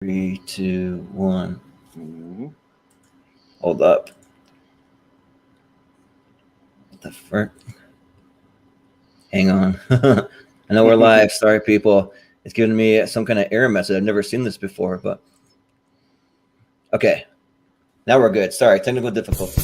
3, 2, 1. Mm-hmm. Hold up. What the frick? Hang on. I know we're live. Sorry, people. It's giving me some kind of error message. I've never seen this before, but okay. Now we're good. Sorry, technical difficulty.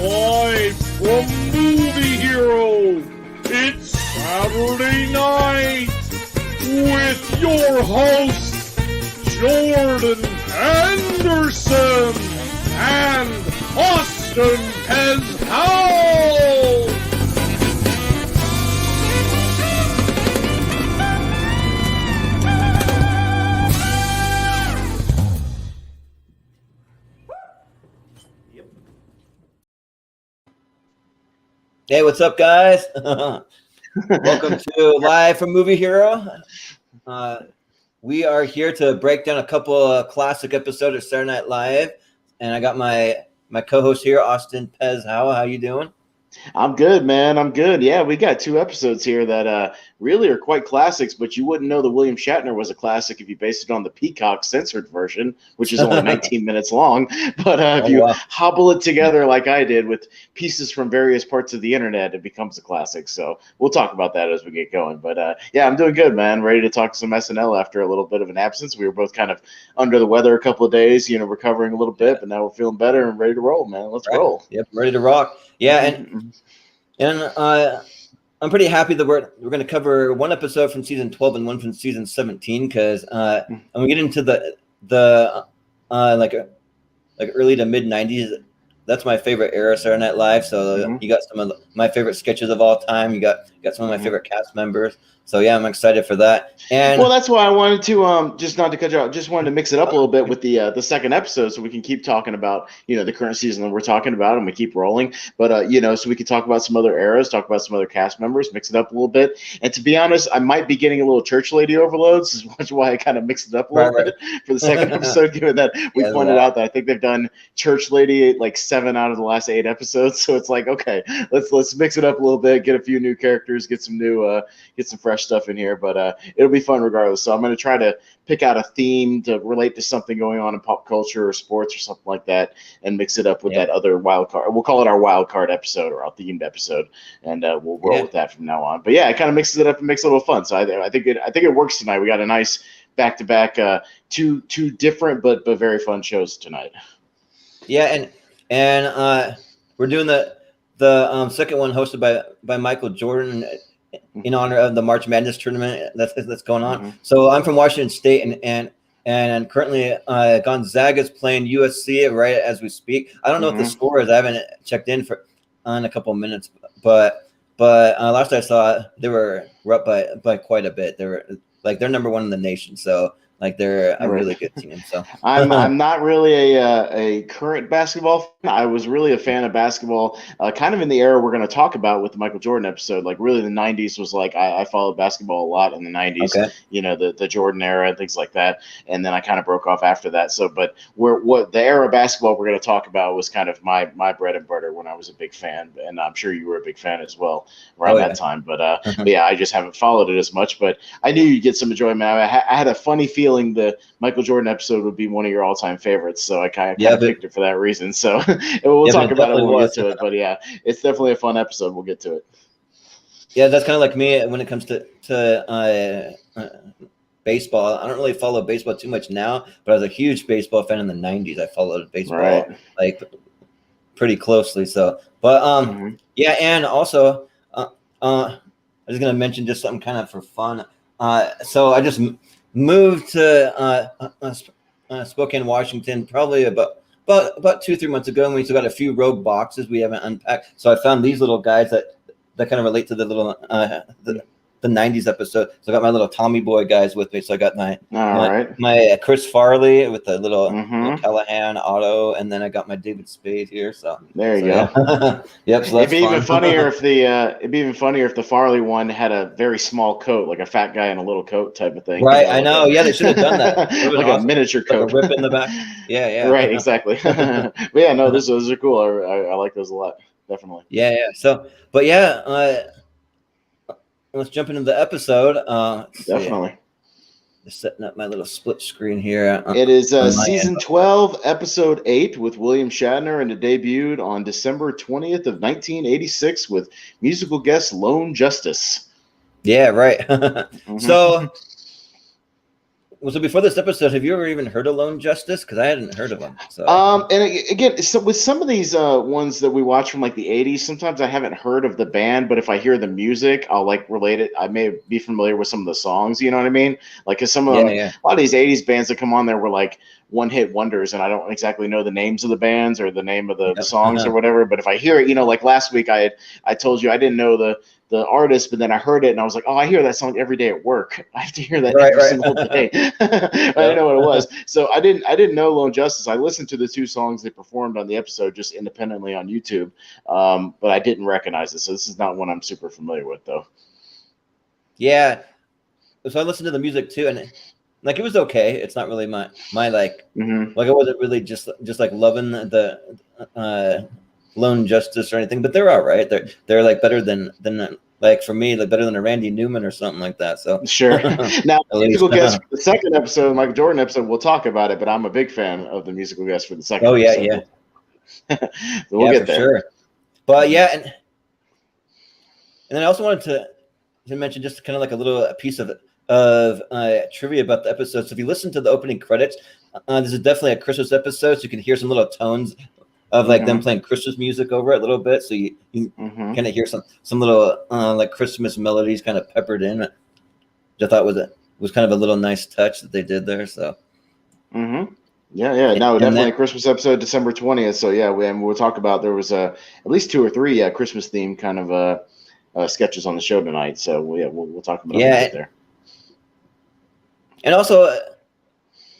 Live from Movie Hero, it's Saturday night with your hosts Jordan Anderson and Austin Pez Howell. Hey, what's up, guys? Welcome to Live from Movie Hero. We are here to break down a couple of classic episodes of Saturday Night Live, and I got my co-host here, Austin Pez Howell. How you doing? I'm good, man. I'm good. Yeah, we got two episodes here that really are quite classics, but you wouldn't know that William Shatner was a classic if you based it on the Peacock censored version, which is only 19 minutes long. But if you hobble it together like I did with pieces from various parts of the internet, it becomes a classic. So we'll talk about that as we get going. But yeah, I'm doing good, man. Ready to talk some SNL after a little bit of an absence. We were both kind of under the weather a couple of days, recovering a little bit, but now we're feeling better and ready to roll, man. Let's roll. Yep, ready to rock. Yeah, and I'm pretty happy that we're going to cover one episode from season 12 and one from season 17 because when we get into the like early to mid 90s, that's my favorite era of Saturday Night Live. So you got some of my favorite sketches of all time. You got some of my favorite cast members. So yeah, I'm excited for that. And well, that's why I wanted to just not to cut you out, just wanted to mix it up a little bit with the second episode, so we can keep talking about the current season that we're talking about, and we keep rolling. But so we can talk about some other eras, talk about some other cast members, mix it up a little bit. And to be honest, I might be getting a little church lady overload, so that's why I kind of mixed it up a little bit for the second episode, given that we pointed out that I think they've done church lady like 7 out of the last 8 episodes. So it's like, okay, let's mix it up a little bit, get a few new characters, get some new get some fresh stuff in here, but it'll be fun regardless. So I'm going to try to pick out a theme to relate to something going on in pop culture or sports or something like that, and mix it up with that other wild card. We'll call it our wild card episode or our themed episode, and we'll roll with that from now on. But yeah, it kind of mixes it up and makes it a little fun. So I think it works tonight. We got a nice back-to-back two different but very fun shows tonight. Yeah, and we're doing the second one hosted by Michael Jordan. in honor of the March Madness Tournament that's going on. Mm-hmm. So I'm from Washington State, and currently Gonzaga's playing USC right as we speak. I don't know what the score is. I haven't checked in in a couple of minutes, but last I saw, they were up by quite a bit. They were they're number one in the nation. So they're a really good team. So I'm not really a current basketball fan. I was really a fan of basketball, kind of in the era we're going to talk about with the Michael Jordan episode. Really, the '90s was I followed basketball a lot in the '90s. Okay. The Jordan era and things like that. And then I kind of broke off after that. So, but what the era of basketball we're going to talk about was kind of my bread and butter when I was a big fan, and I'm sure you were a big fan as well around that time. But yeah, I just haven't followed it as much. But I knew you'd get some enjoyment. I had a funny feeling the Michael Jordan episode would be one of your all-time favorites, so I kind of picked it for that reason. So we'll talk about it when we get to it. But yeah, it's definitely a fun episode. We'll get to it. Yeah, that's kind of like me when it comes to baseball. I don't really follow baseball too much now, but I was a huge baseball fan in the '90s. I followed baseball pretty closely. So, but yeah, and also I was gonna mention just something kind of for fun. So I just moved to Spokane, Washington, probably about 2-3 months ago, and we still got a few rogue boxes we haven't unpacked. So I found these little guys that kind of relate to the little the '90s episode. So I got my little Tommy Boy guys with me. So I got my Chris Farley with the little Callahan auto, and then I got my David Spade here. So there you go. Yeah. Yep. So it'd be even funnier if the Farley one had a very small coat, like a fat guy in a little coat type of thing. Right. I know. Yeah, they should have done that. Like awesome. A miniature coat, like a rip in the back. Yeah. Right. Exactly. But yeah, no, those are cool. I like those a lot. Definitely. Yeah. So, but yeah. Let's jump into the episode. Definitely. Just setting up my little split screen here. It is season 12, episode 8 with William Shatner, and it debuted on December 20th of 1986 with musical guest Lone Justice. Yeah, right. So before this episode, have you ever even heard of Lone Justice? Because I hadn't heard of him. So. And again, so with some of these ones that we watch from the 80s, sometimes I haven't heard of the band, but if I hear the music, I'll relate it. I may be familiar with some of the songs. You know what I mean? Because some of them, a lot of these 80s bands that come on there were one-hit wonders, and I don't exactly know the names of the bands or the name of the songs or whatever. But if I hear it, like last week, I told you I didn't know the artist, but then I heard it and I was like, oh, I hear that song every day at work. I have to hear that every single day. I didn't know what it was. So I didn't know Lone Justice. I listened to the 2 songs they performed on the episode just independently on YouTube, but I didn't recognize it. So this is not one I'm super familiar with, though. Yeah. So I listened to the music too, and it was okay. It's not really my I wasn't really just loving the Lone Justice or anything, but they're all right. They're better than for me, better than a Randy Newman or something like that. So sure. Now, musical guest for the second episode, Michael Jordan episode, we'll talk about it. But I'm a big fan of the musical guest for the second. Oh yeah, episode. So we'll get there. Sure. But yeah, and then I also wanted to mention just kind of a little piece of trivia about the episode. So if you listen to the opening credits, this is definitely a Christmas episode, so you can hear some little tones of them playing Christmas music over it a little bit, so you kind of hear some little Christmas melodies kind of peppered in. Which I thought was kind of a little nice touch that they did there. So, yeah, no, definitely a Christmas episode, December 20th. So yeah, we'll talk about there was at least 2 or 3 Christmas themed kind of sketches on the show tonight. So we'll talk about it there. And also,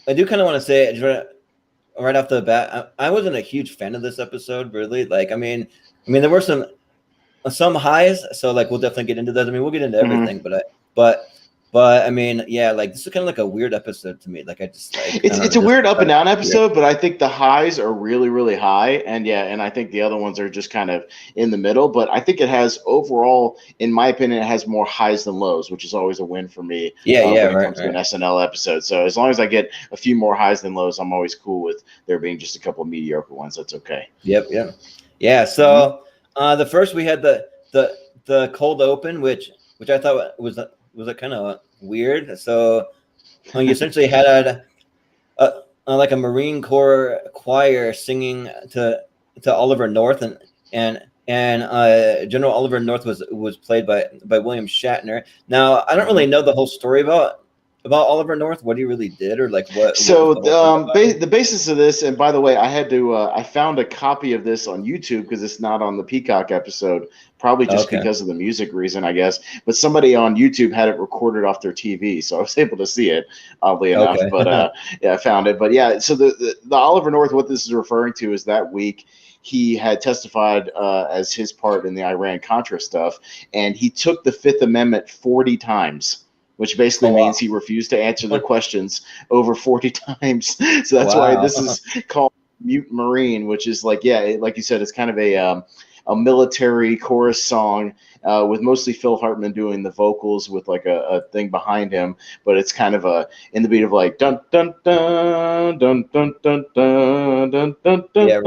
I do kind of want to say right off the bat, I wasn't a huge fan of this episode, really. I mean, there were some highs, so we'll definitely get into that. I mean, we'll get into everything, but I mean, yeah, this is kind of a weird episode to me. I just it's a weird up and down episode, but I think the highs are really, really high, and I think the other ones are just kind of in the middle. But I think it has overall, in my opinion, it has more highs than lows, which is always a win for me. When it comes to an SNL episode. So as long as I get a few more highs than lows, I'm always cool with there being just a couple of mediocre ones. That's okay. Yeah. So the first we had the cold open, which I thought was a kind of weird. So you essentially had a Marine Corps choir singing to Oliver North and General Oliver North was played by William Shatner. Now, I don't really know the whole story about Oliver North, what he really did, or like what. So what was the whole thing about the basis of this, and by the way, I had to I found a copy of this on YouTube because it's not on the Peacock episode, probably just Okay. because of the music reason, I guess. But somebody on YouTube had it recorded off their TV, so I was able to see it, oddly enough. Okay. But yeah, I found it. But yeah, so the Oliver North, what this is referring to is that week he had testified as his part in the Iran-Contra stuff, and he took the Fifth Amendment 40 times. Which basically means he refused to answer the questions over 40 times. So that's why this is called Mute Marine, which is like, yeah, like you said, it's kind of a military chorus song with mostly Phil Hartman doing the vocals with like a thing behind him, but it's kind of in the beat of like dun dun dun dun dun dun dun dun dun dun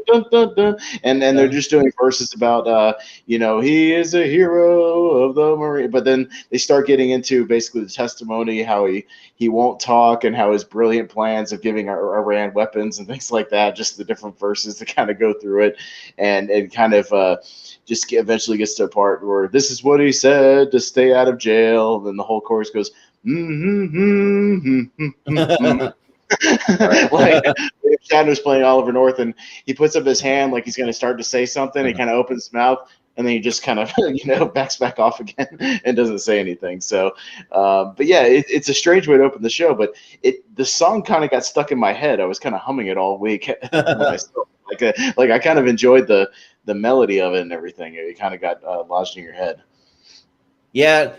dun dun dun, and they're just doing verses about he is a hero of the Marine, but then they start getting into basically the testimony, how he won't talk, and how his brilliant plans of giving Iran weapons and things like that, just the different verses to kind of go through it, and kind of just eventually gets to a part where this is what he said to stay out of jail. Then the whole chorus goes, like Shatner's playing Oliver North, and he puts up his hand like he's going to start to say something. He kind of opens his mouth, and then he just kind of backs back off again and doesn't say anything. So, but yeah, it's a strange way to open the show. But the song kind of got stuck in my head. I was kind of humming it all week. Like I kind of enjoyed the melody of it and everything. It kind of got lodged in your head. Yeah,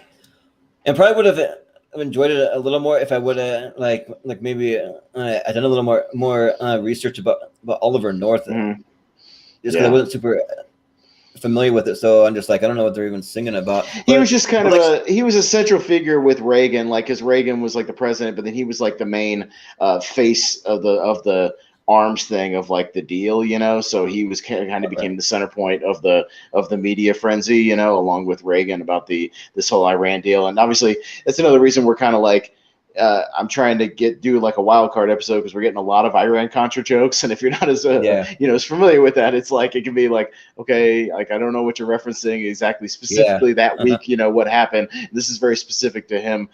and probably would have enjoyed it a little more if I would have like maybe I done a little more research about Oliver North, just because I wasn't super familiar with it. So I'm just like, I don't know what they're even singing about. He was just kind of he was a central figure with Reagan, like, because Reagan was like the president, but then he was like the main face of the arms thing of like the deal, so he was kind of became the center point of the media frenzy, along with Reagan about this whole Iran deal. And obviously that's another reason we're kind of like I'm trying to do like a wild card episode, because we're getting a lot of Iran Contra jokes, and if you're not as as familiar with that, it's like it can be like, okay, like I don't know what you're referencing exactly specifically that week, what happened. This is very specific to him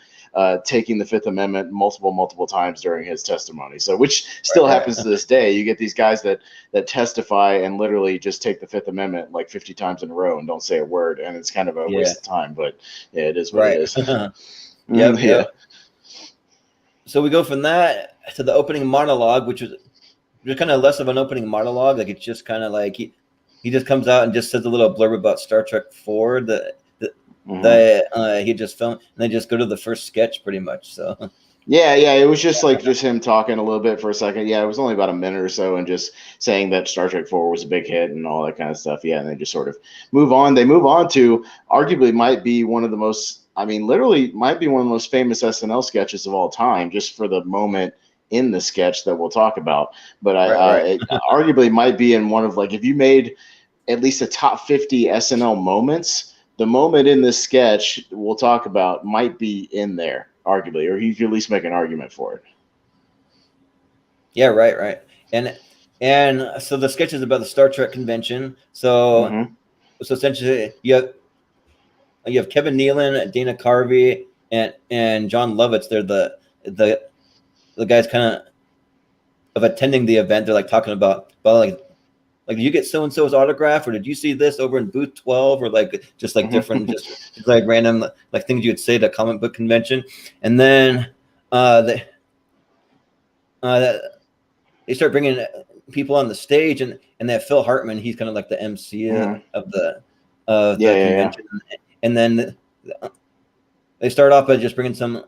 taking the Fifth Amendment multiple times during his testimony. So, which still happens to this day. You get these guys that testify and literally just take the Fifth Amendment like 50 times in a row and don't say a word, and it's kind of a waste of time. But yeah, it is what it is. Yeah. So we go from that to the opening monologue, which was kind of less of an opening monologue. Like it's just kind of like he just comes out and just says a little blurb about Star Trek IV that he just filmed, and they just go to the first sketch pretty much. So yeah, it was just like just him talking a little bit for a second. Yeah, it was only about a minute or so, and just saying that Star Trek IV was a big hit and all that kind of stuff. Yeah, and they just sort of move on. They move on to arguably might be one of the most, literally might be one of the most famous SNL sketches of all time, just for the moment in the sketch that we'll talk about. But it arguably might be in one of, like, if you made at least a top 50 SNL moments, the moment in this sketch we'll talk about might be in there, arguably, or you could at least make an argument for it. Yeah, right. And so the sketch is about the Star Trek convention. So so essentially you have Kevin Nealon, Dana Carvey, and John Lovitz. They're the guys kind of attending the event. They're like talking about like did you get so and so's autograph, or did you see this over in booth 12, or like just like different just like random like things you would say at a comic book convention. And then they start bringing people on the stage, and they have Phil Hartman. He's kind of like the MC of the convention. And then they start off by just bringing some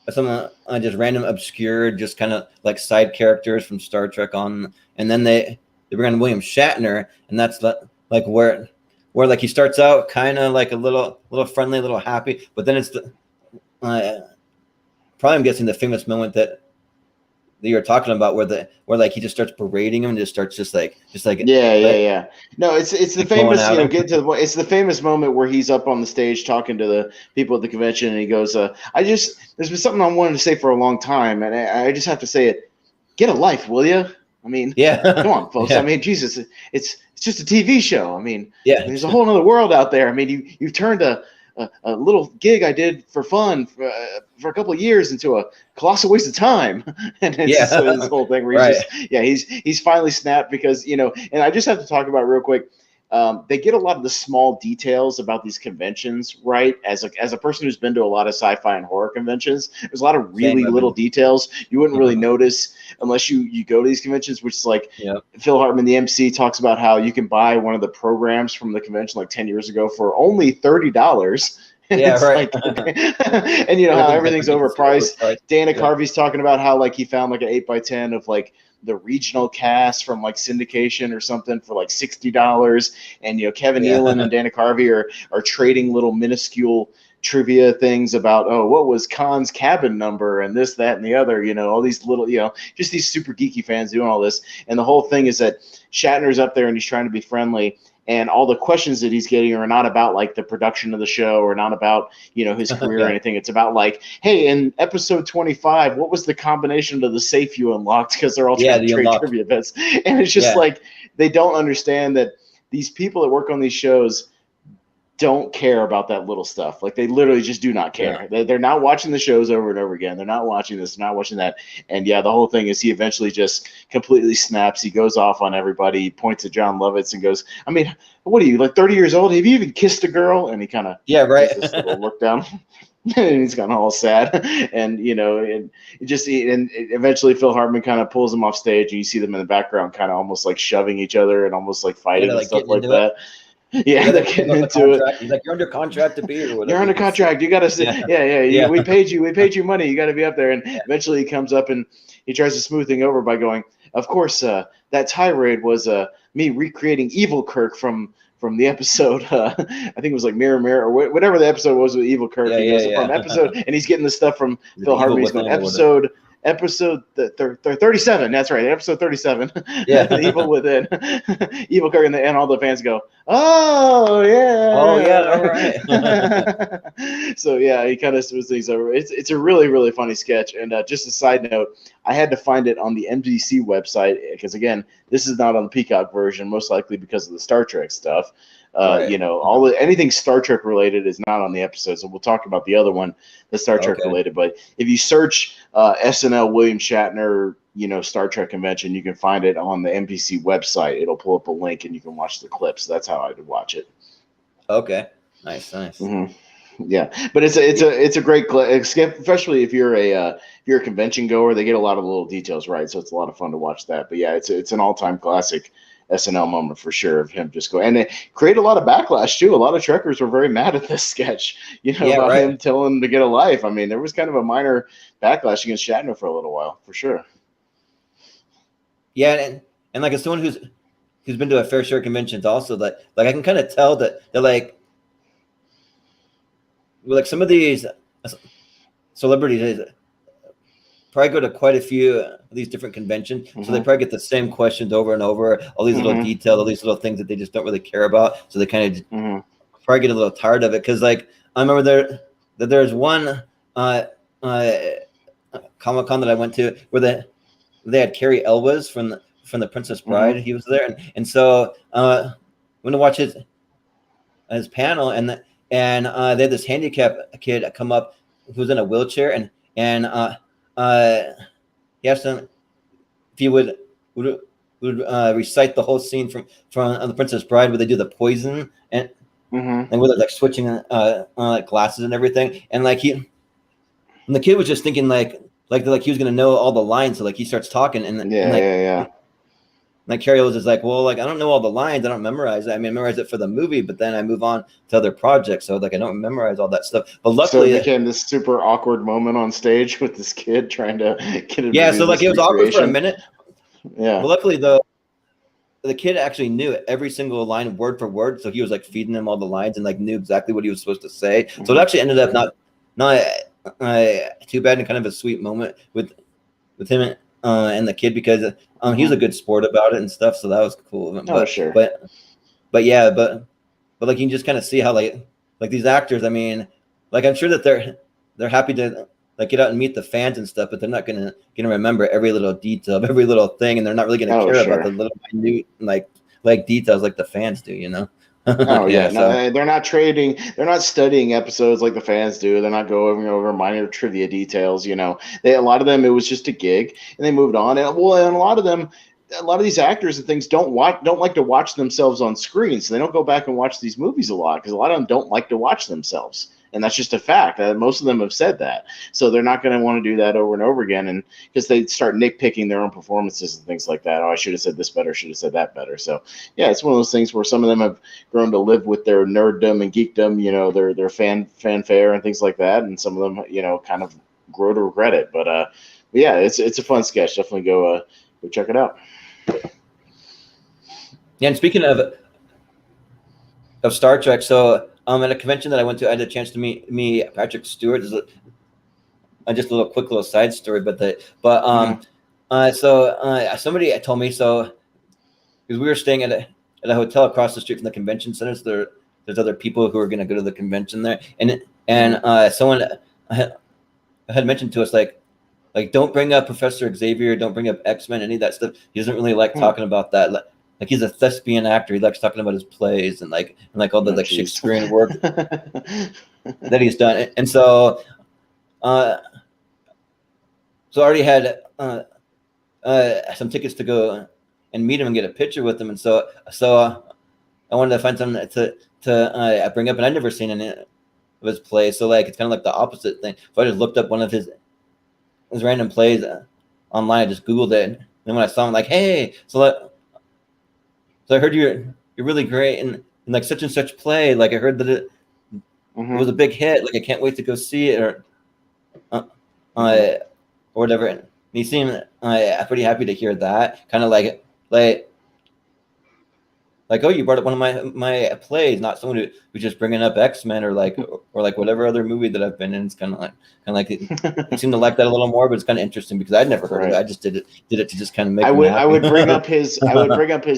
just random obscure, just kind of like side characters from Star Trek on, and then they bring on William Shatner, and that's like where like he starts out kind of like a little friendly, a little happy, but then it's probably I'm guessing the famous moment that you're talking about where like he just starts berating him and just starts just like yeah. No, it's the famous it's the famous moment where he's up on the stage talking to the people at the convention, and he goes, there's been something I wanted to say for a long time, and I just have to say it. Get a life, will you? yeah. Come on, folks. Yeah. Jesus, it's it's just a TV show. I mean, Yeah. there's a whole other world out there. I mean, you've turned a little gig I did for fun for a couple of years into a colossal waste of time. And it's just this whole thing where he's finally snapped because, you know, and I just have to talk about real quick. They get a lot of the small details about these conventions, right? As a person who's been to a lot of sci-fi and horror conventions, there's a lot of really little details you wouldn't really notice unless you go to these conventions, which is like Phil Hartman, the MC, talks about how you can buy one of the programs from the convention like 10 years ago for only $30. Yeah, right. Like, okay. And you know how everything's overpriced. Dana Carvey's talking about how like he found like an 8x10 of like the regional cast from like syndication or something for like $60, and you know Kevin Nealon and Dana Carvey are trading little minuscule trivia things about what was Khan's cabin number and this, that, and the other, you know, all these little, you know, just these super geeky fans doing all this. And the whole thing is that Shatner's up there and he's trying to be friendly, and all the questions that he's getting are not about like the production of the show or not about, you know, his career or anything. It's about like, hey, in episode 25, what was the combination of the safe you unlocked? Because they're all trying to trade trivia bets. And it's just like they don't understand that these people that work on these shows don't care about that little stuff. Like they literally just do not care. They're not watching the shows over and over again. They're not watching this, not watching that. And the whole thing is he eventually just completely snaps. He goes off on everybody. He points at John Lovitz and goes, I mean, what are you, like 30 years old? Have you even kissed a girl? And he kind of does this little look down. And he's kind of all sad. And, you know, and eventually Phil Hartman kind of pulls him off stage, and you see them in the background kind of almost like shoving each other and almost like fighting and stuff like that. Yeah, they're getting into it. He's like, you're under contract to be, or whatever. You're under contract. You got to, we paid you money. You got to be up there. And eventually he comes up and he tries to smooth thing over by going, of course, that tirade was me recreating Evil Kirk from the episode. I think it was like Mirror Mirror or whatever the episode was with Evil Kirk. From episode, and he's getting the stuff from Phil Hartman. He's going episode 37. That's right. Episode 37. Yeah. The Evil Within. Evil Kirk, and all the fans go, oh yeah. Oh yeah. All right. So yeah, he kind of smooths things over. It's a really, really funny sketch. And just a side note, I had to find it on the NBC website because again, this is not on the Peacock version, most likely because of the Star Trek stuff. You know, anything Star Trek related is not on the episode, so we'll talk about the other one that's Star Trek related. But if you search SNL William Shatner, you know, Star Trek convention, you can find it on the NBC website. It'll pull up a link and you can watch the clips. That's how I would watch it. Okay, nice. Mm-hmm. Yeah, but it's a great clip, especially if you're a convention goer. They get a lot of little details right, so it's a lot of fun to watch that. But yeah, it's an all-time classic SNL moment for sure of him just going, and it created a lot of backlash too. A lot of Trekkers were very mad at this sketch, you know, about him telling him to get a life. I mean, there was kind of a minor backlash against Shatner for a little while, for sure. Yeah, and like as someone who's been to a fair share of conventions, also like I can kind of tell that they're like some of these celebrities probably go to quite a few of these different conventions, so they probably get the same questions over and over, all these little details, all these little things that they just don't really care about, so they kind of probably get a little tired of it. Because like I remember there's one Comic-Con that I went to where they had Carrie Elwes from the Princess Bride. He was there, and so I went to watch his panel, and they had this handicapped kid come up who was in a wheelchair, and he asked him if he would recite the whole scene from the Princess Bride where they do the poison and where they're like switching like glasses and everything, and the kid was just thinking like he was gonna know all the lines, so like he starts talking and like Carrie was just like, well, like I don't know all the lines, I don't memorize it. I memorize it for the movie, but then I move on to other projects, so like I don't memorize all that stuff. But luckily, so it became this super awkward moment on stage with this kid trying to get him. Yeah, so like it was awkward for a minute. Yeah, but luckily the kid actually knew every single line word for word, so he was like feeding him all the lines and like knew exactly what he was supposed to say. So it actually ended up not too bad, and kind of a sweet moment with him and the kid, because he was a good sport about it and stuff, so that was cool. But, sure. But like you can just kind of see how like these actors, I mean, like I'm sure that they're happy to like get out and meet the fans and stuff, but they're not gonna remember every little detail of every little thing, and they're not really gonna care about the little minute like details like the fans do, you know. Oh yeah, So no, they're not trading. They're not studying episodes like the fans do. They're not going over minor trivia details. You know, a lot of them, it was just a gig, and they moved on. And and a lot of them, a lot of these actors and things don't like to watch themselves on screen, so they don't go back and watch these movies a lot because a lot of them don't like to watch themselves. And that's just a fact. Most of them have said that. So they're not going to want to do that over and over again. And because they start nitpicking their own performances and things like that. Oh, I should have said this better, should have said that better. So, yeah, it's one of those things where some of them have grown to live with their nerddom and geekdom, you know, their fanfare and things like that. And some of them, you know, kind of grow to regret it. But yeah, it's a fun sketch. Definitely go check it out. yeah, and speaking of Star Trek, so at a convention that I went to, I had a chance to meet Patrick Stewart. Just a quick little side story, somebody told me, so because we were staying at a hotel across the street from the convention center, so there's other people who are going to go to the convention there, and someone had mentioned to us like don't bring up Professor Xavier, don't bring up X-Men, any of that stuff. He doesn't really like talking about that. Like he's a thespian actor. He likes talking about his plays and all the Shakespearean work that he's done. And so, I already had some tickets to go and meet him and get a picture with him. And so I wanted to find something to bring up, and I'd never seen any of his plays. So it's kind of like the opposite thing. So I just looked up one of his random plays online. I just Googled it. And then when I saw him, hey, so I heard you're really great in such and such play. I heard that it was a big hit. I can't wait to go see it or whatever. And he seemed pretty happy to hear that. Kind of oh, you brought up one of my plays, not someone who's just bringing up X-Men or whatever other movie that I've been in. It's kind of he seemed to like that a little more, but it's kind of interesting because I'd never heard of it. I just did it to just kind of make. I would bring up his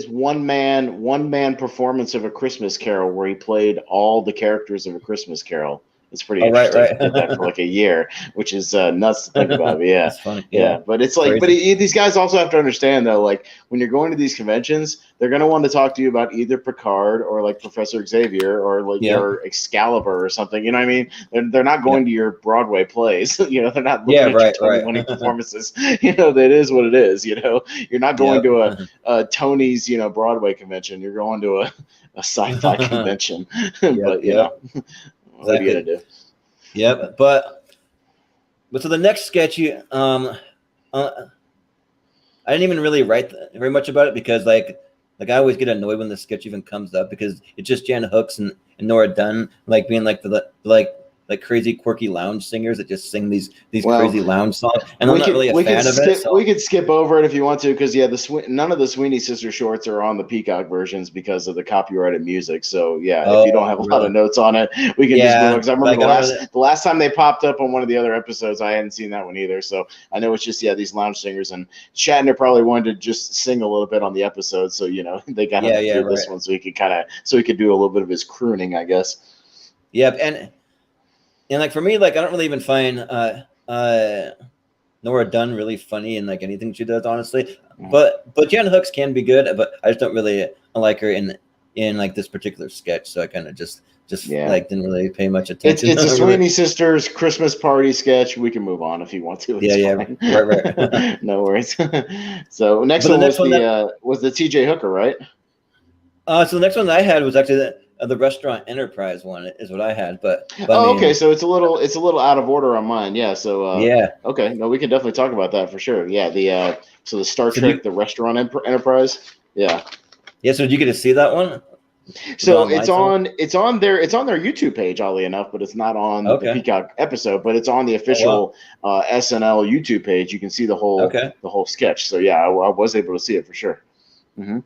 one man performance of A Christmas Carol where he played all the characters of A Christmas Carol. It's pretty interesting. Right. Did that for a year, which is nuts to think about. But yeah, it's funny. Yeah, but it's these guys also have to understand though, when you're going to these conventions, they're going to want to talk to you about either Picard or Professor Xavier or your Excalibur or something. You know what I mean? They're not going to your Broadway plays. You know, they're not looking at your Tony-winning performances. You know, that is what it is. You know, you're not going to a Tony's Broadway convention. You're going to a sci-fi convention. But you know. What are you gonna do? Yep, but so the next sketch, I didn't even really write very much about it because I always get annoyed when the sketch even comes up because it's just Jan Hooks and Nora Dunn being the crazy quirky lounge singers that just sing these crazy lounge songs, and I'm not really a fan of it. We could skip over it if you want to, because none of the Sweeney Sister shorts are on the Peacock versions because of the copyrighted music. So if you don't have a lot of notes on it, we can just move on. Because I remember the last time they popped up on one of the other episodes, I hadn't seen that one either. So I know it's just these lounge singers, and Shatner probably wanted to just sing a little bit on the episode, so they got to do this one so he could do a little bit of his crooning, I guess. Yep, and for me, I don't really even find Nora Dunn really funny in anything she does, honestly. But Jan Hooks can be good, but I just don't really like her in this particular sketch. So I kind of just didn't really pay much attention. It's a Sweeney Sisters Christmas party sketch. We can move on if you want to. Right. No worries. So next one was the TJ Hooker, right? So the next one I had was actually the Restaurant Enterprise one is what I had, but okay, so it's a little out of order on mine. Yeah, so okay, no, we can definitely talk about that for sure. Yeah, the Star Trek, the Restaurant Enterprise. Yeah. So did you get to see that one? So it's on their YouTube page, oddly enough, but it's not on the Peacock episode, but it's on the official SNL YouTube page. You can see the whole sketch. So yeah, I was able to see it for sure. Mm-hmm.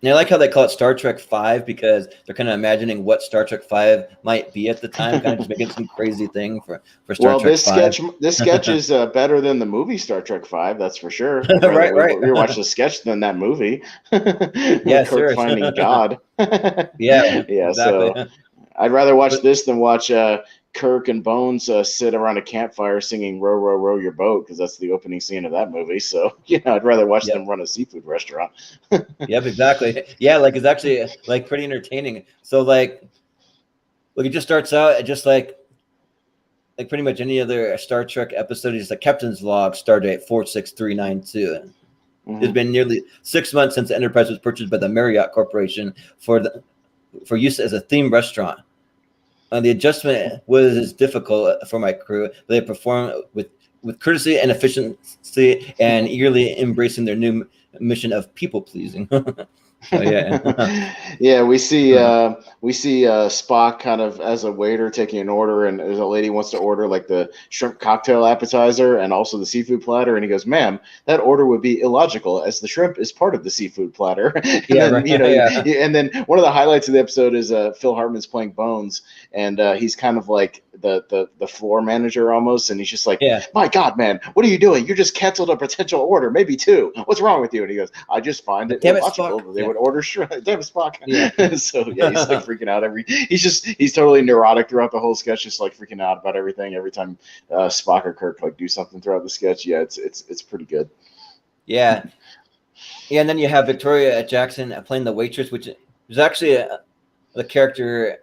And I like how they call it Star Trek 5 because they're kind of imagining what Star Trek 5 might be at the time, kind of just making some crazy thing for Star Trek 5. This sketch is better than the movie Star Trek 5, that's for sure. Right. We watched the sketch than that movie. Yeah, Kirk finding God. Yeah, exactly. I'd rather watch this than watch Kirk and Bones sit around a campfire singing "Row, row, row your boat" because that's the opening scene of that movie. So I'd rather watch them run a seafood restaurant. Yep, exactly. Yeah, like it's actually like pretty entertaining. So like it just starts out just like pretty much any other Star Trek episode. Is the Captain's Log, Stardate 46392. It's been nearly 6 months since the Enterprise was purchased by the Marriott Corporation for use as a themed restaurant. The adjustment was difficult for my crew, but they performed with courtesy and efficiency, and eagerly embracing their new mission of people pleasing. Oh, yeah. Yeah, we see Spock kind of as a waiter taking an order, and there's a lady wants to order like the shrimp cocktail appetizer and also the seafood platter, and he goes, "Ma'am, that order would be illogical as the shrimp is part of the seafood platter." And yeah, then, right. And then one of the highlights of the episode is Phil Hartman's playing Bones, and he's kind of like the floor manager almost, and he's just like, "My God, man, what are you doing? You just canceled a potential order, maybe 2. What's wrong with you?" And he goes, "I just find it illogical that they would order shrimp." Damn it, Spock. Yeah. So he's like freaking out he's totally neurotic throughout the whole sketch, just like freaking out about everything every time Spock or Kirk like do something throughout the sketch. Yeah, it's pretty good. Yeah, and then you have Victoria Jackson playing the waitress, which is actually the character.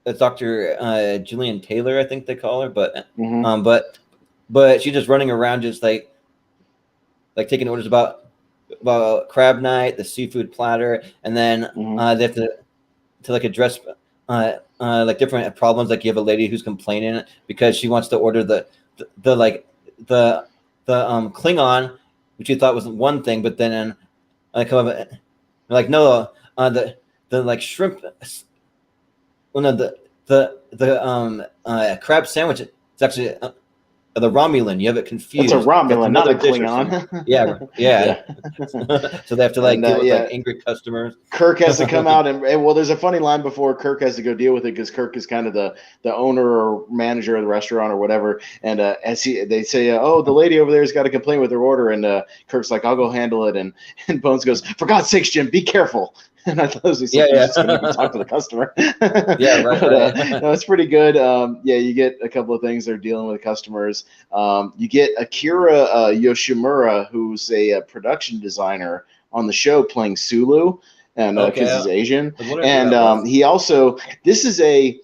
That's Dr. Julian Taylor, I think they call her, but she's just running around, just like taking orders about crab night, the seafood platter, and then they have to like address like different problems. Like you have a lady who's complaining because she wants to order the Klingon, which you thought was one thing, but then like no, the like shrimp. Well, no, the crab sandwich. It's actually the Romulan. You have it confused. It's a Romulan, not a Klingon. Yeah. So they have to deal with like angry customers. Kirk has to come out and well, there's a funny line before Kirk has to go deal with it because Kirk is kind of the owner or manager of the restaurant or whatever. And they say, "Oh, the lady over there has got a complaint with her order," and Kirk's like, "I'll go handle it." And Bones goes, "For God's sakes, Jim, be careful." And I thought it was just going to talk to the customer. Yeah, right. No, it's pretty good. You get a couple of things. They're dealing with customers. You get Akira Yoshimura, who's a production designer on the show, playing Sulu, and because he's Asian. And he also, this is a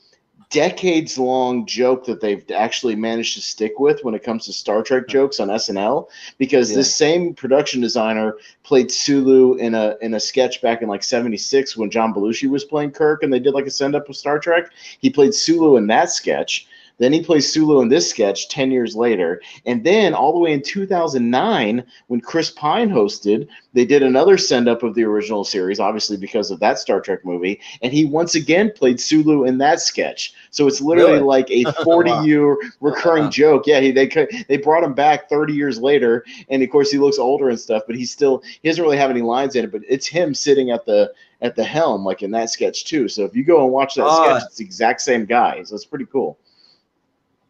decades-long joke that they've actually managed to stick with when it comes to Star Trek jokes on SNL, because this same production designer played Sulu in a sketch back in like '76 when John Belushi was playing Kirk, and they did like a send-up of Star Trek. He played Sulu in that sketch. Then he plays Sulu in this sketch 10 years later. And then all the way in 2009, when Chris Pine hosted, they did another send-up of the original series, obviously because of that Star Trek movie. And he once again played Sulu in that sketch. So it's literally like a 40-year recurring joke. Yeah, they brought him back 30 years later. And, of course, he looks older and stuff, but he doesn't really have any lines in it. But it's him sitting at the helm, like in that sketch, too. So if you go and watch that sketch, it's the exact same guy. So it's pretty cool.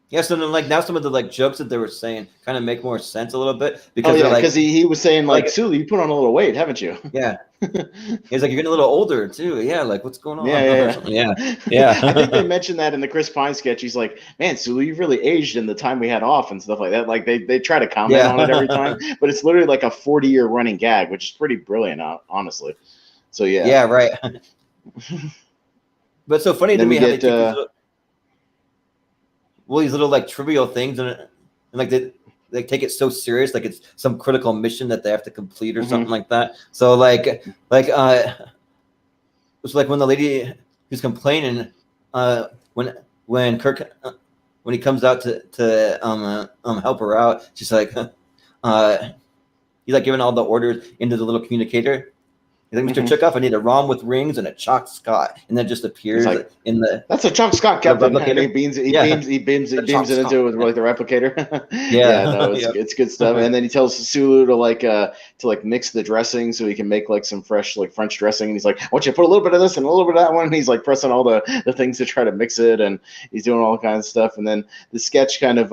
Yeah, so then now some of the jokes that they were saying kind of make more sense a little bit because he was saying Sulu, you put on a little weight, haven't you? Yeah. He's like, you're getting a little older too. Yeah, like what's going on? Yeah. I think they mentioned that in the Chris Pine sketch. He's like, "Man, Sulu, you've really aged in the time we had off and stuff like that." Like they try to comment on it every time, but it's literally like a 40-year running gag, which is pretty brilliant, honestly. So yeah. Yeah, right. But it's so funny to me how they take these little trivial things and they take it so serious, like it's some critical mission that they have to complete or something like that. So it's like when the lady who's complaining when Kirk when he comes out to help her out, she's like he's like giving all the orders into the little communicator. He's like, "Mr. Checkoff, I need a ROM with rings and a chalk Scott," and then just appears in the. That's a chalk Scott, Captain. And he beams it into with the replicator. It's good stuff. And then he tells Sulu to mix the dressing so he can make some fresh French dressing. And he's like, "I want you to put a little bit of this and a little bit of that one." And he's pressing all the things to try to mix it, and he's doing all kinds of stuff. And then the sketch kind of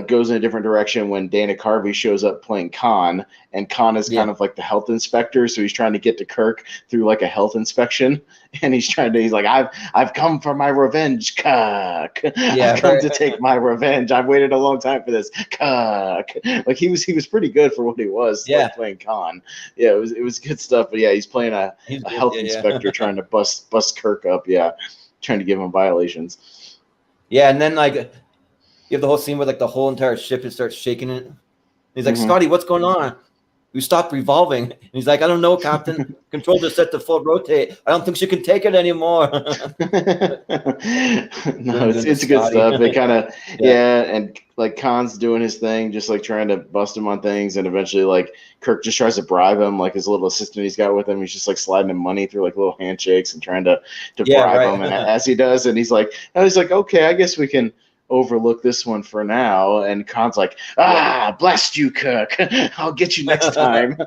goes in a different direction when Dana Carvey shows up playing Khan, and Khan is kind of like the health inspector, so he's trying to get to Kirk through like a health inspection, and he's like, I've come for my revenge, Kirk. I've come to take my revenge. I've waited a long time for this, Kirk. Like he was pretty good for what he was, like playing Khan. Yeah, it was good stuff. But yeah, he's playing a health inspector trying to bust Kirk up. Yeah, trying to give him violations. Yeah, and then like. You have the whole scene where like the whole entire ship just starts shaking it. He's like, Scotty, what's going on? We stopped revolving. And he's like, I don't know, Captain. Controls are set to full rotate. I don't think she can take it anymore. No, it's good stuff. They kind of and like Khan's doing his thing, just like trying to bust him on things, and eventually like Kirk just tries to bribe him, like his little assistant he's got with him. He's just like sliding him money through like little handshakes and trying to bribe him. And as he does, and he's like, okay, I guess we can overlook this one for now. And Khan's like, blast you, Kirk. I'll get you next time.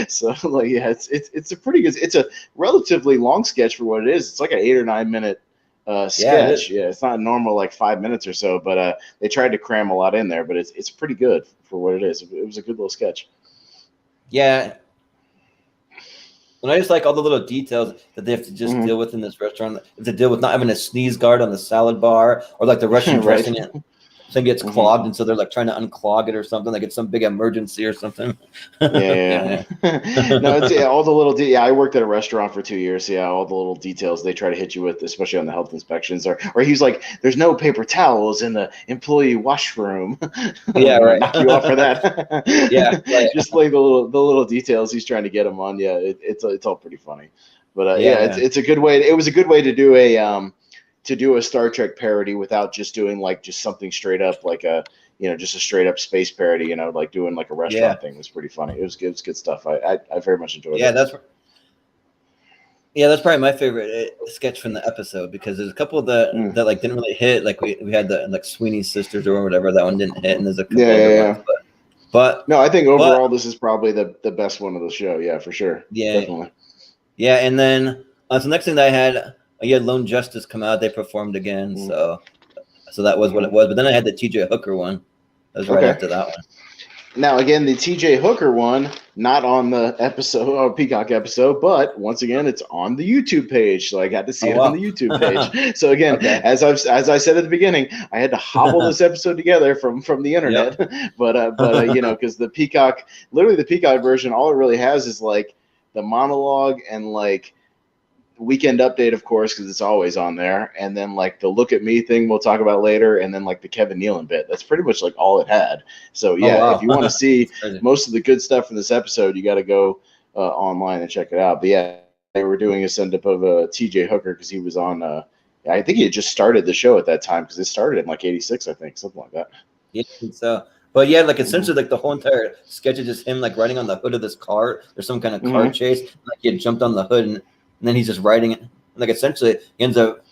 So like, yeah, it's a pretty good, it's a relatively long sketch for what it is. It's like an 8 or 9 minute sketch. Yeah, it's not normal like 5 minutes or so, but they tried to cram a lot in there, but it's pretty good for what it is. It was a good little sketch. Yeah. And I just like all the little details that they have to just deal with in this restaurant. They have to deal with not having a sneeze guard on the salad bar, or like the Russian dressing it. Something gets clogged, and so they're like trying to unclog it or something. Like it's some big emergency or something. Yeah. No, it's all the little. I worked at a restaurant for 2 years. So all the little details they try to hit you with, especially on the health inspections. Or he's like, "There's no paper towels in the employee washroom." Yeah, right. Knock you off for that. Yeah. Just like the little details he's trying to get them on. Yeah, it's all pretty funny. But it's a good way. It was a good way to do a Star Trek parody without just doing like just something straight up like just a straight up space parody, like doing like a restaurant thing was pretty funny. It was good stuff. I very much enjoyed it. That's probably my favorite sketch from the episode, because there's a couple that like didn't really hit. Like we had the like Sweeney's sisters or whatever, that one didn't hit, and there's a couple other ones, but no, I think overall this is probably the best one of the show. Yeah, for sure. Yeah, definitely. Yeah, and then so the next thing that I had Lone Justice come out. They performed again, so that was what it was. But then I had the TJ Hooker one. That was right after that one. Now, again, the TJ Hooker one, not on the Peacock episode, but once again, it's on the YouTube page. So I got to see it on the YouTube page. So again, as I said at the beginning, I had to hobble this episode together from the internet. But because the Peacock version, all it really has is like the monologue and like Weekend Update, of course, because it's always on there, and then like the Look at Me thing we'll talk about later, and then like the Kevin Nealon bit. That's pretty much like all it had. So if you want to see most of the good stuff from this episode, you got to go online and check it out. But they were doing a send up of TJ Hooker because he was on. I think he had just started the show at that time, because it started in like '86, I think, something like that. Yeah, so. But yeah, like essentially, like the whole entire sketch is just him like riding on the hood of this car. There's some kind of car chase. Like he had jumped on the hood, and then he's just riding it. Like essentially, he ends up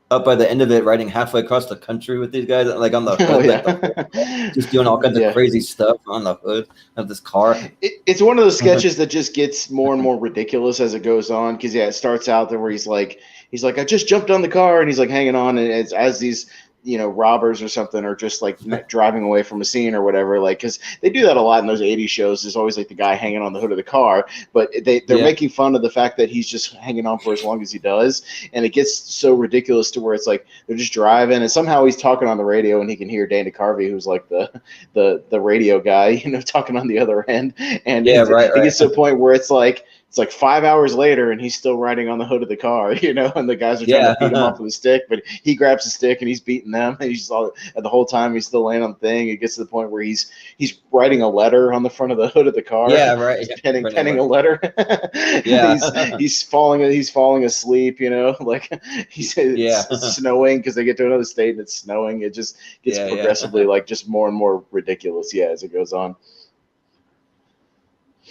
by the end of it riding halfway across the country with these guys, like on the hood, just doing all kinds of crazy stuff on the hood of this car. It's one of those sketches that just gets more and more ridiculous as it goes on. Because it starts out there where he's like, I just jumped on the car, and he's like hanging on, and it's as these robbers or something, or just like driving away from a scene or whatever, like, because they do that a lot in those 80s shows. There's always like the guy hanging on the hood of the car, but they're making fun of the fact that he's just hanging on for as long as he does, and it gets so ridiculous to where it's like they're just driving, and somehow he's talking on the radio, and he can hear Dana Carvey, who's like the radio guy, talking on the other end, and it gets to a point where it's like 5 hours later, and he's still riding on the hood of the car, and the guys are trying to beat him off with a stick, but he grabs a stick and he's beating them. And he's all, and the whole time he's still laying on the thing. It gets to the point where he's writing a letter on the front of the hood of the car. Yeah, right. He's penning a letter. he's falling asleep. Like he's snowing because they get to another state and it's snowing. It just gets progressively like just more and more ridiculous. Yeah, as it goes on.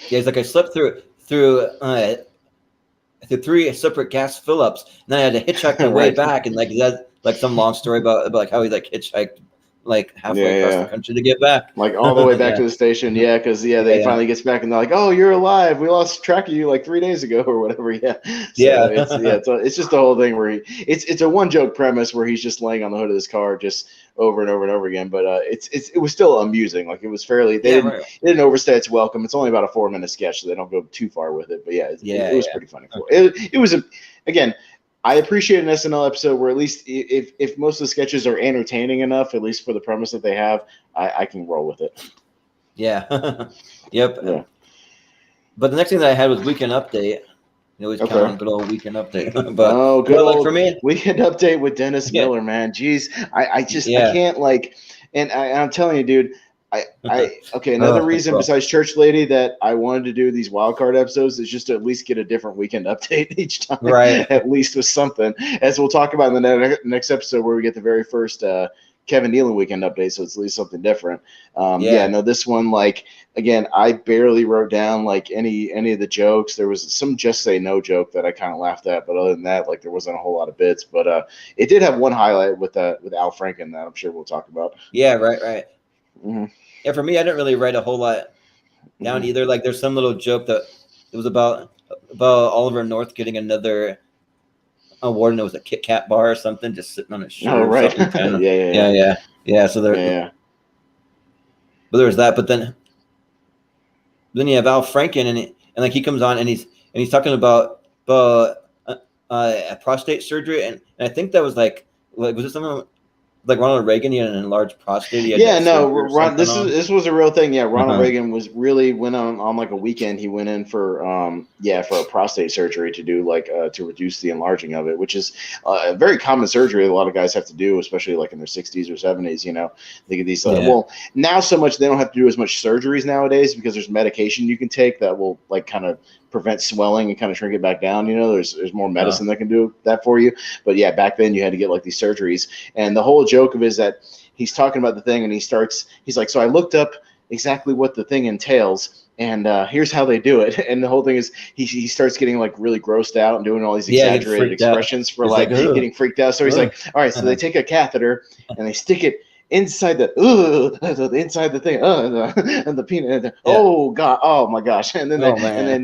Yeah, it's like I slept through 3 separate gas fill-ups, and then I had to hitchhike my way back, and like that's like some long story about like how he like hitchhiked like halfway across the country to get back. Like all the way back to the station. Yeah, because they finally gets back and they're like, "Oh, you're alive. We lost track of you like 3 days ago or whatever." Yeah. So it's just the whole thing where it's a one joke premise where he's just laying on the hood of this car just over and over and over again. But it was still amusing. Like it was fairly they didn't overstay its welcome. It's only about a 4-minute sketch, so they don't go too far with it. But it was pretty funny. It was again. I appreciate an SNL episode where at least if most of the sketches are entertaining enough, at least for the premise that they have, I can roll with it. Yeah. Yep. Yeah. But the next thing that I had was Weekend Update. You always count on good old Weekend Update. But good old for me, Weekend Update with Dennis Miller, man. Jeez, I can't and I'm telling you, dude. Another reason besides Church Lady that I wanted to do these wildcard episodes is just to at least get a different Weekend Update each time, right? At least with something, as we'll talk about in the next episode where we get the very first Kevin Nealon Weekend Update, so it's at least something different. This one, like, again, I barely wrote down like any of the jokes. There was some Just Say No joke that I kind of laughed at, but other than that, like, there wasn't a whole lot of bits. But it did have one highlight with Al Franken that I'm sure we'll talk about. Yeah, right. Mm-hmm. Yeah, for me, I didn't really write a whole lot down either. Like, there's some little joke that it was about Oliver North getting another award, and it was a Kit Kat bar or something, just sitting on his shirt. Oh, right. Yeah. So there, but there was that. But then you have Al Franken, and like he comes on, and he's talking about a prostate surgery, and I think that was like was it something like Ronald Reagan? He had an enlarged prostate. This was a real thing. Yeah, Ronald Reagan went on like a weekend. He went in for a prostate surgery to do to reduce the enlarging of it, which is a very common surgery a lot of guys have to do, especially like in their 60s or 70s. You know, they get these. Well, now so much they don't have to do as much surgeries nowadays because there's medication you can take that will like kind of prevent swelling and kind of shrink it back down. You know, there's more medicine that can do that for you. But yeah, back then you had to get like these surgeries. And the whole joke of it is that he's talking about the thing and he's like, so I looked up exactly what the thing entails. And here's how they do it. And the whole thing is he starts getting like really grossed out and doing all these exaggerated expressions for like getting freaked out. So he's like, all right, so they take a catheter and they stick it inside the thing, and the peanut. Oh God! Oh my gosh! And then and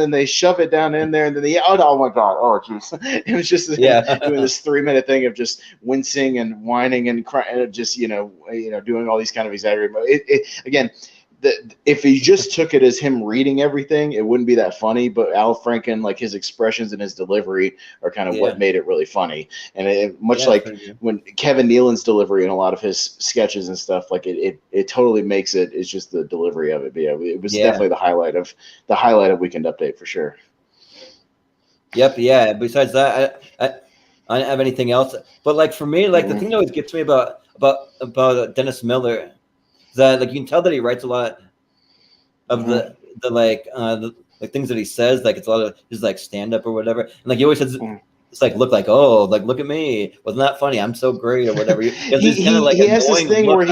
then they shove it down in there, and then oh my God! Oh jeez! It was just doing this 3-minute thing of just wincing and whining and crying, and just doing all these kind of exaggerated. Again. If he just took it as him reading everything, it wouldn't be that funny. But Al Franken, like his expressions and his delivery, are kind of what made it really funny. And much like when Kevin Nealon's delivery in a lot of his sketches and stuff, like it totally makes it. It's just the delivery of it. But it was definitely the highlight of Weekend Update for sure. Yep. Yeah. Besides that, I don't have anything else. But like for me, like the thing that always gets me about Dennis Miller. That like you can tell that he writes a lot of the things that he says, like it's a lot of his like stand up or whatever, and like he always says it's like look at me, wasn't that funny, I'm so great or whatever. He has this thing where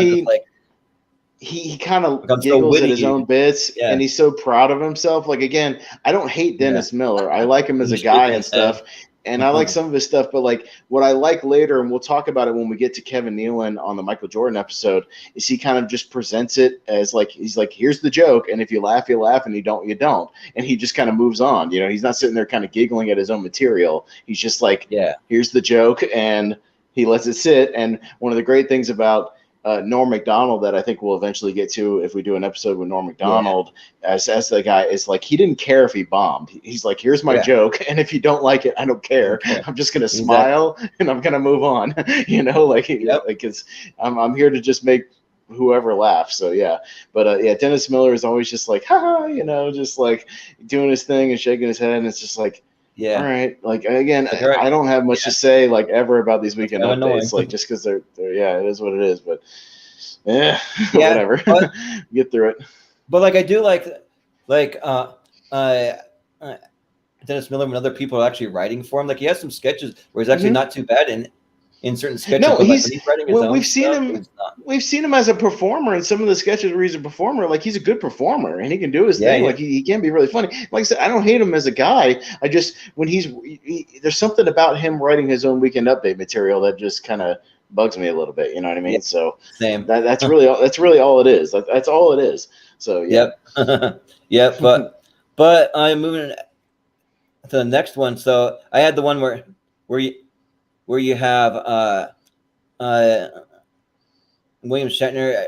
he kind of giggles at his own bits, and he's so proud of himself. Like again, I don't hate Dennis Miller, I like him as a guy and stuff. And I like some of his stuff, but like what I like later, and we'll talk about it when we get to Kevin Nealon on the Michael Jordan episode, is he kind of just presents it as like, he's like, here's the joke. And if you laugh, you laugh, and you don't, you don't. And he just kind of moves on. You know, he's not sitting there kind of giggling at his own material. He's just like, here's the joke. And he lets it sit. And one of the great things about Norm Macdonald that I think we'll eventually get to if we do an episode with Norm Macdonald as the guy is like, he didn't care if he bombed. He's like, here's my joke, and if you don't like it, I don't care. I'm just gonna smile and I'm gonna move on. Because I'm here to just make whoever laugh. So Dennis Miller is always just like, ha, just like doing his thing and shaking his head, and it's just like, all right. Like again, I don't have much to say like ever about these Weekend Updates, like just because they're it is what it is. But whatever. But, get through it. But like I do like Dennis Miller when other people are actually writing for him. Like he has some sketches where he's actually not too bad in certain sketches. No, he's writing his own we've seen him as a performer in some of the sketches where he's a performer. Like he's a good performer and he can do his thing. Like he can be really funny. Like I said, I don't hate him as a guy. I just when there's something about him writing his own Weekend Update material that just kind of bugs me a little bit. You know what I mean? Yeah, So same. that's really all it is. That's all it is. So yeah. Yep. Yep. But I'm moving to the next one. So I had the one where you have William Shatner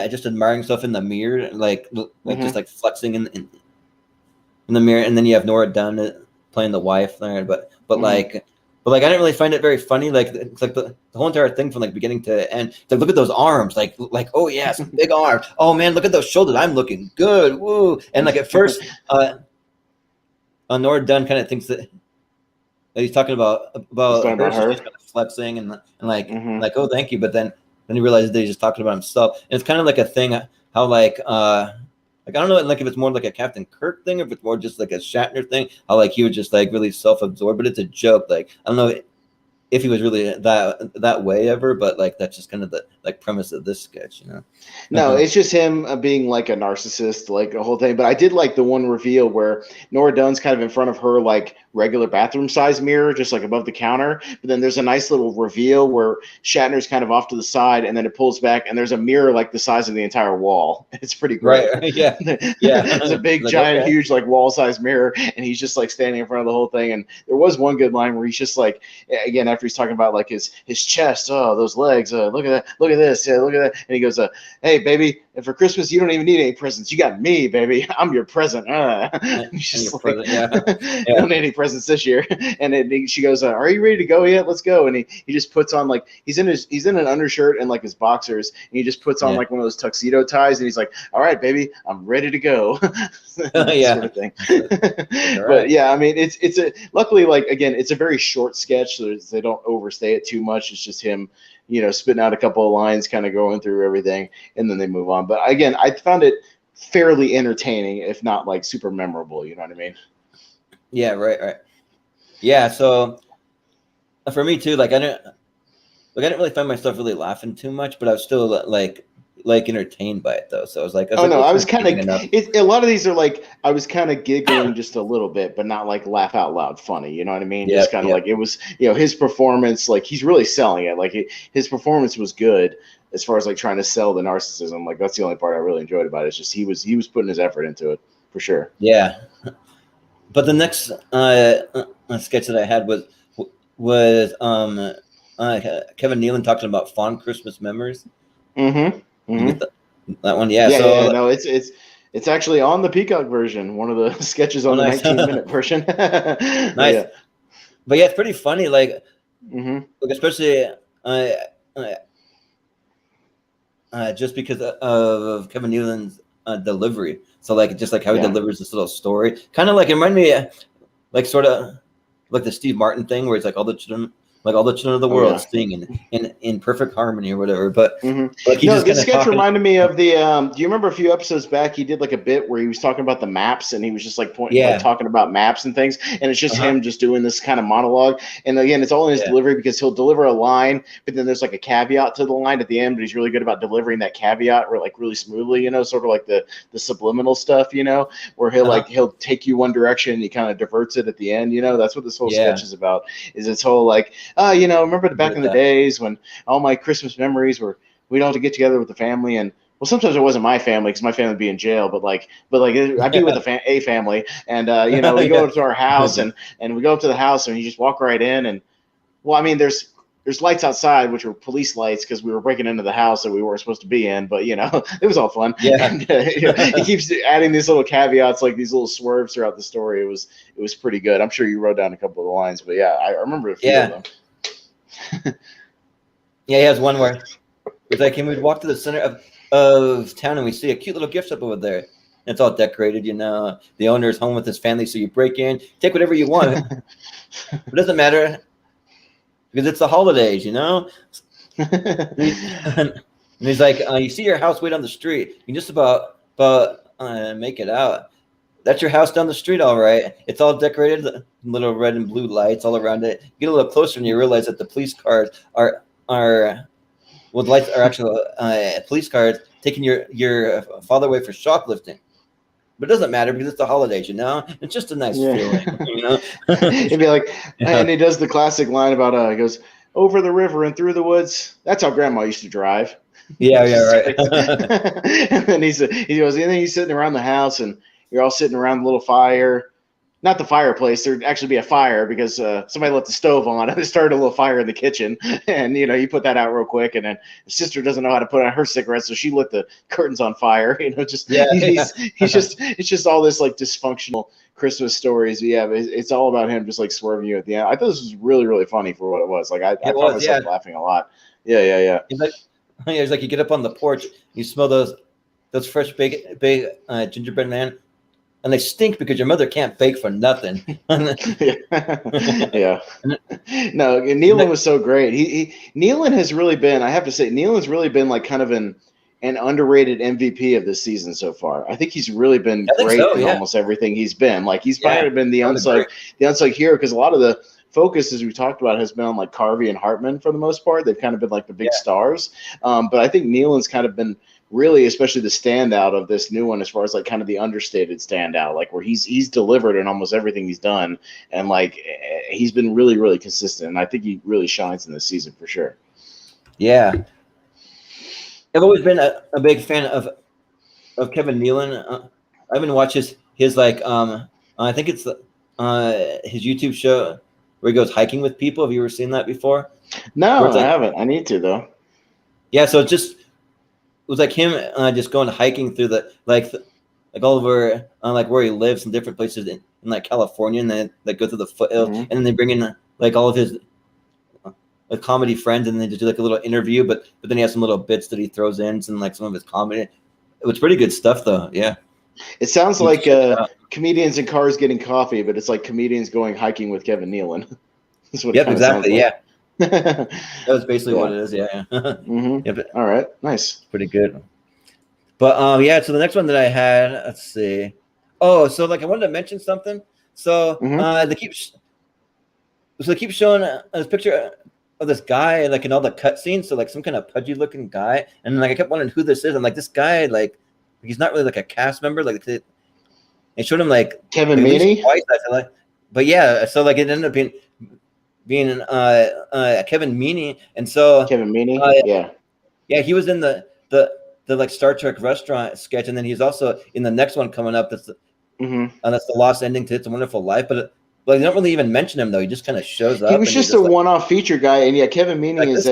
just admiring himself in the mirror, like just like flexing in the mirror, and then you have Nora Dunn playing the wife there, but like I didn't really find it very funny. Like it's like the whole entire thing from like beginning to end. It's like, look at those arms, like oh yeah, some big arms. Oh man, look at those shoulders. I'm looking good. Woo! And like at first, Nora Dunn kind of thinks that he's talking about her. She's just kind of flexing and like oh thank you, but then he realizes that he's just talking about himself. And it's kind of like a thing how like I don't know, like if it's more like a Captain Kirk thing, or if it's more just like a Shatner thing. How like he was just like really self-absorbed, but it's a joke. Like I don't know if he was really that way ever, but like that's just kind of the like premise of this sketch, you know. No, it's just him being like a narcissist, like a whole thing. But I did like the one reveal where Nora Dunn's kind of in front of her like regular bathroom size mirror, just like above the counter. But then there's a nice little reveal where Shatner's kind of off to the side, and then it pulls back, and there's a mirror like the size of the entire wall. It's pretty great. Right? Yeah. It's a big, like, giant, huge, like wall size mirror, and he's just like standing in front of the whole thing. And there was one good line where he's just like, again, after he's talking about like his chest, oh those legs, look at that, look at this, yeah, look at that, and he goes, hey baby, and for Christmas you don't even need any presents, you got me, baby, I'm your present. He's just like, present, you don't need any presents this year. And then she goes, are you ready to go yet? Let's go. And he just puts on like he's in an undershirt and like his boxers, and he just puts on like one of those tuxedo ties, and he's like, all right baby, I'm ready to go. Sort of thing. But yeah, I mean it's a luckily, like again, it's a very short sketch, so they don't overstay it too much. It's just him, you know, spitting out a couple of lines, kind of going through everything, and then they move on. But again, I found it fairly entertaining, if not like super memorable. You know what I mean? Yeah, right. Yeah, so for me too, like I didn't really find myself really laughing too much, but I was still like entertained by it though. So I was like, I was kind of. A lot of these are like I was kind of giggling just a little bit, but not like laugh out loud funny. You know what I mean? Just kind of like it was. You know, his performance, like he's really selling it. Like his performance was good as far as like trying to sell the narcissism. Like that's the only part I really enjoyed about it. It's just he was putting his effort into it for sure. Yeah. But the next sketch that I had was Kevin Nealon talking about fond Christmas memories. Mm-hmm. That one, yeah. No, it's actually on the Peacock version. One of the sketches on the 19-minute version. Nice. Yeah. But yeah, it's pretty funny. Like, like especially just because of Kevin Nealon's delivery. So like just like how he delivers this little story, kind of like it reminded me like sort of like the Steve Martin thing where it's like all the children of the world sing in perfect harmony or whatever. But like this sketch reminded me of the do you remember a few episodes back he did like a bit where he was talking about the maps, and he was just like like talking about maps and things, and it's just him just doing this kind of monologue. And again, it's all in his delivery, because he'll deliver a line, but then there's like a caveat to the line at the end, but he's really good about delivering that caveat or like really smoothly, you know, sort of like the subliminal stuff, you know, where he'll take you one direction and he kind of diverts it at the end, you know. That's what this whole sketch is about, is this whole like you know, remember back in the days when all my Christmas memories were we'd all get together with the family, and well, sometimes it wasn't my family because my family would be in jail, but I'd be with a family, and you know, we go up to our house and we go up to the house and you just walk right in, and well, I mean, there's lights outside, which were police lights because we were breaking into the house that we weren't supposed to be in, but you know, it was all fun. Yeah. And, you know, he keeps adding these little caveats, like these little swerves throughout the story. It was pretty good. I'm sure you wrote down a couple of the lines, but yeah, I remember a few of them. Yeah, he has one where it's like, we'd walk to the center of town and we see a cute little gift shop over there. And it's all decorated, you know. The owner's home with his family, so you break in, take whatever you want. It doesn't matter because it's the holidays, you know. And he's like, you see your house way down the street. You can just about make it out. That's your house down the street, all right. It's all decorated, little red and blue lights all around it. You get a little closer and you realize that the police cars the lights are actually police cars taking your father away for shoplifting. But it doesn't matter because it's the holidays, you know. It's just a nice feeling, you know. It'd be like, and he does the classic line about he goes, over the river and through the woods. That's how Grandma used to drive. Yeah, right. And then he goes, and then he's sitting around the house, and you're all sitting around the little fire. Not the fireplace. There'd actually be a fire because somebody left the stove on, and they started a little fire in the kitchen. And you put that out real quick, and then his sister doesn't know how to put out her cigarette, so she lit the curtains on fire. It's just all this like dysfunctional Christmas stories. Yeah, it's all about him just like swerving you at the end. I thought this was really, really funny for what it was. Like I found myself laughing a lot. Yeah. It's like you get up on the porch, you smell those fresh baked gingerbread man, and they stink because your mother can't bake for nothing. Yeah. No, Nealon was so great. Nealon has really been, I have to say, Nealon's really been like kind of an underrated MVP of this season so far. I think he's really been great in almost everything he's been. Like he's probably been the unsung hero, because a lot of the focus, as we talked about, has been on like Carvey and Hartman for the most part. They've kind of been like the big stars. But I think Nealon's kind of been really, especially the standout of this new one, as far as like kind of the understated standout, like where he's delivered in almost everything he's done, and like he's been really, really consistent. And I think he really shines in this season for sure. Yeah, I've always been a big fan of Kevin Nealon. I've been watching his like I think it's his YouTube show where he goes hiking with people. Have you ever seen that before? No, I haven't. I need to though. Yeah, so it was like him just going hiking through the like all over like where he lives in different places in like California, and then they go through the foothills, and then they bring in like all of his comedy friends, and they just do like a little interview, but then he has some little bits that he throws in, and like some of his comedy. It was pretty good stuff though. Yeah. It sounds like comedians in cars getting coffee, but it's like comedians going hiking with Kevin Nealon. That's what exactly. Like. Yeah. That was basically what it is. Yeah. All right. Nice. Pretty good. But so the next one that I had, let's see. Oh, so like I wanted to mention something. So they keep showing this picture of this guy like in all the cutscenes. So like some kind of pudgy looking guy, and like I kept wondering who this is. I'm like, this guy, like he's not really like a cast member. Like they showed him like Kevin Meaney. Twice, but yeah, so like it ended up being Kevin Meaney, and so Kevin Meaney, he was in the like Star Trek restaurant sketch, and then he's also in the next one coming up. That's the lost ending to It's a Wonderful Life, but they don't really even mention him though. He just kind of shows up. He was just a one-off feature guy, and Kevin Meaney is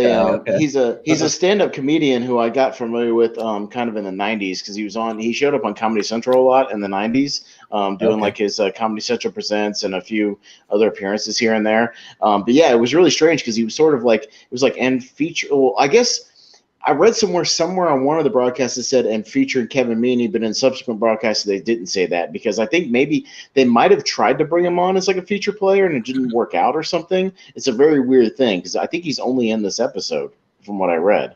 he's a stand-up comedian who I got familiar with kind of in the '90s, because he showed up on Comedy Central a lot in the '90s, doing like his Comedy Central Presents and a few other appearances here and there. But yeah, it was really strange because he was sort of like, it was like end feature. Well, I guess I read somewhere on one of the broadcasts that said and featured Kevin Meaney, but in subsequent broadcasts they didn't say that, because I think maybe they might have tried to bring him on as like a feature player and it didn't work out or something. It's a very weird thing, because I think he's only in this episode from what I read.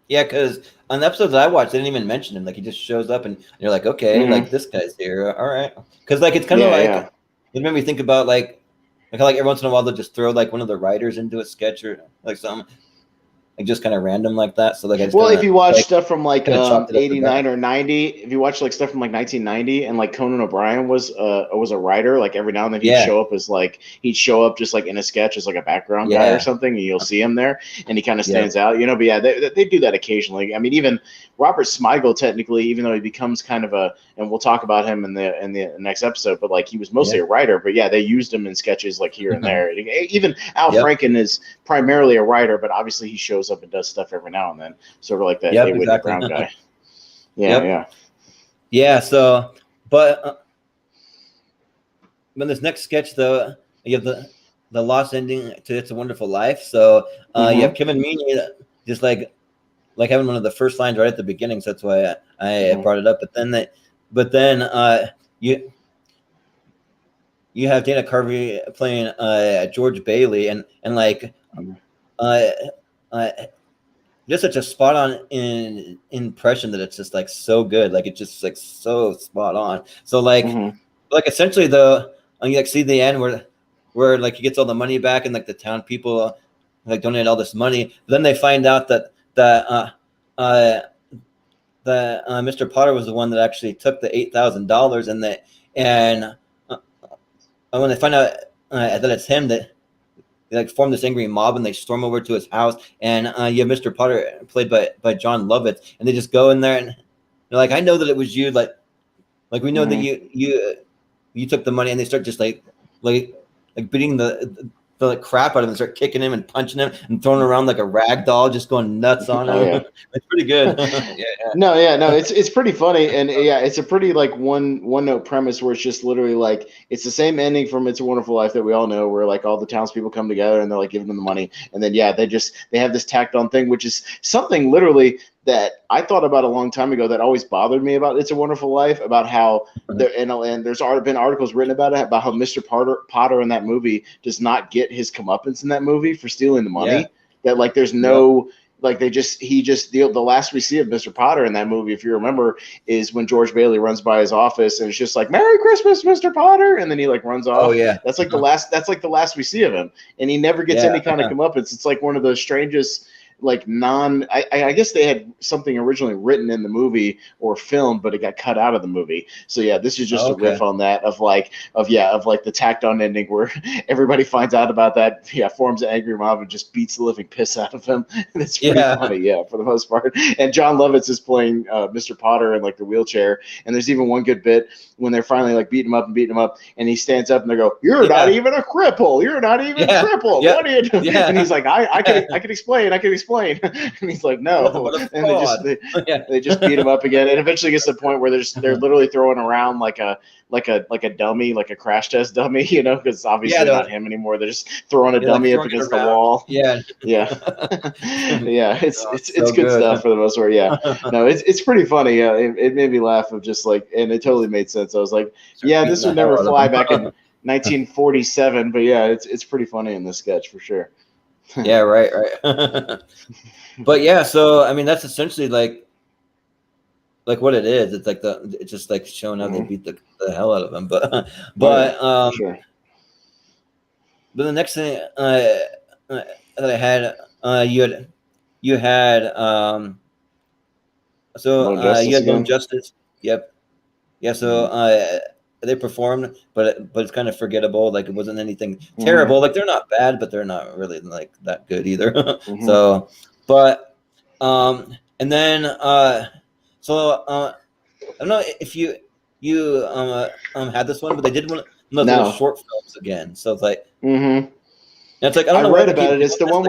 Yeah, because on the episodes that I watched, they didn't even mention him. Like he just shows up, and you're like, okay, like this guy's here, all right. Because like it's kind of it made me think about like how like every once in a while they'll just throw like one of the writers into a sketch or like something. Like just kind of random like that. So like, if you watch stuff from like 89 or 90, if you watch like stuff from like 1990, and like Conan O'Brien was a writer, like every now and then he'd show up just like in a sketch as like a background guy or something, and you'll see him there, and he kind of stands out, But yeah, they do that occasionally. I mean, even Robert Smigel, technically, even though he becomes kind of and we'll talk about him in the next episode, but like he was mostly a writer, but yeah, they used him in sketches like here and there. Even Al Franken is primarily a writer, but obviously he shows up and does stuff every now and then, sort of like that David Brown guy. So but when this next sketch though, you have the lost ending to It's a Wonderful Life. So you have Kevin Meaney just like having one of the first lines right at the beginning, so that's why I brought it up. But then you have Dana Carvey playing George Bailey, and like just such a spot on impression that it's just like so good, like it's just like so spot on. So like essentially though, you like see the end where like he gets all the money back, and like the town people like donate all this money. But then they find out that Mr. Potter was the one that actually took the $8,000, and when they find out that it's him, that like form this angry mob and they storm over to his house, and you have Mr. Potter played by John Lovitz, and they just go in there and they're like, I know that it was you, like we know that you took the money, and they start just like beating the crap out of him, and start kicking him and punching him and throwing him around like a rag doll, just going nuts on him. Oh, yeah. It's pretty good. No, it's pretty funny, and yeah, it's a pretty like one note premise where it's just literally like it's the same ending from It's a Wonderful Life that we all know, where like all the townspeople come together and they're like giving them the money, and then they have this tacked on thing, which is something literally that I thought about a long time ago that always bothered me about It's a Wonderful Life, about how and there's been articles written about it, about how Mr. Potter in that movie does not get his comeuppance in that movie for stealing the money. Yeah. That like there's no like the last we see of Mr. Potter in that movie, if you remember, is when George Bailey runs by his office and it's just like, Merry Christmas, Mr. Potter, and then he like runs off. Oh yeah, that's like the last we see of him, and he never gets any kind of comeuppance. It's like one of the strangest. Like I guess they had something originally written in the movie or filmed, but it got cut out of the movie. So yeah, this is just a riff on that of the tacked on ending where everybody finds out about that, forms an angry mob and just beats the living piss out of him. And it's pretty funny, for the most part. And John Lovitz is playing Mr. Potter in like the wheelchair. And there's even one good bit when they're finally like beating him up, and he stands up and they go, "You're not even a cripple. You're not even crippled. What are you doing?" And he's like, I can explain. And he's like, no. And they just beat him up again. And eventually gets to the point where they're literally throwing around like a dummy, like a crash test dummy, because it's obviously not him anymore. They're just throwing a dummy up against the wall. Yeah. It's good stuff for the most part. Yeah. No, it's pretty funny. Yeah. It made me laugh of just like, and it totally made sense. I was like, this would never fly back in 1947, but yeah, it's pretty funny in this sketch for sure. Yeah, right. But yeah, so I mean that's essentially like what it is. It's like it's just like showing how they beat the hell out of him. But sure. But the next thing that I had, you had you had No Justice. Yep. Yeah. So they performed, but it's kind of forgettable. Like it wasn't anything terrible. Like they're not bad, but they're not really like that good either. So, but and then I don't know if you had this one, but they did one of those short films again. So it's like it's like I read about it. It's the one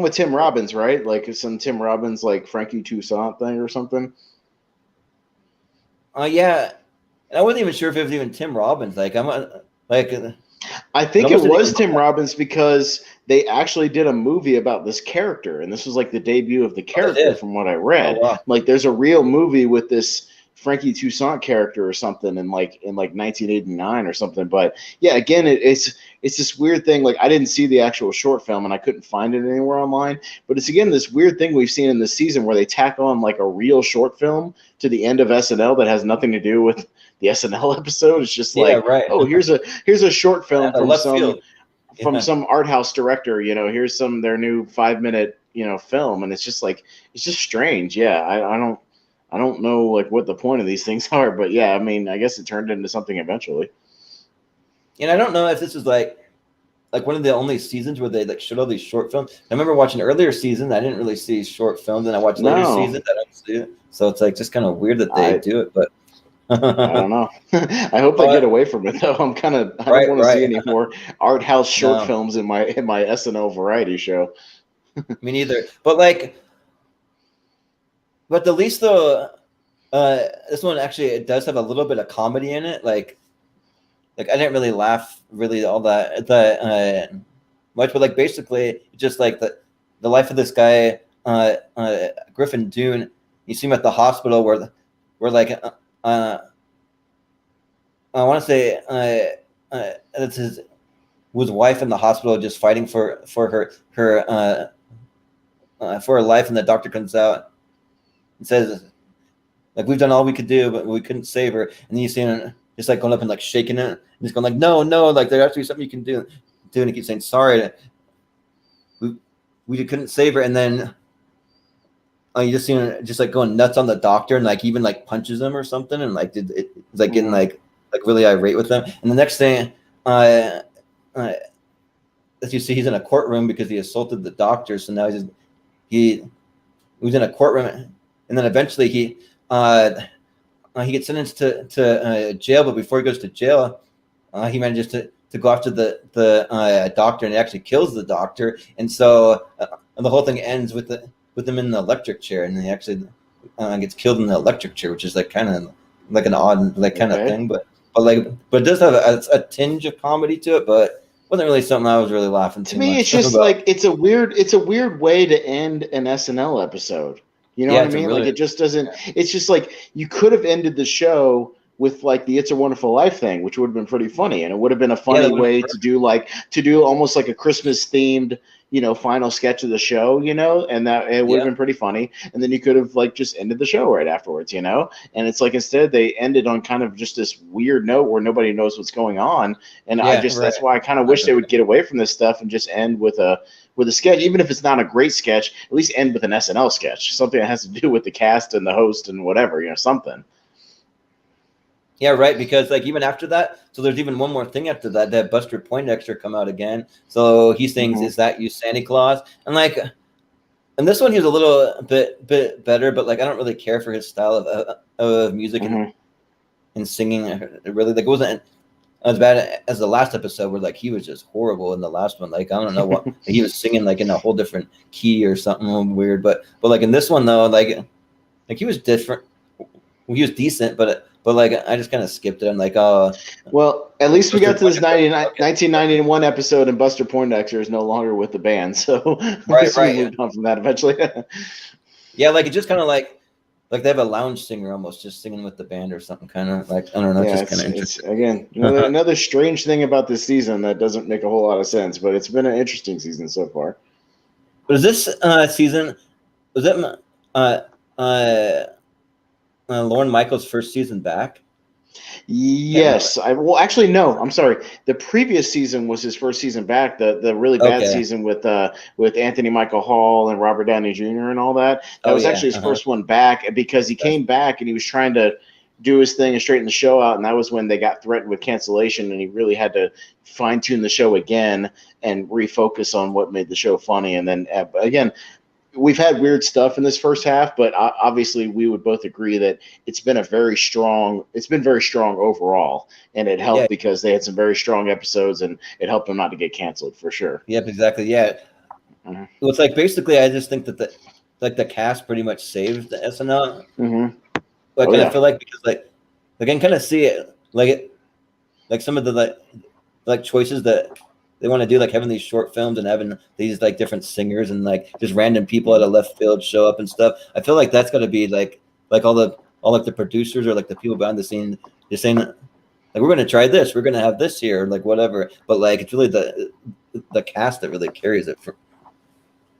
with Tim Robbins, right? Like it's some Tim Robbins like Frankie Toussaint thing or something. Yeah. And I wasn't even sure if it was even Tim Robbins. I think it was Tim Robbins because they actually did a movie about this character, and this was like the debut of the character from what I read. Oh, wow. Like there's a real movie with this Frankie Toussaint character or something in like 1989 or something. But yeah, again, it's this weird thing. Like I didn't see the actual short film and I couldn't find it anywhere online. But it's again this weird thing we've seen in this season where they tack on like a real short film to the end of SNL that has nothing to do with the SNL episode. It's just like, oh, here's a short film from some art house director. Here's their new 5-minute film, and it's just strange. Yeah, I don't know like what the point of these things are, but yeah, I mean, I guess it turned into something eventually. And I don't know if this is like one of the only seasons where they like showed all these short films. I remember watching earlier season, I didn't really see short films, and I watched later seasons, I don't see it. So it's like just kind of weird that they do it, but I don't know. I hope they get away from it though. I don't want to see any more art house short films in my SNL variety show. Me neither. But at least though, this one actually it does have a little bit of comedy in it. Like I didn't really laugh really all that much, but like basically just like the life of this guy, Griffin Dune. You see him at the hospital where like I want to say it's his wife in the hospital just fighting for her life, and the doctor comes out and says like we've done all we could do, but we couldn't save her. And then you see him just like going up and like shaking it, and he's going like no, like there has to be something you can do. And he keeps saying sorry, we couldn't save her, and then. You just see him just like going nuts on the doctor and like even like punches him or something, and like it's like getting like really irate with them. And the next thing, as you see, he's in a courtroom because he assaulted the doctor. So now he was in a courtroom, and then eventually he gets sentenced to jail. But before he goes to jail, he manages to go after the doctor, and he actually kills the doctor. And so and the whole thing ends with him in the electric chair, and he actually gets killed in the electric chair, which is like kind of like an odd like kind of thing, but it does have a tinge of comedy to it, but wasn't really something I was really laughing to me. It's just like it's a weird way to end an SNL episode. You know what I mean? Really, like it just doesn't. It's just like you could have ended the show with like the "It's a Wonderful Life" thing, which would have been pretty funny, and it would have been a funny way to do almost like a Christmas themed, final sketch of the show, and that it would have been pretty funny. And then you could have like just ended the show right afterwards, and it's like instead they ended on kind of just this weird note where nobody knows what's going on. And that's why I kind of wish they would get away from this stuff and just end with a sketch, even if it's not a great sketch, at least end with an SNL sketch, something that has to do with the cast and the host and whatever, something. Yeah, right. Because like even after that, so there's even one more thing after that. That Buster Poindexter come out again. So he sings "Is That You, Santa Claus?" And like, and this one he was a little bit better, but like I don't really care for his style of music and singing. It really like it wasn't as bad as the last episode where like he was just horrible in the last one. Like I don't know what he was singing like in a whole different key or something weird. But like in this one though, like he was different. He was decent, but like I just kind of skipped it. I'm like, oh. Well, at least we got to this 1991 episode, and Buster Poindexter is no longer with the band, so we moved on from that eventually. Yeah, like it just kind of like they have a lounge singer almost just singing with the band or something, kind of like I don't know. Yeah, it's just kind of interesting. Again, another strange thing about this season that doesn't make a whole lot of sense, but it's been an interesting season so far. Was this season? Was that Lorne Michaels' first season back? Yes. Actually, no. I'm sorry. The previous season was his first season back. The really bad season with Anthony Michael Hall and Robert Downey Jr. and all that. That was actually his first one back because he came back and he was trying to do his thing and straighten the show out. And that was when they got threatened with cancellation, and he really had to fine tune the show again and refocus on what made the show funny. And then again, we've had weird stuff in this first half, but obviously we would both agree that it's been very strong overall, and it helped because they had some very strong episodes, and it helped them not to get canceled for sure. Yep, exactly. Yeah. Well, it's like basically I just think that the cast pretty much saved the SNL. I feel like because like I can kind of see it like some of the like choices that they want to do, like having these short films and having these like different singers and like just random people out of left field show up and stuff. I feel like that's got to be like all like the producers or like the people behind the scene just saying like we're going to try this, we're going to have this here, like whatever. But like it's really the cast that really carries it.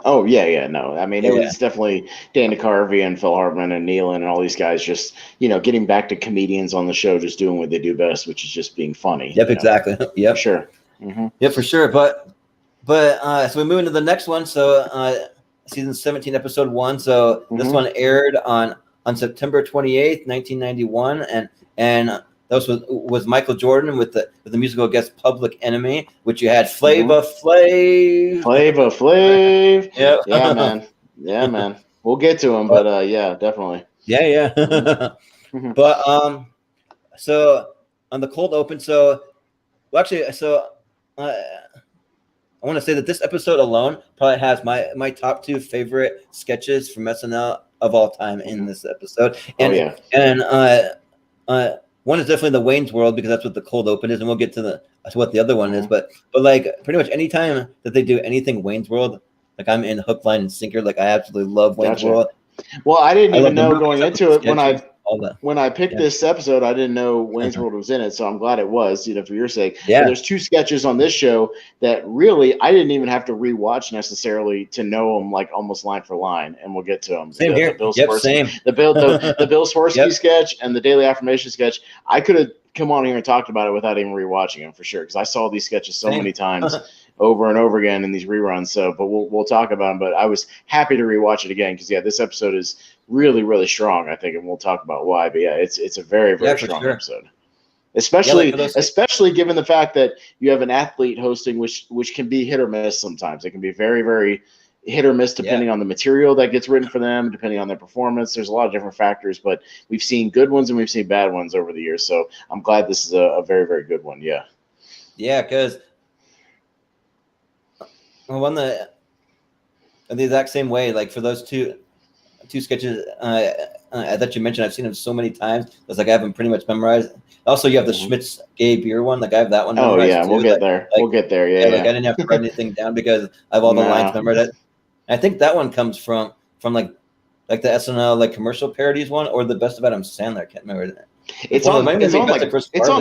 Oh yeah, no. I mean, it was definitely Dana Carvey and Phil Hartman and Nealon and all these guys just getting back to comedians on the show, just doing what they do best, which is just being funny. Yep, exactly. Yep, sure. Yeah, for sure. But so we move into the next one. So season 17, episode 1. So this one aired on September 28th, 1991, and that was Michael Jordan with the musical guest Public Enemy, which you had Flava Flav. Yeah, man. We'll get to him, but yeah, definitely. Yeah. But so on the cold open, I want to say that this episode alone probably has my top 2 favorite sketches from SNL of all time in this episode. And one is definitely the Wayne's World because that's what the cold open is, and we'll get to what the other one is. But like pretty much any time that they do anything Wayne's World, like I'm in hook, line, and sinker. Like I absolutely love Wayne's World. Well, I didn't even know going into it when I picked this episode, I didn't know Wayne's World was in it, so I'm glad it was, for your sake. Yeah. But there's 2 sketches on this show that really I didn't even have to rewatch necessarily to know them like almost line for line, and we'll get to them. Same here. Same. The Bill Swirsky sketch and the Daily Affirmation sketch. I could have come on here and talked about it without even rewatching them for sure, because I saw these sketches so many times. Over and over again in these reruns. So, but we'll talk about them. But I was happy to rewatch it again because this episode is really, really strong, I think, and we'll talk about why. But yeah, it's a very, very strong episode. especially like especially given the fact that you have an athlete hosting, which can be hit or miss sometimes. It can be very, very hit or miss depending on the material that gets written for them, depending on their performance. There's a lot of different factors, but we've seen good ones and we've seen bad ones over the years. So I'm glad this is a very, very good one. Yeah. Yeah, because one the exact same way, like for those two sketches that you mentioned, I've seen them so many times. It's like I have them pretty much memorized. Also, you have the Schmidt's gay beer one. Like I have that one memorized. Oh yeah, too. we'll get there. We'll get there. Yeah, Like I didn't have to write anything down because I have all the lines memorized. I think that one comes from like the SNL like commercial parodies one or the Best of Adam Sandler. I can't remember that. It's on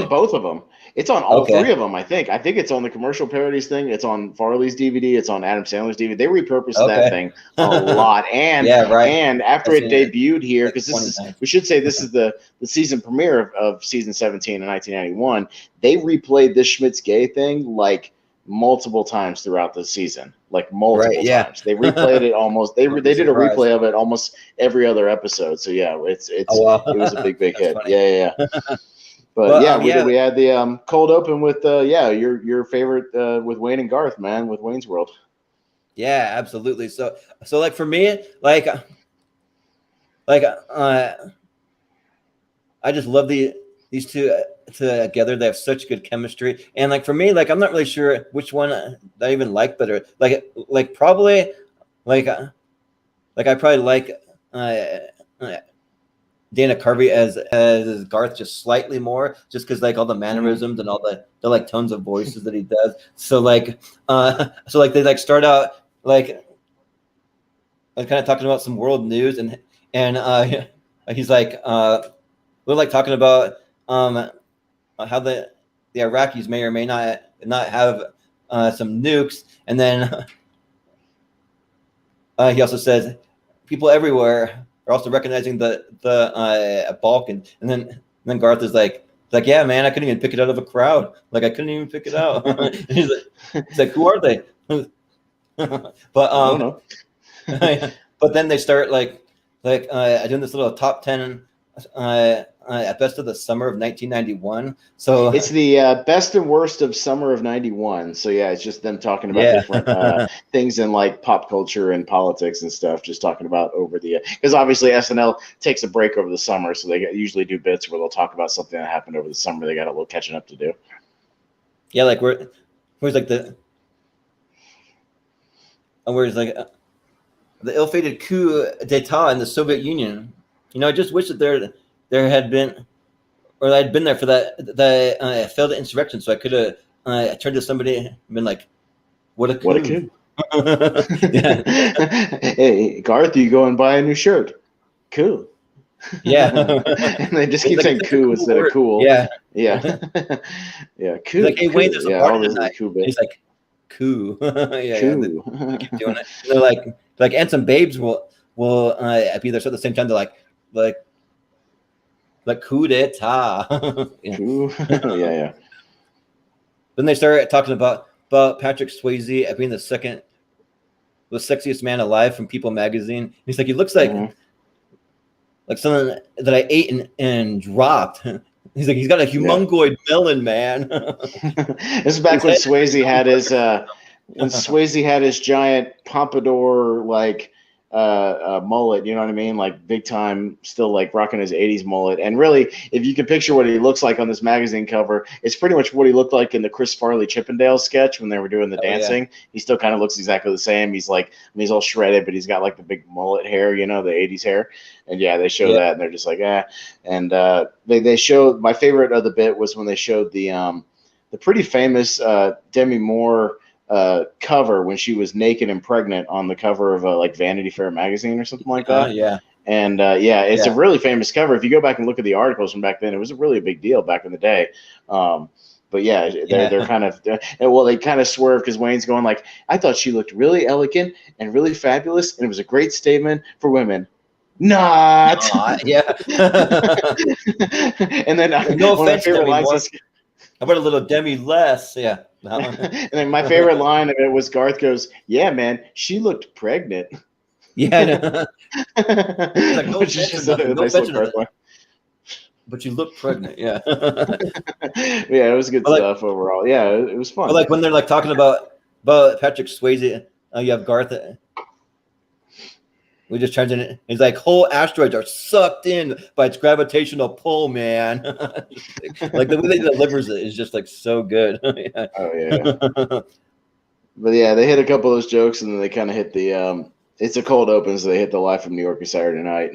both of them. It's on all three of them, I think. I think it's on the commercial parodies thing. It's on Farley's DVD. It's on Adam Sandler's DVD. They repurposed that thing a lot. And and after it debuted here, because we should say this is the season premiere of season 17 in 1991. They replayed this Schmidt's Gay thing like multiple times throughout the season, like multiple times. They replayed it almost. They did a replay of it almost every other episode. So yeah, it was a big hit. Funny. Yeah. But we had the cold open with your favorite with Wayne and Garth, man, with Wayne's World. Yeah, absolutely. So like for me, like I just love these two together. They have such good chemistry, and like for me, like I'm not really sure which one I even like better. Like probably like I probably like Dana Carvey as Garth just slightly more, just because like all the mannerisms and all the like tones of voices that he does. So like they like start out like kind of talking about some world news and he's like we're like talking about how the Iraqis may or may not have some nukes, and then he also says people everywhere are also recognizing the Balkan, and then Garth is like, yeah, man, I couldn't even pick it out of a crowd. Like I couldn't even pick it out. he's like, who are they? But I don't know. but then they start like doing this little top 10 at best of the summer of 1991. So it's the best and worst of summer of 91. So yeah, it's just them talking about different things in like pop culture and politics and stuff, just talking about over the because obviously SNL takes a break over the summer, so they usually do bits where they'll talk about something that happened over the summer. They got a little catching up to do. Yeah, like where's like where's like the ill-fated coup d'etat in the Soviet Union. You know, I just wish that there had been, or I'd been there for that failed insurrection, so I could have turned to somebody and been like, "What a coup!" What a coup! Hey, Garth, you go and buy a new shirt. Cool. Yeah. And they just keep saying "coup" instead of "cool." Yeah. Yeah. Cool. Like, hey, Wayne, there's a party tonight. He's like, "Coup." Yeah. Cool. They keep doing it. They're like, and some babes will be there. So at the same time, they're like coup d'etat. Yeah. Then they started talking about Patrick Swayze being the sexiest man alive from People magazine. He's like, he looks like something that I ate and dropped. He's like, he's got a humongoid melon, man. This is back when Swayze had his giant pompadour like mullet, you know what I mean? Like big time, still like rocking his 80s mullet. And really, if you can picture what he looks like on this magazine cover, it's pretty much what he looked like in the Chris Farley Chippendale sketch when they were doing the dancing. Yeah. He still kind of looks exactly the same. He's like, he's all shredded, but he's got like the big mullet hair, you know, the 80s hair. And yeah, they show that and they're just like, And they showed, my favorite of the bit was when they showed the pretty famous Demi Moore cover when she was naked and pregnant on the cover of like Vanity Fair magazine or something like that. And it's a really famous cover. If you go back and look at the articles from back then, it was really a big deal back in the day. But they're kind of they kind of swerve because Wayne's going like, I thought she looked really elegant and really fabulous, and it was a great statement for women. Not. Yeah. And then no one of my favorite lines is, how about a little Demi less? Yeah. And then my favorite line of it was Garth goes, "Yeah, man, she looked pregnant." Yeah. Like, no but you look pregnant. Yeah. Yeah, it was good But, stuff overall. Yeah, it was fun. but like when they're like talking about Patrick Swayze, you have Garth. We just charging it. It's like whole asteroids are sucked in by its gravitational pull, man. Like the way they delivers it is just like so good. Yeah. Oh yeah. But yeah, they hit a couple of those jokes, and then they kind of hit the it's a cold open, so they hit the Live from New York Saturday night,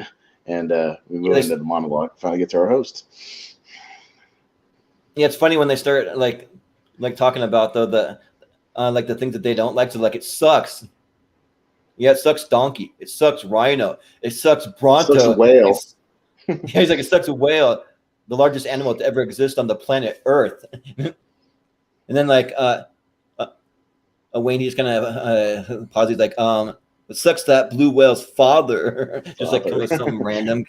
and we move into the monologue. Finally get to our host. Yeah, it's funny when they start like talking about though the like the things that they don't like. So like it sucks. Yeah, it sucks donkey. It sucks rhino. It sucks bronto. Sucks whale. Yeah, he's like, it sucks a whale, the largest animal to ever exist on the planet Earth. And then like Wayne, he's kind of pauses like, it sucks that blue whale's father. Just like kind of something random.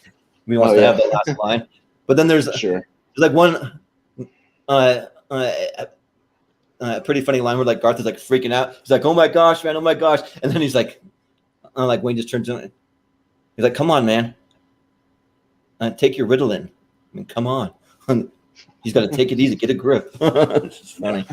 He wants to have the last line. But then there's like one pretty funny line where like Garth is like freaking out. He's like, "Oh my gosh, man! Oh my gosh!" And then he's like Wayne just turns in. He's like, "Come on, man! Take your Ritalin. I mean, come on. He's got to take it easy. Get a grip." It's just funny.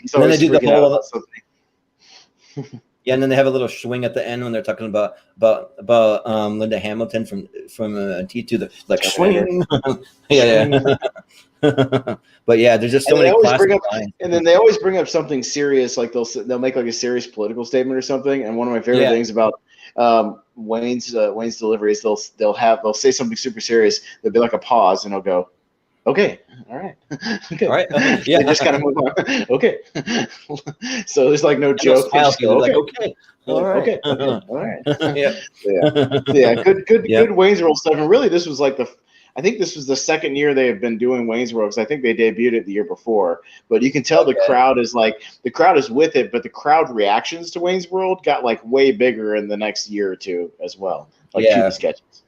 He's and then they do the whole. something. Yeah, and then they have a little swing at the end when they're talking about Linda Hamilton from T2. The like swing. Yeah. But yeah, there's just so many classic lines. And then they always bring up something serious, like they'll make like a serious political statement or something. And one of my favorite things about Wayne's delivery is they'll say something super serious. There'll be like a pause, and he'll go, "Okay, all right, okay, all right, yeah." They just kind of move on. Okay, so there's like no joke. Like okay, all right, okay, all right. Yeah. Good Wayne's World stuff. And really, this was like I think this was the second year they have been doing Wayne's World, because I think they debuted it the year before. But you can tell the crowd is with it, but the crowd reactions to Wayne's World got like way bigger in the next year or two as well, like TV sketches.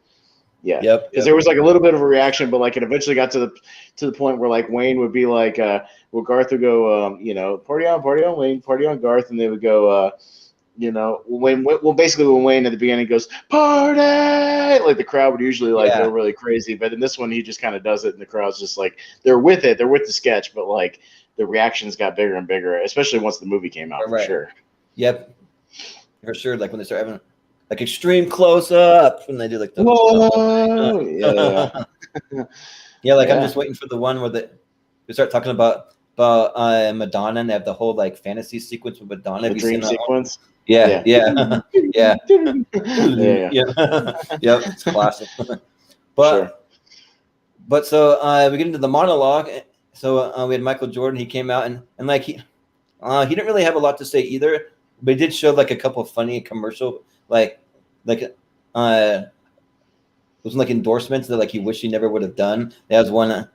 Yeah, because there was like a little bit of a reaction, but like it eventually got to the point where like Wayne would be like, well, Garth would go, party on, Wayne, party on, Garth, and they would go, basically when Wayne at the beginning goes party, like the crowd would usually like go really crazy, but in this one he just kind of does it, and the crowd's just like they're with it, they're with the sketch, but like the reactions got bigger and bigger, especially once the movie came out. For sure. Yep, for sure. Like when they start having like extreme close up, and they do like the I'm just waiting for the one where they start talking about Madonna, and they have the whole like fantasy sequence with Madonna. The dream sequence. Yeah. Yep, it's classic. But so we get into the monologue. So we had Michael Jordan. He came out and like he didn't really have a lot to say either, but he did show like a couple of funny commercial it was like endorsements that like he wished he never would have done. There was one.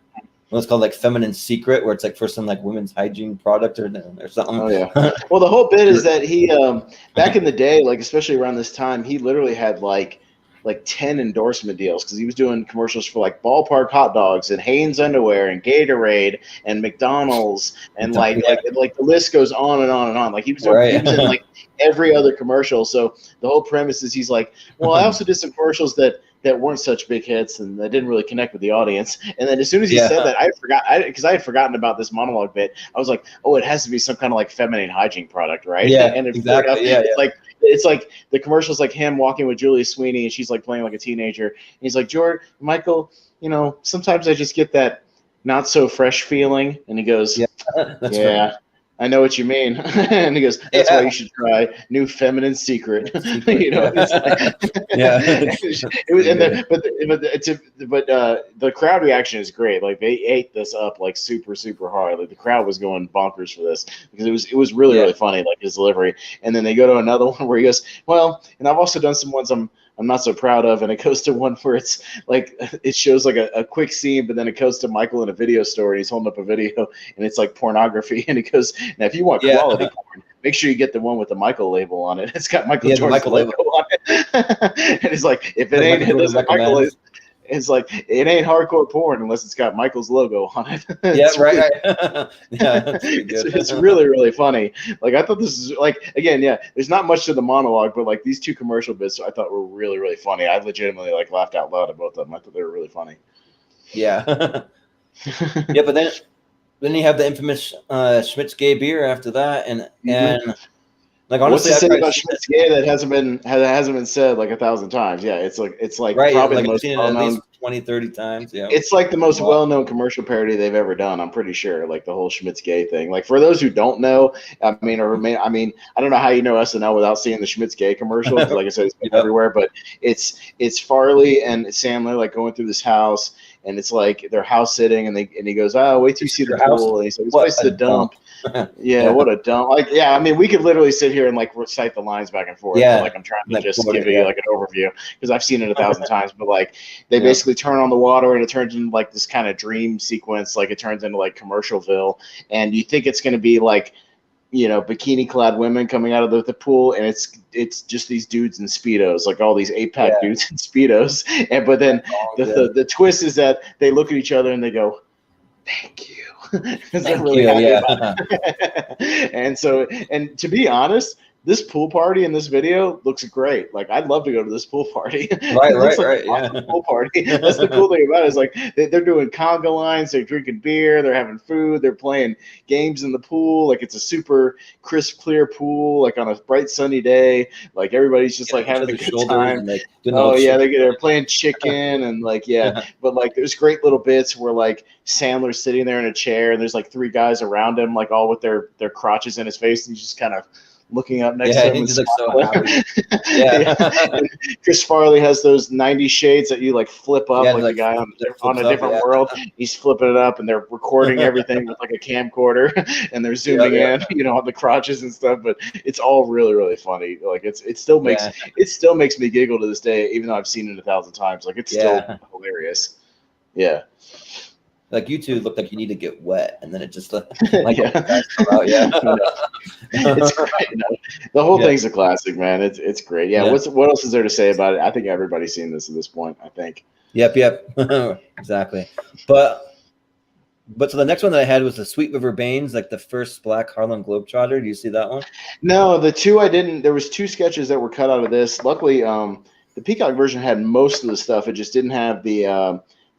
What's called like Feminine Secret, where it's like for some like women's hygiene product or something. Oh yeah. Well, the whole bit is that he back in the day, like especially around this time, he literally had like 10 endorsement deals, because he was doing commercials for like Ballpark hot dogs and Hanes underwear and Gatorade and McDonald's and like the list goes on and on and on. Like he was in like every other commercial. So the whole premise is he's like, well, I also did some commercials that weren't such big hits and that didn't really connect with the audience. And then as soon as he said that, because I had forgotten about this monologue bit. I was like, oh, it has to be some kind of like feminine hygiene product, right? Yeah, and exactly. It's like the commercial's like him walking with Julia Sweeney, and she's like playing like a teenager. And he's like, Michael, sometimes I just get that not so fresh feeling. And he goes, right. I know what you mean. And he goes, that's why you should try new Feminine Secret. It's like, the crowd reaction is great. Like they ate this up like super, super hard. Like the crowd was going bonkers for this, because it was really, really funny, like his delivery. And then they go to another one where he goes, well, and I've also done some ones I'm not so proud of, and it goes to one where it's like it shows like a quick scene, but then it goes to Michael in a video store, and he's holding up a video, and it's like pornography, and it goes, now if you want quality porn, make sure you get the one with the Michael label on it. It's got Michael Jordan's logo on it, and it's like if it ain't Michael, it's like it ain't hardcore porn unless it's got Michael's logo on it. It's really, really funny. Like I thought this is like, again, there's not much to the monologue, but like these two commercial bits I thought were really, really funny. I legitimately like laughed out loud at both of them. I thought they were really funny. Yeah. Yeah, but then you have the infamous Schmitz gay beer after that, and like honestly, what's to say I've about seen Schmitz gay that hasn't been said like 1,000 times? Yeah, it's like right, probably like the I've most seen it well at known. least 20, 30 times. Yeah, It's like the most Wow. well-known commercial parody they've ever done. I'm pretty sure, like the whole Schmitz gay thing. Like for those who don't know, I mean, I don't know how you know SNL without seeing the Schmitz gay commercial because, like I said, it's been everywhere. But it's Farley and Sandler like going through this house, and it's like they're house sitting, and he goes, "Oh, wait till you see the pool," and he's like, "This place is a dump." Yeah, what a dump! Like, yeah, I mean, we could literally sit here and like recite the lines back and forth. Yeah, but, like I'm trying to like just quote give it, you yeah. like an overview because I've seen it 1,000 times. But like, they Yeah. basically turn on the water and it turns into like this kind of dream sequence. Like it turns into like Commercialville, and you think it's going to be like, bikini clad women coming out of the pool, and it's just these dudes in Speedos, like all these 8-pack dudes in Speedos. But then the twist is that they look at each other and they go, "Thank you." Because they're really happy about it. And to be honest, this pool party in this video looks great. Like I'd love to go to this pool party. Right, It looks right. like an awesome pool party. That's the cool thing about it is like they're doing conga lines, they're drinking beer, they're having food, they're playing games in the pool. Like it's a super crisp, clear pool. Like on a bright sunny day, like everybody's just like having a good time. And, like, they're playing chicken and like but like there's great little bits where like Sandler's sitting there in a chair and there's like 3 guys around him, like all with their crotches in his face, and he's just kind of looking up next to him. He's like so happy. And Chris Farley has those 90 shades that you like flip up like a guy on a different world. He's flipping it up and they're recording everything with like a camcorder and they're zooming in, on the crotches and stuff. But it's all really, really funny. Like it still makes me giggle to this day, even though I've seen it 1,000 times. Like it's still hilarious. Yeah. Like you two look like you need to get wet, and then it just like come out. It's great. The whole thing's a classic, man. It's great. Yeah. What else is there to say about it? I think everybody's seen this at this point. I think. Yep. Exactly. But so the next one that I had was the Sweet River Baines, like the first Black Harlem Globetrotter. Do you see that one? No, the 2 I didn't. There was 2 sketches that were cut out of this. Luckily, the Peacock version had most of the stuff. It just didn't have the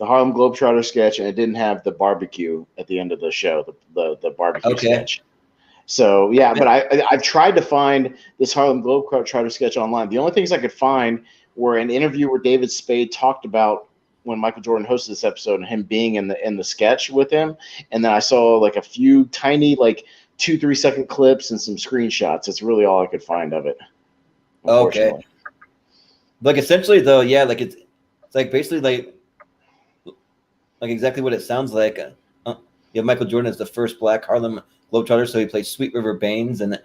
Harlem Globetrotter sketch, and it didn't have the barbecue at the end of the show, the barbecue sketch. So, yeah, but I've tried to find this Harlem Globetrotter sketch online. The only things I could find were an interview where David Spade talked about when Michael Jordan hosted this episode and him being in the sketch with him. And then I saw like a few tiny like 2-3 second clips and some screenshots. That's really all I could find of it. Okay. Like essentially though, like it's like basically like exactly what it sounds like. You have Michael Jordan as the first Black Harlem Globetrotter, so he plays Sweet River Baines, and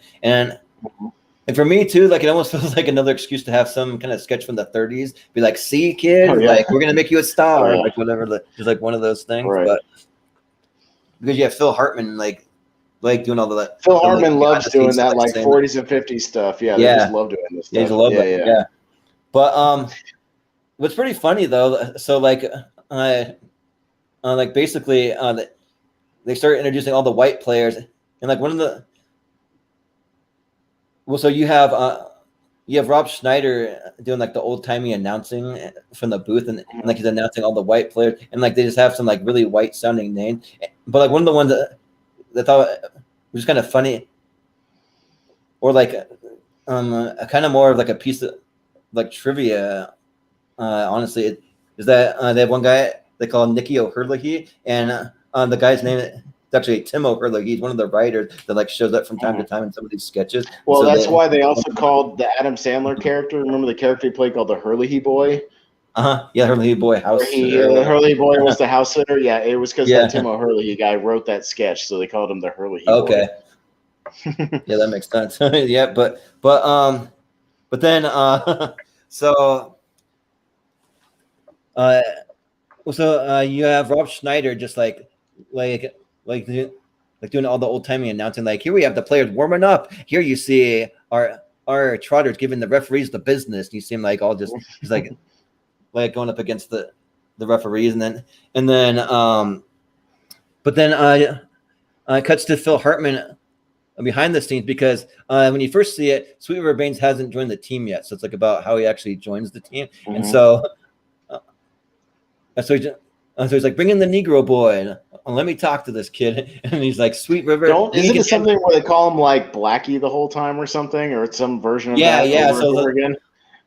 for me too, like it almost feels like another excuse to have some kind of sketch from the 30s. Be like, "See, kid, like we're gonna make you a star," like whatever, just like one of those things. Right. But because you have Phil Hartman, like doing all that. Phil Hartman loves doing that, like 40s and 50s stuff. Yeah, they just love doing this stuff. He's a love it. Yeah. But what's pretty funny though, so like basically they started introducing all the white players, and like one of the so you have Rob Schneider doing like the old timey announcing from the booth, and like he's announcing all the white players, and like they just have some like really white sounding names, but like one of the ones that I thought was kind of funny, or like a kind of more of like a piece of like trivia, honestly, is that they have one guy they call Nicky O'Herlihy, and the guy's name is actually Tim O'Herlihy. He's one of the writers that like shows up from time to time in some of these sketches. Well, so that's why they also called the Adam Sandler character. Remember the character he played called the Herlihy Boy? Yeah, Herlihy Boy house. The Herlihy Boy was the house sitter. Yeah, it was because that Tim O'Herlihy guy wrote that sketch, so they called him the Herlihy Boy. Okay. Yeah, that makes sense. Yeah, but then so you have Rob Schneider just like doing all the old timey announcing, like here we have the players warming up. Here you see our trotters giving the referees the business. And you see him like all just he's like going up against the referees, and then but then cuts to Phil Hartman behind the scenes, because when you first see it, Sweet River Baines hasn't joined the team yet, so it's like about how he actually joins the team, and so So he's like, bring in the Negro boy. And, let me talk to this kid. And he's like, Sweet River. Isn't it something where they call him like Blackie the whole time or something, or it's some version of that over again?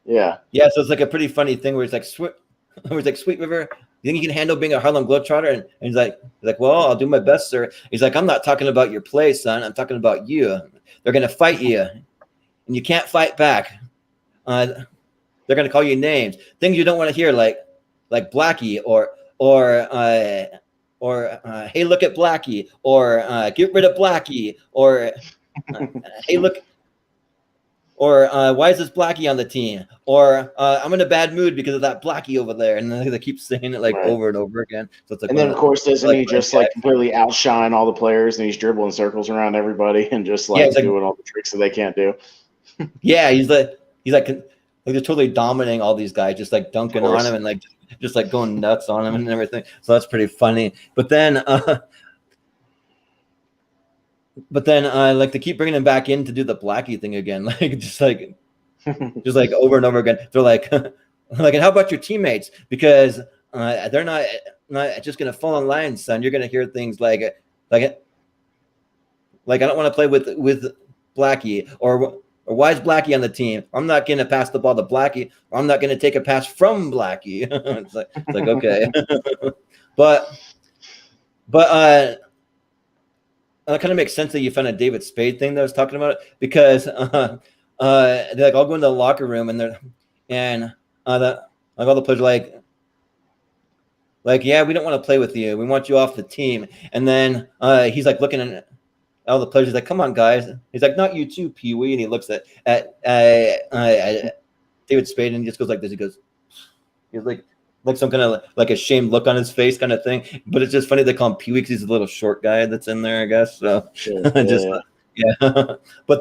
Yeah. Yeah, so it's like a pretty funny thing where it's like, Sweet River, you think you can handle being a Harlem Globetrotter? And he's like, well, I'll do my best, sir. He's like, I'm not talking about your play, son. I'm talking about you. They're going to fight you, and you can't fight back. They're going to call you names, things you don't want to hear, like Blackie or hey, look at Blackie, or get rid of Blackie, or hey, look. Or why is this Blackie on the team? Or I'm in a bad mood because of that Blackie over there, and they keep saying it like over and over again. So it's like, and then of course, doesn't he just like completely outshine all the players, and he's dribbling circles around everybody, and just like doing all the tricks that they can't do? Yeah, he's like they're totally dominating all these guys, just like dunking on him and like just like going nuts on him and everything. So that's pretty funny. But then like they keep bringing him back in to do the Blackie thing again, just like over and over again. They're like, and how about your teammates? Because they're not just gonna fall in line, son. You're gonna hear things like I don't want to play with Blackie, or why is Blackie on the team? I'm not gonna pass the ball to Blackie, or I'm not gonna take a pass from Blackie. it's like okay, but it kind of makes sense that you found a David Spade thing that I was talking about, because they're like, I'll go into the locker room and all the players are like, yeah, we don't want to play with you. We want you off the team. And then he's like looking at all the players. He's like, come on, guys. He's like, not you too, Pee Wee. And he looks at David Spade and he just goes like this. He's like some kind of like a shamed look on his face kind of thing. But it's just funny they call him Pee Wee because he's a little short guy that's in there, I guess. So Sure. But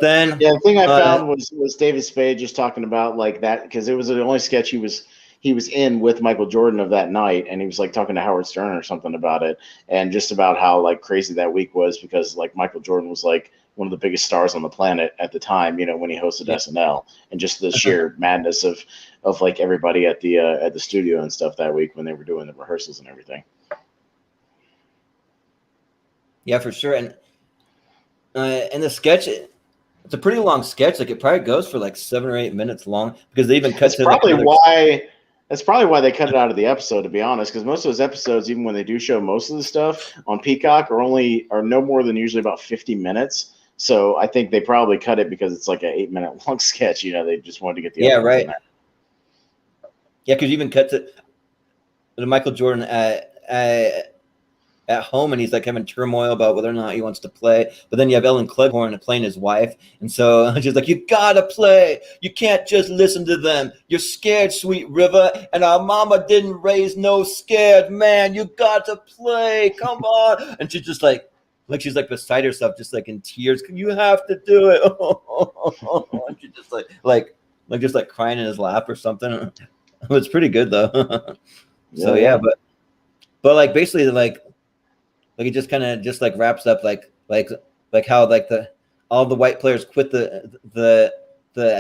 then the thing I found was David Spade just talking about like that, because it was the only sketch he was in with Michael Jordan of that night, and he was like talking to Howard Stern or something about it, and just about how like crazy that week was, because like Michael Jordan was like one of the biggest stars on the planet at the time, when he hosted SNL, and just the sheer madness of like everybody at the studio and stuff that week when they were doing the rehearsals and everything. Yeah, for sure. And the sketch, it's a pretty long sketch. Like it probably goes for like 7 or 8 minutes long, because they even cut That's probably why they cut it out of the episode, to be honest, because most of those episodes, even when they do show most of the stuff on Peacock, are no more than usually about 50 minutes. So I think they probably cut it because it's like an 8-minute long sketch. They just wanted to get the right. In there. Yeah, because you even cut to Michael Jordan at home, and he's like having turmoil about whether or not he wants to play. But then you have Ellen Cleghorn playing his wife, and so she's like, you gotta play. You can't just listen to them. You're scared, Sweet River, and our mama didn't raise no scared man. You got to play. Come on. And she's just like she's like beside herself, just like in tears. You have to do it. And she's just like crying in his lap or something. It's pretty good though. So yeah, but like basically like it just kind of just like wraps up like how like all the white players quit the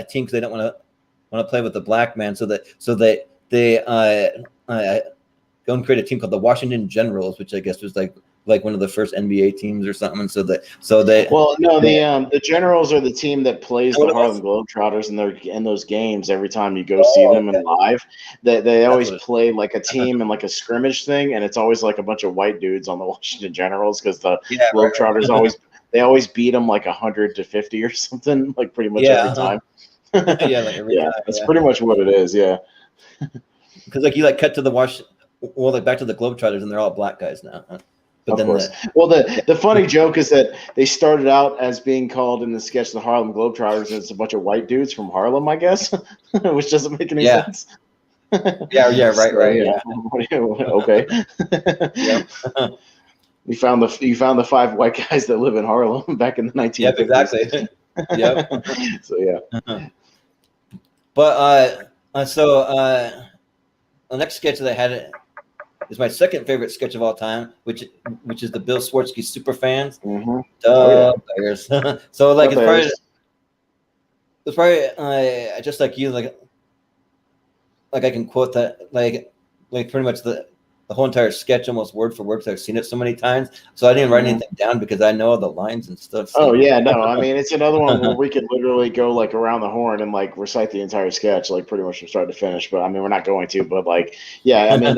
team because they don't want to play with the black man, so they go and create a team called the Washington Generals, which I guess was like one of the first NBA teams or something. The Generals are the team that plays the Harlem Globetrotters, and they're in those games every time you go see them in live. They always play like a team and like a scrimmage thing, and it's always like a bunch of white dudes on the Washington Generals, because the Globetrotters always beat them like 100-50 or something, like pretty much every time. Every time. That's pretty much what it is. Yeah, because like you like cut to back to the Globetrotters, and they're all black guys now. But of course. The funny joke is that they started out as being called in the sketch the Harlem Globetrotters, and it's a bunch of white dudes from Harlem, I guess, which doesn't make any sense. Right. Yeah. Okay. You found the 5 white guys that live in Harlem back in the 1950s. Yep, exactly. Yep. So yeah. But the next sketch that I had is my second favorite sketch of all time, which is the Bill Swartzky Superfans. Bears. So like it's probably just like you, like I can quote that like pretty much the whole entire sketch almost word for word because I've seen it so many times. So I didn't write anything down because I know the lines and stuff. So. Oh yeah, no, I mean it's another one where we could literally go like around the horn and like recite the entire sketch, like pretty much from start to finish. But I mean we're not going to. But like, yeah, I mean,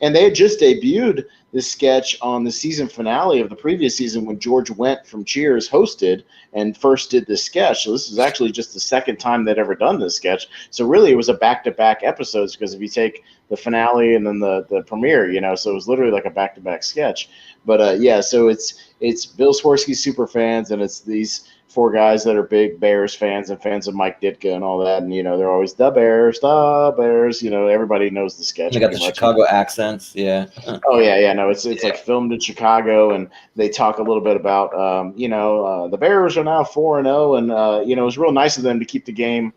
and they had just debuted this sketch on the season finale of the previous season when George Wendt from Cheers hosted and first did this sketch. So this is actually just the second time they'd ever done this sketch. So really it was a back-to-back episodes because if you take the finale and then the premiere, you know, so it was literally like a back-to-back sketch. But yeah, so it's Bill Swirsky's super fans, and it's these four guys that are big Bears fans and fans of Mike Ditka and all that, and you know they're always the Bears. You know, everybody knows the sketch. They got the Chicago accents, yeah. Oh yeah, no, it's like filmed in Chicago, and they talk a little bit about the Bears are now 4-0, and you know it was real nice of them to keep the game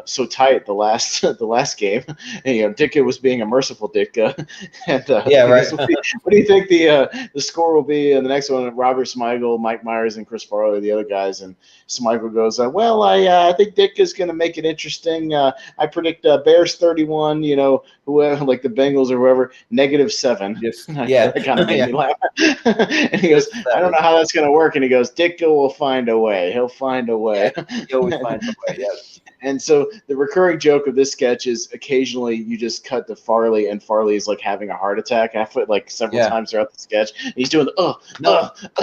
so tight the last game. And, you know, Ditka was being a merciful Ditka. And yeah, right. What do you think the score will be in the next one? Robert Smigel, Mike Myers, and Chris Farley, the other guys. And Smigel goes, well, I think Ditka's going to make it interesting. I predict Bears 31. You know, whoever, like the Bengals or whoever, -7. Yes. Yeah, that kind of made me laugh. And he goes, I don't know how that's going to work. And he goes, Ditka will find a way. He'll find a way. Yeah, he always finds a way. Yeah. And so the recurring joke of this sketch is occasionally you just cut to Farley, and Farley is like having a heart attack after like several times throughout the sketch. And he's doing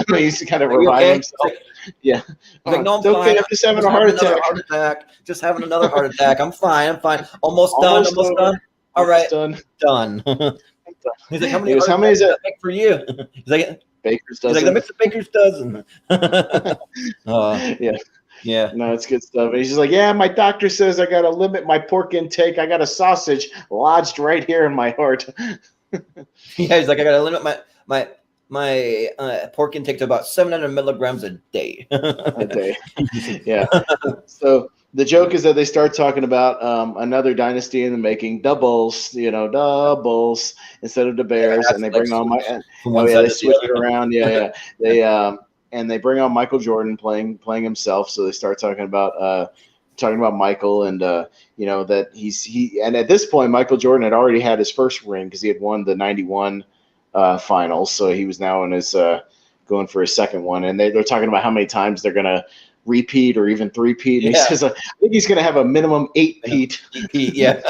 he's kind of reviving himself. Yeah. Like, no, I'm it's okay. fine. I'm just having a heart attack. Just having another heart attack. I'm fine. Almost done. All right. Done. He's like, how many is that make for you? He's like, Baker's dozen. He's like, that makes a baker's dozen. Yeah. Yeah. No, it's good stuff. And he's just like, yeah, my doctor says I got to limit my pork intake. I got a sausage lodged right here in my heart. Yeah, he's like, I got to limit my pork intake to about 700 milligrams a day. A day. Yeah. So the joke is that they start talking about another dynasty in the making, doubles instead of the Bears, and they bring on they switch it around. Yeah. They bring on Michael Jordan playing himself. So they start talking about Michael, and that and at this point Michael Jordan had already had his first ring because he had won the 91 finals. So he was now in his going for his second one, and they're talking about how many times they're gonna repeat or even three-peat. And he says, I think he's going to have a minimum 8-peat. Yeah.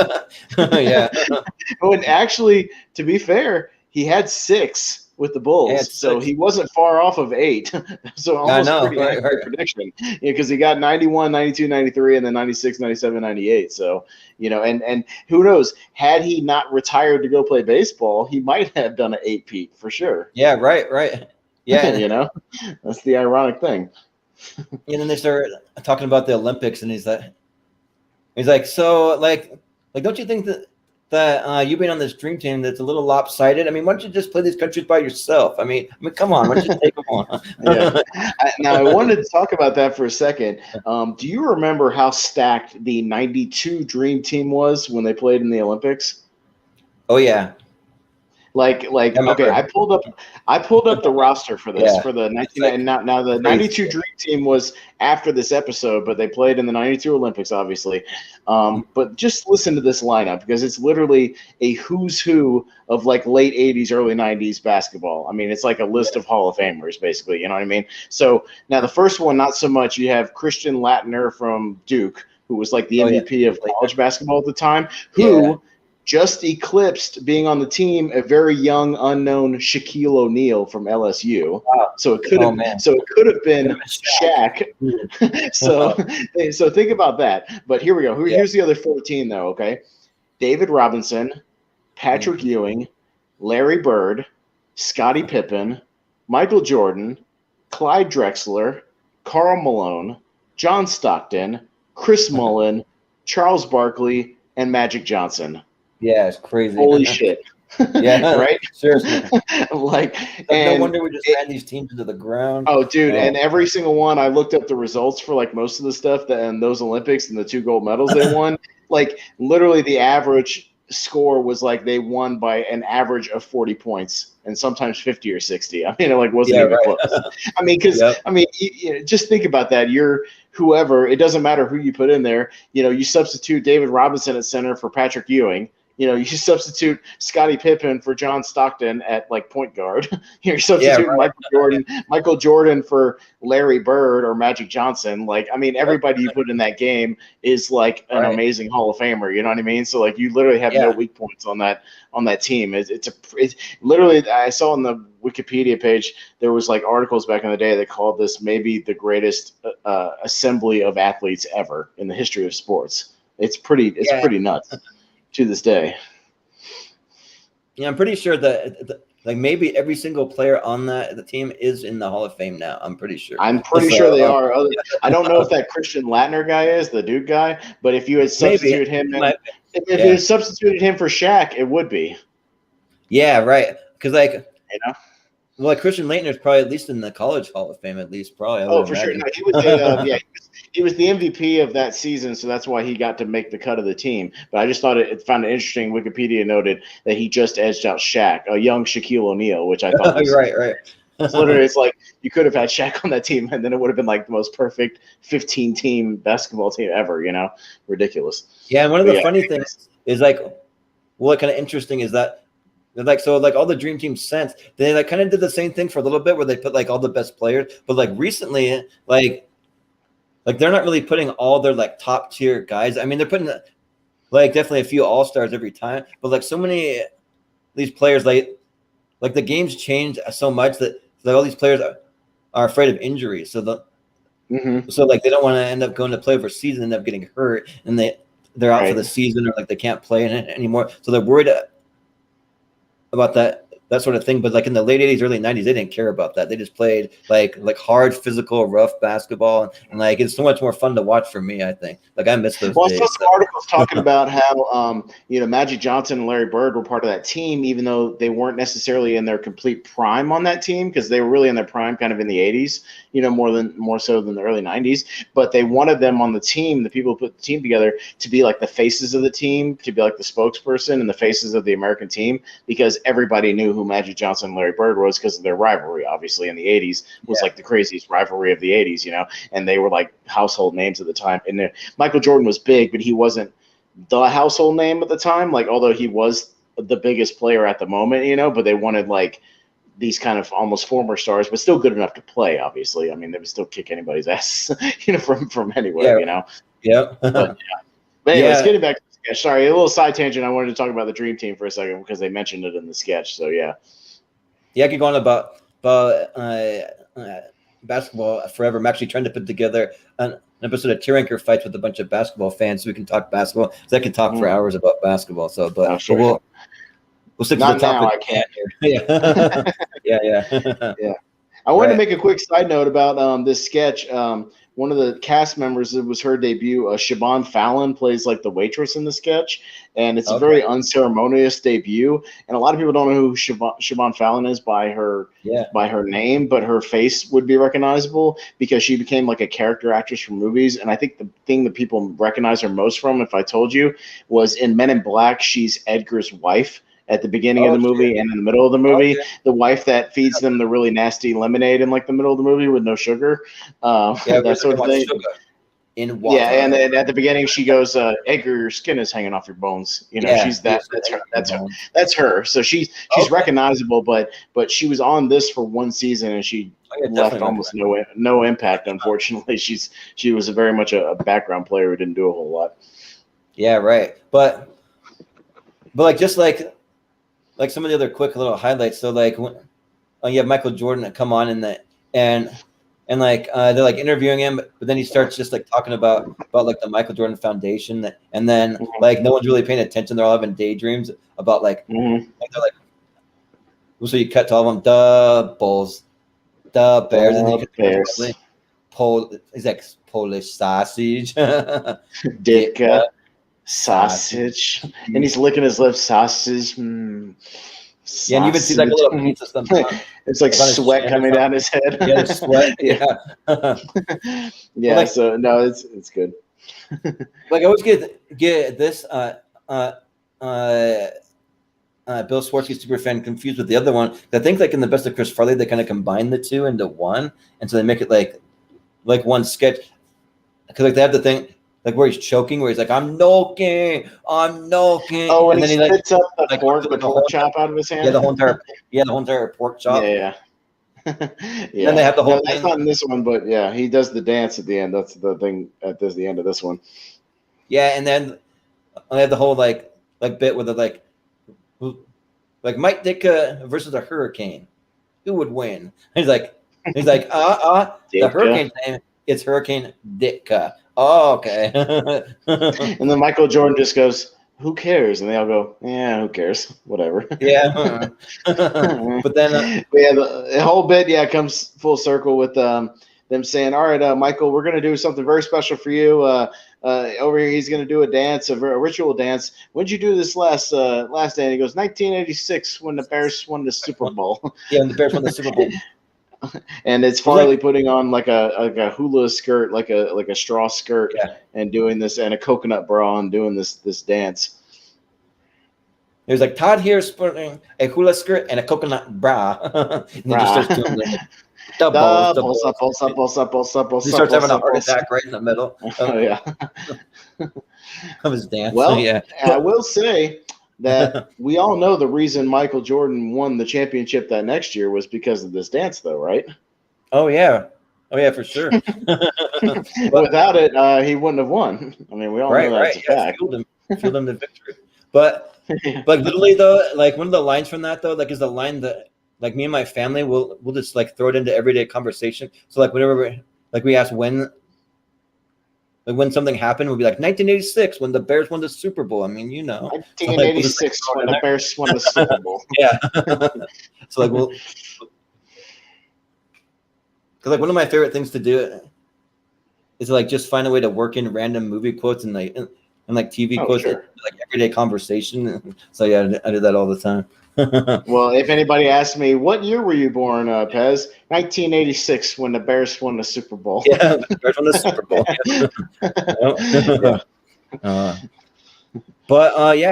Yeah. When actually, to be fair, he had 6 with the Bulls, so he wasn't far off of 8. So almost pretty accurate prediction. Because he got 91, 92, 93, and then 96, 97, 98. So, and who knows, had he not retired to go play baseball, he might have done an 8-peat for sure. Yeah, right. Yeah. That's the ironic thing. And then they start talking about the Olympics, and he's like, so don't you think that you being on this dream team that's a little lopsided? I mean, why don't you just play these countries by yourself? I mean, come on, why don't you take them on? Yeah. Now I wanted to talk about that for a second. Do you remember how stacked the '92 dream team was when they played in the Olympics? Oh yeah. Okay, I pulled up the roster for this for the 19 now the 92 Dream Team was after this episode, but they played in the 92 Olympics, obviously. But just listen to this lineup because it's literally a who's who of like late 80s, early 90s basketball. I mean, it's like a list of Hall of Famers, basically. You know what I mean? So now the first one, not so much. You have Christian Laettner from Duke, who was like the MVP of college basketball at the time, who just eclipsed being on the team a very young, unknown Shaquille O'Neal from LSU. Wow. So it could have been Shaq. So think about that. But here we go. Here's the other 14 though. Okay, David Robinson, Patrick Ewing, Larry Bird, Scottie Pippen, Michael Jordan, Clyde Drexler, Karl Malone, John Stockton, Chris Mullin, Charles Barkley, and Magic Johnson. Yeah, it's crazy. Holy shit. Yeah, right? Seriously. No wonder we just ran these teams into the ground. Oh, dude, and every single one, I looked up the results for like most of the stuff and those Olympics and the 2 gold medals they won. Like literally the average score was like they won by an average of 40 points and sometimes 50 or 60. I mean, it wasn't even close. I mean, because just think about that. You're whoever, it doesn't matter who you put in there. You substitute David Robinson at center for Patrick Ewing. you substitute Scottie Pippen for John Stockton at like point guard. You're substituting Michael Jordan for Larry Bird or Magic Johnson. Like, I mean, everybody you put in that game is like an amazing Hall of Famer. You know what I mean? So like, you literally have no weak points on that team. It's literally, I saw on the Wikipedia page, there was like articles back in the day that called this maybe the greatest assembly of athletes ever in the history of sports. It's pretty nuts to this day. Yeah, I'm pretty sure that like maybe every single player on the team is in the Hall of Fame now. I'm pretty sure. I'm pretty sure they are. I don't know if that Christian Laettner guy is the Duke guy, but if you had substituted him, if you had substituted him for Shaq, it would be. Yeah, right. Because well, like Christian Laettner is probably at least in the College Hall of Fame, at least probably. Oh, for sure. No, he was he was the MVP of that season, so that's why he got to make the cut of the team. But I just found it interesting. Wikipedia noted that he just edged out Shaq, a young Shaquille O'Neal, which I thought was right. Literally, it's like you could have had Shaq on that team, and then it would have been like the most perfect 15-team basketball team ever. Ridiculous. Yeah, and one of the funny things is like, what kind of interesting is that. Like, so like all the Dream Team since they like kind of did the same thing for a little bit where they put like all the best players, but like recently like they're not really putting all their like top tier guys. I mean, they're putting like definitely a few all-stars every time, but like so many these players like the game's changed so much that like all these players are afraid of injury. So so like they don't want to end up going to play overseas and end up getting hurt, and they're out for the season, or like they can't play in it anymore. So they're worried about that sort of thing. But like in the late 80s, early 90s, they didn't care about that. They just played like hard, physical, rough basketball, and like it's so much more fun to watch for me, I think. Like I miss those days. I saw some articles talking about how Magic Johnson and Larry Bird were part of that team, even though they weren't necessarily in their complete prime on that team, because they were really in their prime kind of in the 80s, more so than the early 90s. But they wanted them on the team, the people who put the team together, to be like the faces of the team, to be like the spokesperson and the faces of the American team, because everybody knew who Magic Johnson and Larry Bird was because of their rivalry. Obviously in the 80s was like the craziest rivalry of the 80s, and they were like household names at the time. And Michael Jordan was big, but he wasn't the household name at the time, like although he was the biggest player at the moment, but they wanted like these kind of almost former stars, but still good enough to play, obviously. I mean, they would still kick anybody's ass, from anywhere, Yeah. But anyways, getting back to the sketch. Sorry, a little side tangent. I wanted to talk about the Dream Team for a second because they mentioned it in the sketch. So yeah, I could go on about basketball forever. I'm actually trying to put together an episode of Tier Anchor Fights with a bunch of basketball fans so we can talk basketball. So I can talk for hours about basketball. So, but we'll stick to the topic. Now, I can't. Yeah. I wanted to make a quick side note about this sketch. One of the cast members, it was her debut. Siobhan Fallon plays like the waitress in the sketch, and it's a very unceremonious debut. And a lot of people don't know who Siobhan Fallon is by her name, but her face would be recognizable because she became like a character actress for movies. And I think the thing that people recognize her most from, if I told you, was in Men in Black. She's Edgar's wife at the beginning of the movie and in the middle of the movie. The wife that feeds them the really nasty lemonade in like the middle of the movie with no sugar. That sort of thing. In water. Yeah, and then at the beginning she goes, Edgar, your skin is hanging off your bones. She's that's her. That's her. So she's recognizable, but she was on this for one season and she left almost no impact, unfortunately. She was very much a background player who didn't do a whole lot. Yeah, right. But like just like some of the other quick little highlights. So like when you have Michael Jordan come on and like they're like interviewing him, but then he starts just like talking about like the Michael Jordan Foundation, and then like no one's really paying attention. They're all having daydreams about like, like they're like, so you cut to all of them, the Bulls, the Bears, and then Bears. He's like Polish sausage, dick. Sausage, and he's licking his lips. Sausage. Yeah, and you even see like a little piece of something. It's like sweat coming down his head. Yeah, sweat. Yeah. Yeah. Like, so no, it's good. Like I always get this Bill Swarsky superfan confused with the other one. I think like in the Best of Chris Farley, they kind of combine the two into one, and so they make it like one sketch because like they have the thing. like where he's choking, where he's like, I'm milking. Oh, and then he spits up the pork chop out of his hand. Yeah, the whole entire pork chop. Yeah. Yeah. Then they have the whole that's not in this one, but yeah, he does the dance at the end. That's the thing at the end of this one. Yeah, and then I had the whole like bit with the like Mike Ditka versus a hurricane. Who would win? He's like the hurricane's name. It's Hurricane Ditka. Oh, okay. And then Michael Jordan just goes, who cares? And they all go, yeah, who cares? Whatever. Yeah. But then the whole bit, comes full circle with them saying, all right, Michael, we're going to do something very special for you. Over here, he's going to do a dance, a ritual dance. When did you do this last day? And he goes, 1986, when the Bears won the Super Bowl. Yeah, when the Bears won the Super Bowl. And it's Farley putting on like a hula skirt, like a straw skirt, and doing this, and a coconut bra, and doing this dance. There's like Todd here sporting a hula skirt and a coconut bra. And he just starts doing like doubles. He starts having a heart attack right in the middle. Oh yeah. Of his dance. Well, yeah. I will say that we all know the reason Michael Jordan won the championship that next year was because of this dance, though, right? Oh yeah, for sure. Without it, he wouldn't have won. I mean, we all know that's a fact. Fueled him to victory. But like literally though, like one of the lines from that though, like is the line that like me and my family will just like throw it into everyday conversation. So like whenever we ask when something happened, we'll be like 1986 when the Bears won the Super Bowl. I mean, 1986 when the Bears won the Super Bowl. Yeah. So like because like one of my favorite things to do is to, like just find a way to work in random movie quotes and TV quotes, like everyday conversation. So yeah, I do that all the time. Well, if anybody asks me, what year were you born, Pez? 1986 when the Bears won the Super Bowl. Yeah, the Bears won the Super Bowl.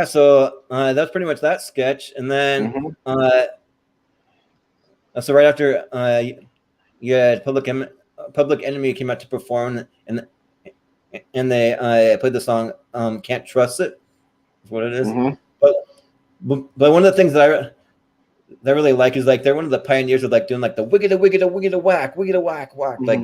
So that's pretty much that sketch. And then so right after you had Public Enemy came out to perform, and they played the song "Can't Trust It." Is what it is. But one of the things that I really like is like they're one of the pioneers of like doing like the wigga whack, like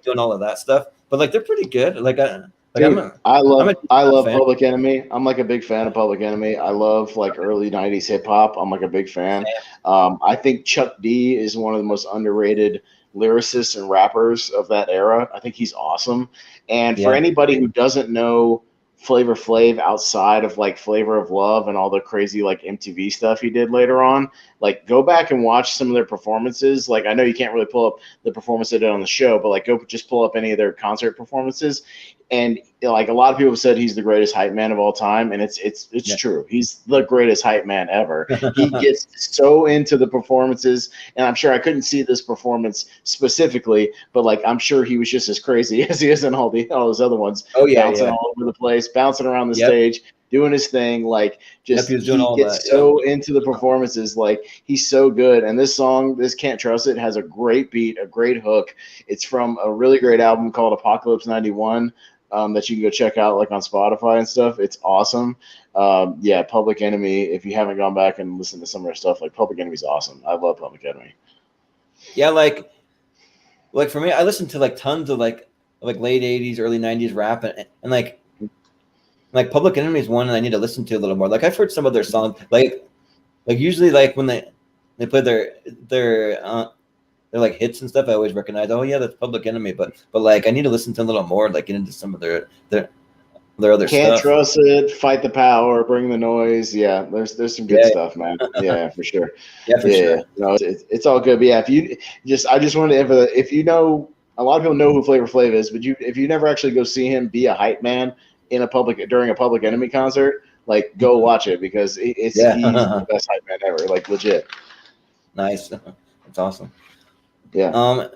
doing all of that stuff. But like they're pretty good. I love Public Enemy. I'm like a big fan of Public Enemy. I love like early 90s hip hop. I'm like a big fan. I think Chuck D is one of the most underrated lyricists and rappers of that era. I think he's awesome. And for anybody who doesn't know Flavor Flav outside of like Flavor of Love and all the crazy like MTV stuff he did later on, like go back and watch some of their performances. Like I know you can't really pull up the performance they did on the show, but like go just pull up any of their concert performances. And like a lot of people said he's the greatest hype man of all time, and it's true. He's the greatest hype man ever. He gets so into the performances, and I'm sure I couldn't see this performance specifically, but like I'm sure he was just as crazy as he is in all those other ones. Oh yeah, bouncing all over the place, bouncing around the stage, doing his thing. Like just he gets so into the performances. Like he's so good. And this song, this Can't Trust It, has a great beat, a great hook. It's from a really great album called Apocalypse 91. That you can go check out like on Spotify and stuff. It's awesome. Public Enemy, if you haven't gone back and listened to some of their stuff, like Public Enemy's awesome. I love Public Enemy. Yeah, like for me, I listen to like tons of like late 80s, early 90s rap and like Public Enemy is one I need to listen to a little more. Like I've heard some of their songs, like usually like when they play their like hits and stuff, I always recognize. Oh yeah, that's Public Enemy. But like I need to listen to a little more, like get into some of their other stuff. Can't Trust It, Fight the Power, Bring the Noise. Yeah, there's some good stuff, man. Yeah, for sure. Yeah, for sure. No, it's all good. But yeah, I just wanted to emphasize, if you know, a lot of people know who Flavor Flav is, but if you never actually go see him be a hype man during a Public Enemy concert, like go watch it because he's the best hype man ever, like legit. Nice, that's awesome. Yeah.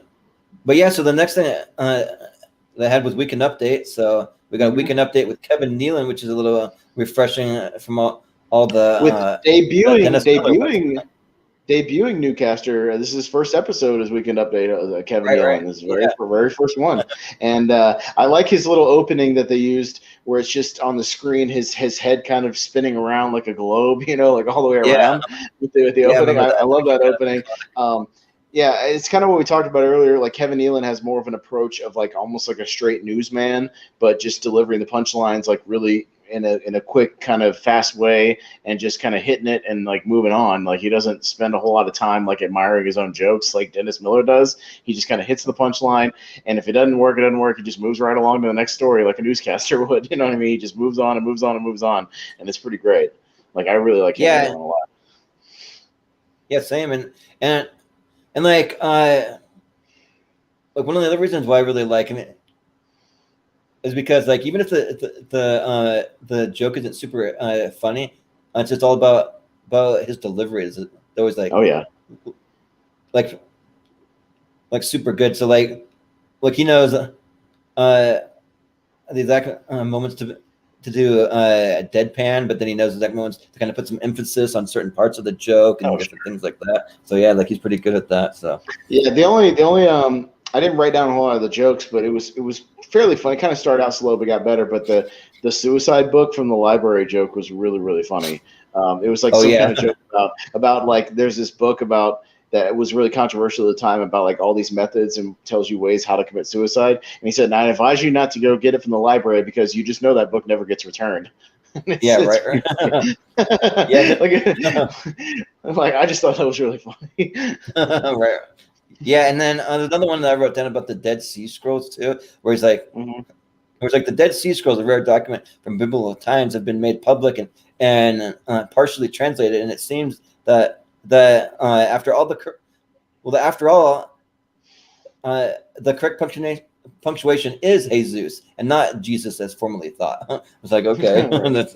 But yeah, so the next thing that I had was Weekend Update. So we got a Weekend Update with Kevin Nealon, which is a little refreshing from all the debuting debuting newcaster. This is his first episode as Weekend Update. Kevin Nealon. This is very first one, and I like his little opening that they used, where it's just on the screen, his head kind of spinning around like a globe, like all the way around with the opening. I love that opening. Yeah, it's kind of what we talked about earlier. Like Kevin Nealon has more of an approach of like almost like a straight newsman, but just delivering the punchlines like really in a quick kind of fast way and just kind of hitting it and like moving on. Like he doesn't spend a whole lot of time like admiring his own jokes like Dennis Miller does. He just kind of hits the punchline, and if it doesn't work, it doesn't work. He just moves right along to the next story like a newscaster would. You know what I mean? He just moves on and moves on and moves on, and it's pretty great. Like I really like Kevin Nealon a lot. Yeah, same. And like one of the other reasons why I really like him is because like even if the joke isn't super funny, it's just all about his delivery. It's always like, oh yeah, like super good. So like he knows the exact moments to do a deadpan, but then he knows the exact moments to kind of put some emphasis on certain parts of the joke and different things like that. So yeah, like he's pretty good at that. So yeah, the only I didn't write down a whole lot of the jokes, but it was fairly funny. It kind of started out slow but got better. But the suicide book from the library joke was really, really funny. It was like kind of joke about like there's this book about that was really controversial at the time about like all these methods and tells you ways how to commit suicide. And he said, "I advise you not to go get it from the library because you just know that book never gets returned." Right. Yeah, like I just thought that was really funny. Right. Yeah, and then there's another one that I wrote down about the Dead Sea Scrolls too, where he's like, the Dead Sea Scrolls, a rare document from biblical times, have been made public and partially translated, and it seems that after all the correct punctuation is Jesus and not Jesus as formerly thought. I was like, okay, that's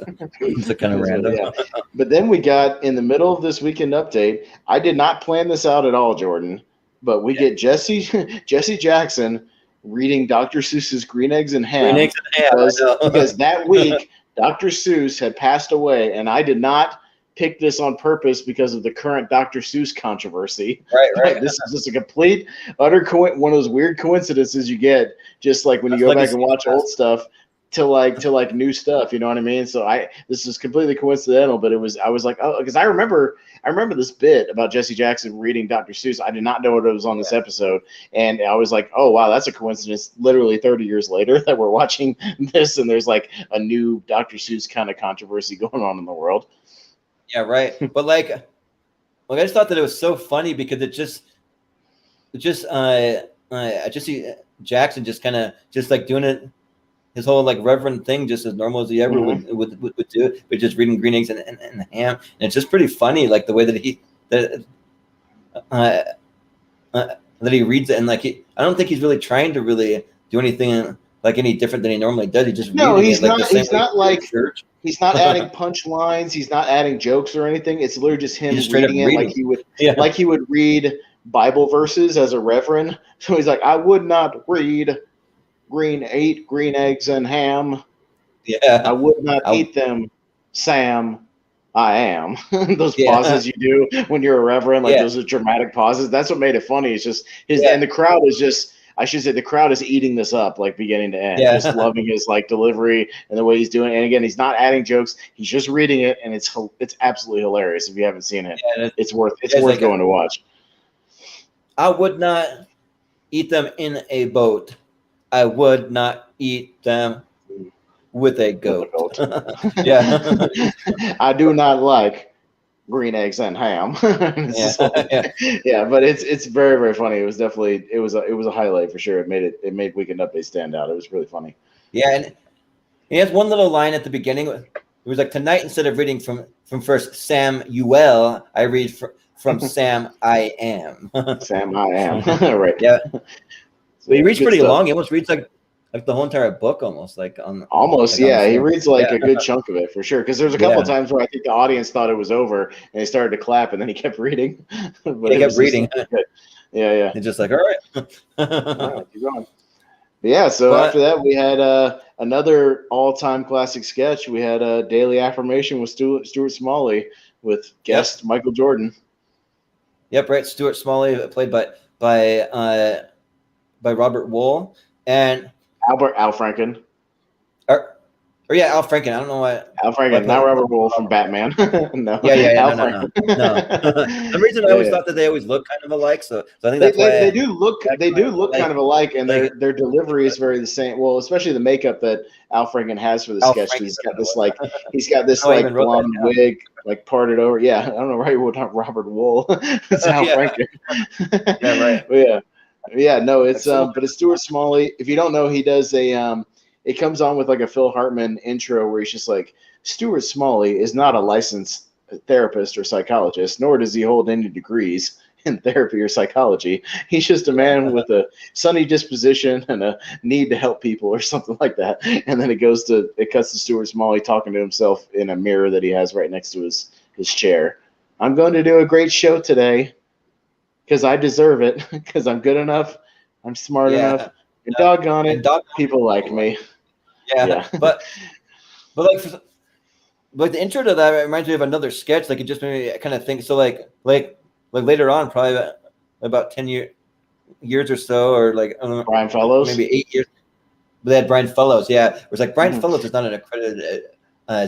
kind of random. Yeah. But then we got in the middle of this Weekend Update. I did not plan this out at all, Jordan. But we get Jesse Jackson reading Dr. Seuss's Green Eggs and Ham, because that week Dr. Seuss had passed away, and I did not pick this on purpose because of the current Dr. Seuss controversy. Right. This is just a complete, utter one of those weird coincidences you get just like when you go back and watch old stuff to like new stuff. You know what I mean? So this is completely coincidental, but I was like, oh, because I remember this bit about Jesse Jackson reading Dr. Seuss. I did not know what it was on this episode, and I was like, oh wow, that's a coincidence. Literally 30 years later that we're watching this, and there's like a new Dr. Seuss kind of controversy going on in the world. Yeah, right. But like I just thought that it was so funny because Jesse Jackson just kind of just like doing it. His whole like reverend thing, just as normal as he ever would do, but just reading Green Eggs and Ham, and it's just pretty funny, like the way that he reads it, and like I don't think he's really trying to really do anything like any different than he normally does. He just he's not he's not adding punchlines, he's not adding jokes or anything. It's literally just him reading it like he would read Bible verses as a reverend. So he's like, I would not read green eggs and ham. Yeah, I would not eat them, Sam. I am. Those pauses you do when you're a reverend, like those are dramatic pauses. That's what made it funny. It's just and the crowd is just. I should say the crowd is eating this up, like beginning to end, just loving his like delivery and the way he's doing it. And again, he's not adding jokes; he's just reading it, and it's absolutely hilarious. If you haven't seen it, it's worth going to watch. I would not eat them in a boat. I would not eat them with a goat. Yeah. I do not like green eggs and ham. But it's very, very funny. It was definitely it was a highlight for sure. It made Weekend Update stand out. It was really funny. Yeah, and he has one little line at the beginning. It was like, tonight instead of reading from first Samuel, I read from Sam I am. Sam I am. Right. Yeah. So he reads pretty long. He almost reads like the whole entire book almost. He reads like a good chunk of it for sure. Because there's a couple of times where I think the audience thought it was over and they started to clap, and then he kept reading. But he kept reading. Yeah. He's just like, all right. All right, keep going. So after that, we had another all-time classic sketch. We had a Daily Affirmation with Stuart Smalley with guest Michael Jordan. Yep, right. Stuart Smalley, played by Robert Wool, and Al Franken. or yeah, Al Franken. I don't know why. Al Franken, not Robert Wolf from Batman. No. Yeah. Al No. Franken. For some reason, I always thought that they always look kind of alike. So I think that's why They do look kind of alike, and like, their delivery is very the same. Well, especially the makeup that Al Franken has for the Al sketch. Franken, He's got this Oh, I even wrote blonde that down. wig like parted over. Yeah, I don't know why you would not Robert Wool. It's Al Yeah. Franken. Yeah, right. Yeah. No, it's Like, but it's Stuart Smalley. If you don't know, he does a it comes on with like a Phil Hartman intro where he's just like, Stuart Smalley is not a licensed therapist or psychologist, nor does he hold any degrees in therapy or psychology. He's just a man with a sunny disposition and a need to help people or something like that. And then it cuts to Stuart Smalley talking to himself in a mirror that he has right next to his chair. I'm going to do a great show today because I deserve it, because I'm good enough, I'm smart enough, and doggone it, people like me. Yeah. But like the intro to that reminds me of another sketch. Like it just made me kind of think. So like later on, probably about 10 years or so, or like I don't know, Brian Fellows, maybe 8 years. But they had Brian Fellows. Yeah, it was like Brian Fellows is not an accredited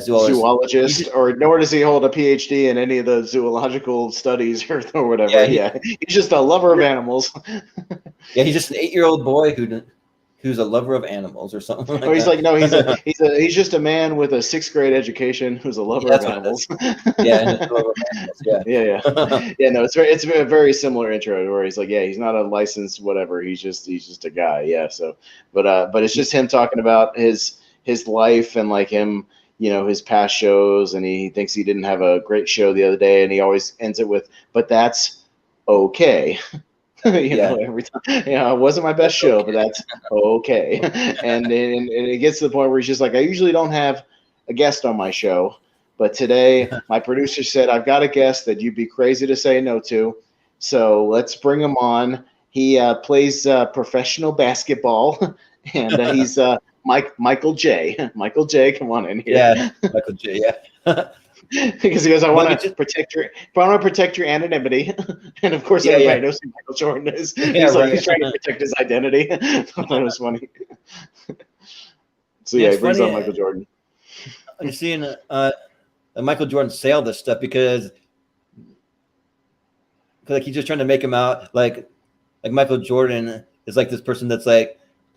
zoologist, nor does he hold a PhD in any of the zoological studies or whatever. Yeah, he's just a lover of animals. Yeah, he's just an 8-year-old boy who's a lover of animals or something like he's that. like, no, he's just a man with a 6th grade education who's a lover of animals. Yeah, a lover of animals. Yeah. No, it's a very similar intro where he's like, yeah, he's not a licensed whatever. He's just a guy. Yeah. So, but it's just him talking about his life and like him, his past shows, and he thinks he didn't have a great show the other day, and he always ends it with, but that's okay. Every time, it wasn't my best show, but that's okay. And it gets to the point where he's just like, I usually don't have a guest on my show, but today my producer said, I've got a guest that you'd be crazy to say no to. So let's bring him on. He plays professional basketball, and he's Michael J. Michael J, come on in here. Yeah, Michael J. Yeah. Because he goes, I want to protect your anonymity, and of course everybody knows who Michael Jordan is. He's trying to protect his identity. That was funny. So he brings on Michael Jordan. You're seeing Michael Jordan sell this stuff because like he's just trying to make him out like Michael Jordan is like this person that's like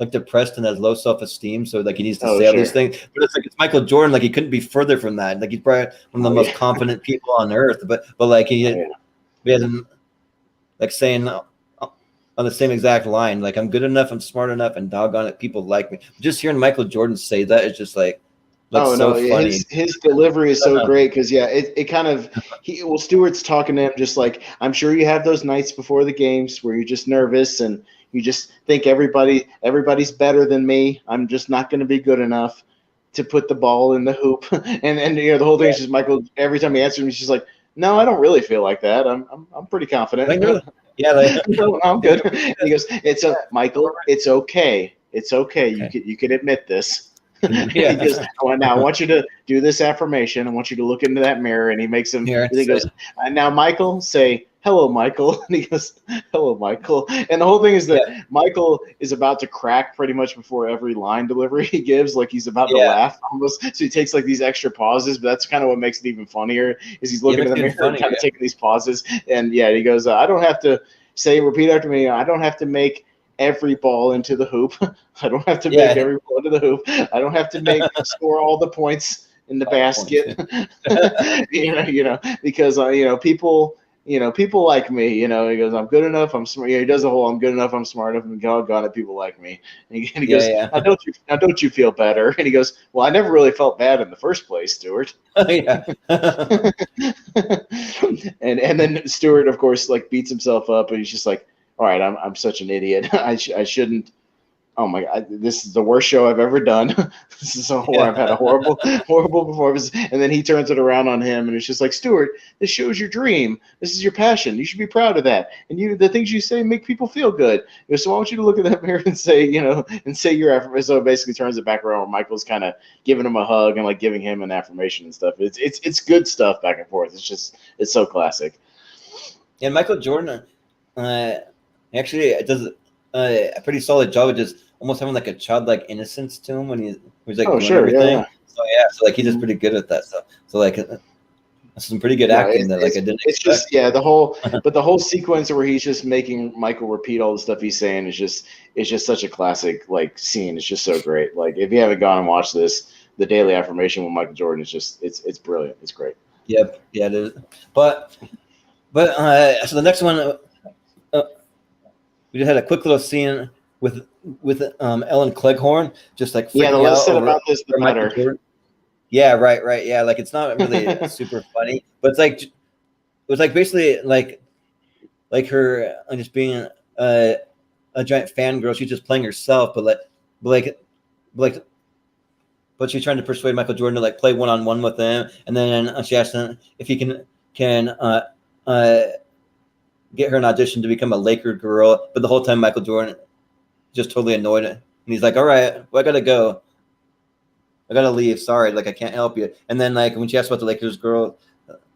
depressed and has low self-esteem, so like he needs to say all these things. But it's Michael Jordan, like he couldn't be further from that. Like he's probably one of the most confident people on earth, but like he hasn't like saying on the same exact line, like I'm good enough, I'm smart enough, and doggone it, people like me. Just hearing Michael Jordan say that is just like funny. His delivery is so great because it kind of Stewart's talking to him just like, I'm sure you have those nights before the games where you're just nervous and you just think everybody's better than me. I'm just not going to be good enough to put the ball in the hoop. and the whole thing is just Michael. Every time he answers him, he's just like, no, I don't really feel like that. I'm pretty confident. No, I'm good. And he goes, Michael, it's okay. It's okay. You can admit this. He goes, now I want you to do this affirmation. I want you to look into that mirror. And he makes him. And he goes, now Michael, say, hello, Michael. And he goes, hello, Michael. And the whole thing is that Michael is about to crack pretty much before every line delivery he gives. Like he's about to laugh almost. So he takes like these extra pauses, but that's kind of what makes it even funnier is he's looking in the mirror and kind of taking these pauses. And he goes, I don't have to repeat after me. I don't have to make every ball into the hoop. I don't have to make every ball into the hoop. I don't have to score all the points in the basket. Because people like me. He goes, I'm good enough. I'm smart. He does the whole, I'm good enough. I'm smart enough. And God, people like me. And he goes, now don't you feel better? And he goes, well, I never really felt bad in the first place, Stuart. And then Stuart, of course, like beats himself up, and he's just like, all right, I'm such an idiot. I shouldn't. Oh my God, this is the worst show I've ever done. This is where I've had a horrible performance. And then he turns it around on him, and it's just like, Stuart, this show's your dream. This is your passion. You should be proud of that. And the things you say make people feel good. So I want you to look at that mirror and say, your affirmation. So it basically turns it back around where Michael's kind of giving him a hug and like giving him an affirmation and stuff. It's good stuff back and forth. It's so classic. And Michael Jordan, actually does a pretty solid job of just almost having like a childlike innocence to him when he's like doing everything. Yeah. So like he's just pretty good at that stuff. So like some pretty good No, acting that like I didn't it's expect. just the whole sequence where he's just making Michael repeat all the stuff he's saying is just such a classic like scene. It's just so great. Like if you haven't gone and watched this, the Daily Affirmation with Michael Jordan is just it's brilliant. It's great. Yep, yeah, it is. But so the next one, we just had a quick little scene with Ellen Cleghorn just like Yeah, the freaking less out said over about this, the Michael better. Jordan. Yeah, right. Yeah, like it's not really super funny, but it was like basically like her just being a giant fangirl. She's just playing herself, but she's trying to persuade Michael Jordan to like play one-on-one with him, and then she asked him if he can get her an audition to become a Laker girl. But the whole time Michael Jordan just totally annoyed and he's like, "All right, well, I gotta go. I gotta leave. Sorry, like I can't help you." And then like when she asked about the Lakers girl,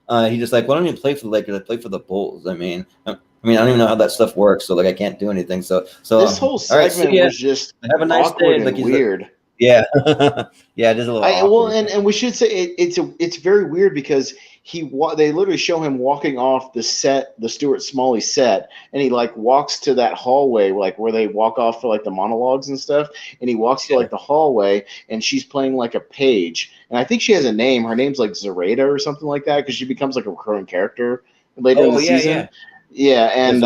he just like, "Why don't you play for the Lakers? I play for the Bulls." I mean, I don't even know how that stuff works, so like I can't do anything. So This whole segment was just have a nice awkward day. and weird. Yeah, yeah, it is a little awkward. Well, and we should say it's very weird because they literally show him walking off the Stuart Smalley set, and he like walks to that hallway like where they walk off for like the monologues and stuff, and he walks to like the hallway, and she's playing like a page, and I think she has a name. Her name's like Zoraida or something like that because she becomes like a recurring character later in the season. Yeah, and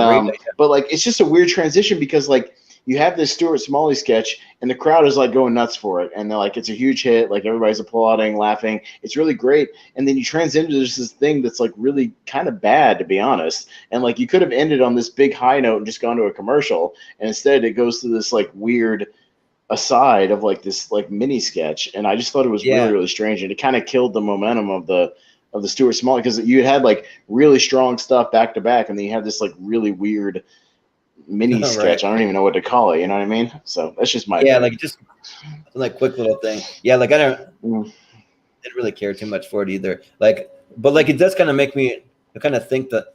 but like it's just a weird transition because like you have this Stuart Smalley sketch and the crowd is like going nuts for it. And they're like, it's a huge hit. Like everybody's applauding, laughing. It's really great. And then you transition to this thing that's like really kind of bad, to be honest. And like you could have ended on this big high note and just gone to a commercial. And instead it goes to this like weird aside of like this like mini sketch. And I just thought it was really, really strange. And it kind of killed the momentum of the Stuart Smalley because you had like really strong stuff back to back. And then you had this like really weird mini sketch. I don't even know what to call it. You know what I mean? So that's just my opinion. Like just like quick little thing. Yeah, like I didn't really care too much for it either. Like, but like it does kind of make me kind of think that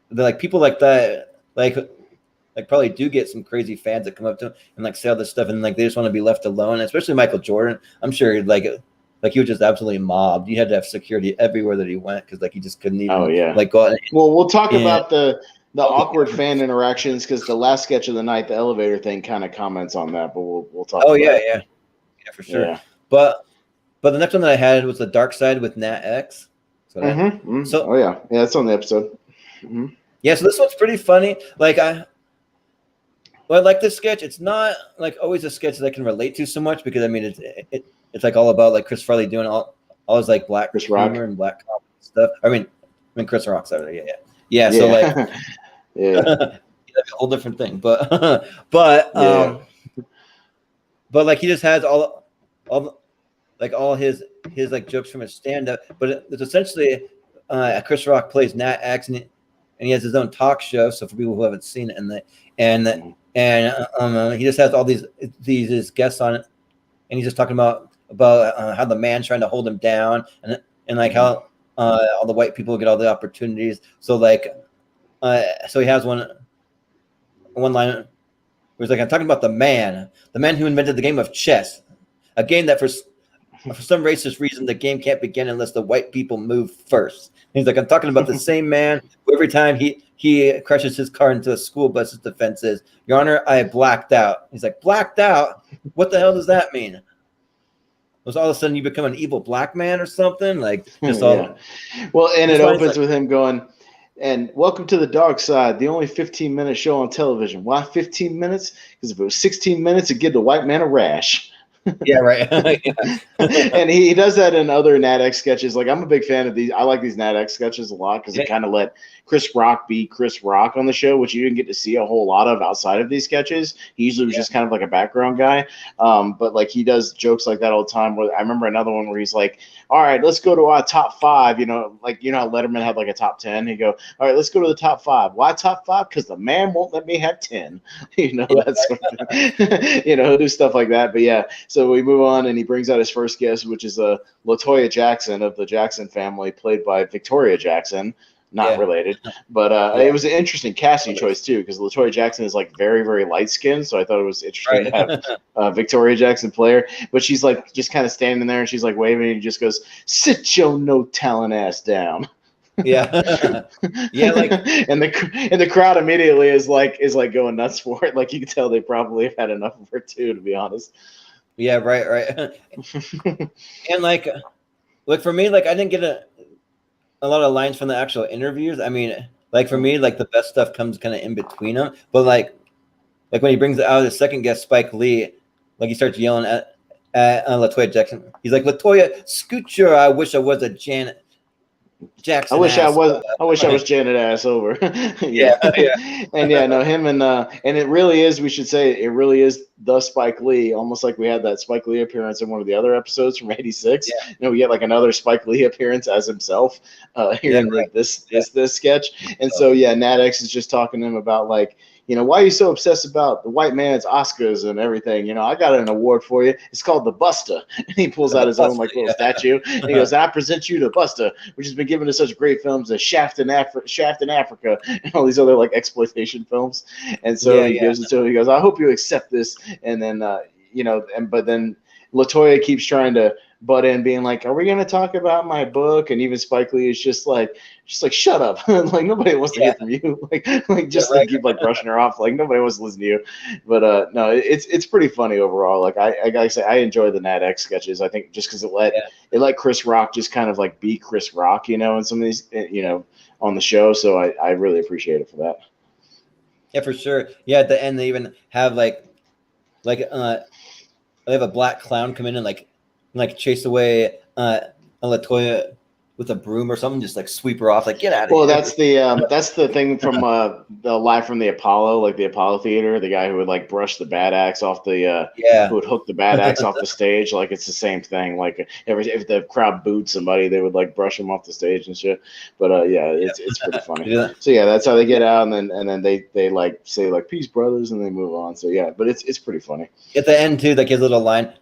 like people like that like probably do get some crazy fans that come up to them and like say all this stuff and like they just want to be left alone. Especially Michael Jordan. I'm sure like he was just absolutely mobbed. You had to have security everywhere that he went because like he just couldn't even like go out. Well, we'll talk about the awkward fan interactions because the last sketch of the night, the elevator thing, kind of comments on that, but we'll talk. Yeah, for sure. Yeah. But the next one that I had was the Dark Side with Nat X. So that's on the episode. Mm-hmm. Yeah, so this one's pretty funny. Like I like this sketch. It's not like always a sketch that I can relate to so much because I mean it's like all about like Chris Farley doing all his like black Chris Rock and black comedy stuff. I mean Chris Rock's out there. Yeah. So like. Yeah, a whole different thing, but like he just has all his like jokes from his stand-up, but it's essentially Chris Rock plays Nat X and he has his own talk show. So for people who haven't seen it, and he just has all these guests on it, and he's just talking about how the man's trying to hold him down, and like how all the white people get all the opportunities. So like. So he has one line where he's like, I'm talking about the man who invented the game of chess, a game that for some racist reason the game can't begin unless the white people move first. And he's like, I'm talking about the same man who every time he crashes his car into a school bus, his defense is, Your Honor, I blacked out. He's like, blacked out? What the hell does that mean? Was all of a sudden you become an evil black man or something? Like just all. Well, and it opens with him going. And welcome to the dark side, the only 15-minute show on television. Why 15 minutes? Because if it was 16 minutes, it'd give the white man a rash. Yeah, right. And he does that in other Nat X sketches. Like I'm a big fan of these. I like these Nat X sketches a lot because it kind of let Chris Rock be Chris Rock on the show, which you didn't get to see a whole lot of outside of these sketches. He usually was just kind of like a background guy. But like he does jokes like that all the time. Where I remember another one where he's like, all right, let's go to our top 5. You know, like you know how Letterman had like a top 10. He'd go, all right, let's go to the top 5. Why top 5? Because the man won't let me have 10. You know, that's you know, he'll do stuff like that. But yeah, so we move on and he brings out his first guest, which is LaToya Jackson of the Jackson family, played by Victoria Jackson, not related. But it was an interesting casting choice too, because LaToya Jackson is like very, very light skinned. So I thought it was interesting to have Victoria Jackson play her. But she's like just kind of standing there and she's like waving and he just goes, "Sit your no talent ass down." Yeah. Yeah, like and the crowd immediately is like going nuts for it. Like you can tell they probably have had enough of her too, to be honest. Yeah, right. And like for me, like I didn't get a lot of lines from the actual interviews. I mean, like for me, like the best stuff comes kind of in between them. But like when he brings out the second guest, Spike Lee, like he starts yelling at LaToya Jackson. He's like, "LaToya, scoot your, I wish I was a Janet Jackson. I wish ass. I was Janet ass over." Yeah. And him and it really is, we should say it really is the Spike Lee, almost like we had that Spike Lee appearance in one of the other episodes from '86. Yeah. We get like another Spike Lee appearance as himself here in this sketch. And so Nat X is just talking to him about like, why are you so obsessed about the white man's Oscars and everything? I got an award for you. It's called the Buster. And he pulls out his own like little statue. And he goes, "I present you to Buster, which has been given to such great films as Shaft in Africa and all these other like exploitation films." And so he gives it to him. He goes, "I hope you accept this." And then but then LaToya keeps trying to butt in, being like, "Are we going to talk about my book?" And even Spike Lee is just like, "Shut up!" Like nobody wants to hear from you. Keep like brushing her off. Like nobody wants to listen to you. But no, it's pretty funny overall. Like I gotta say, I enjoy the Nat X sketches. I think just because it let Chris Rock just kind of like be Chris Rock, in some of these, on the show. So I really appreciate it for that. Yeah, for sure. Yeah, at the end they even have they have a black clown come in and like chase away LaToya with a broom or something, just like sweep her off, like get out of here. Well, that's the thing from the Live from the Apollo, like the Apollo Theater, the guy who would like brush the bad axe off the who would hook the bad axe off the stage. Like it's the same thing. Like if the crowd booed somebody, they would like brush him off the stage and shit. But it's pretty funny. So that's how they get out, and then they like say like "Peace, brothers," and they move on. So but it's pretty funny. At the end too, like his little line.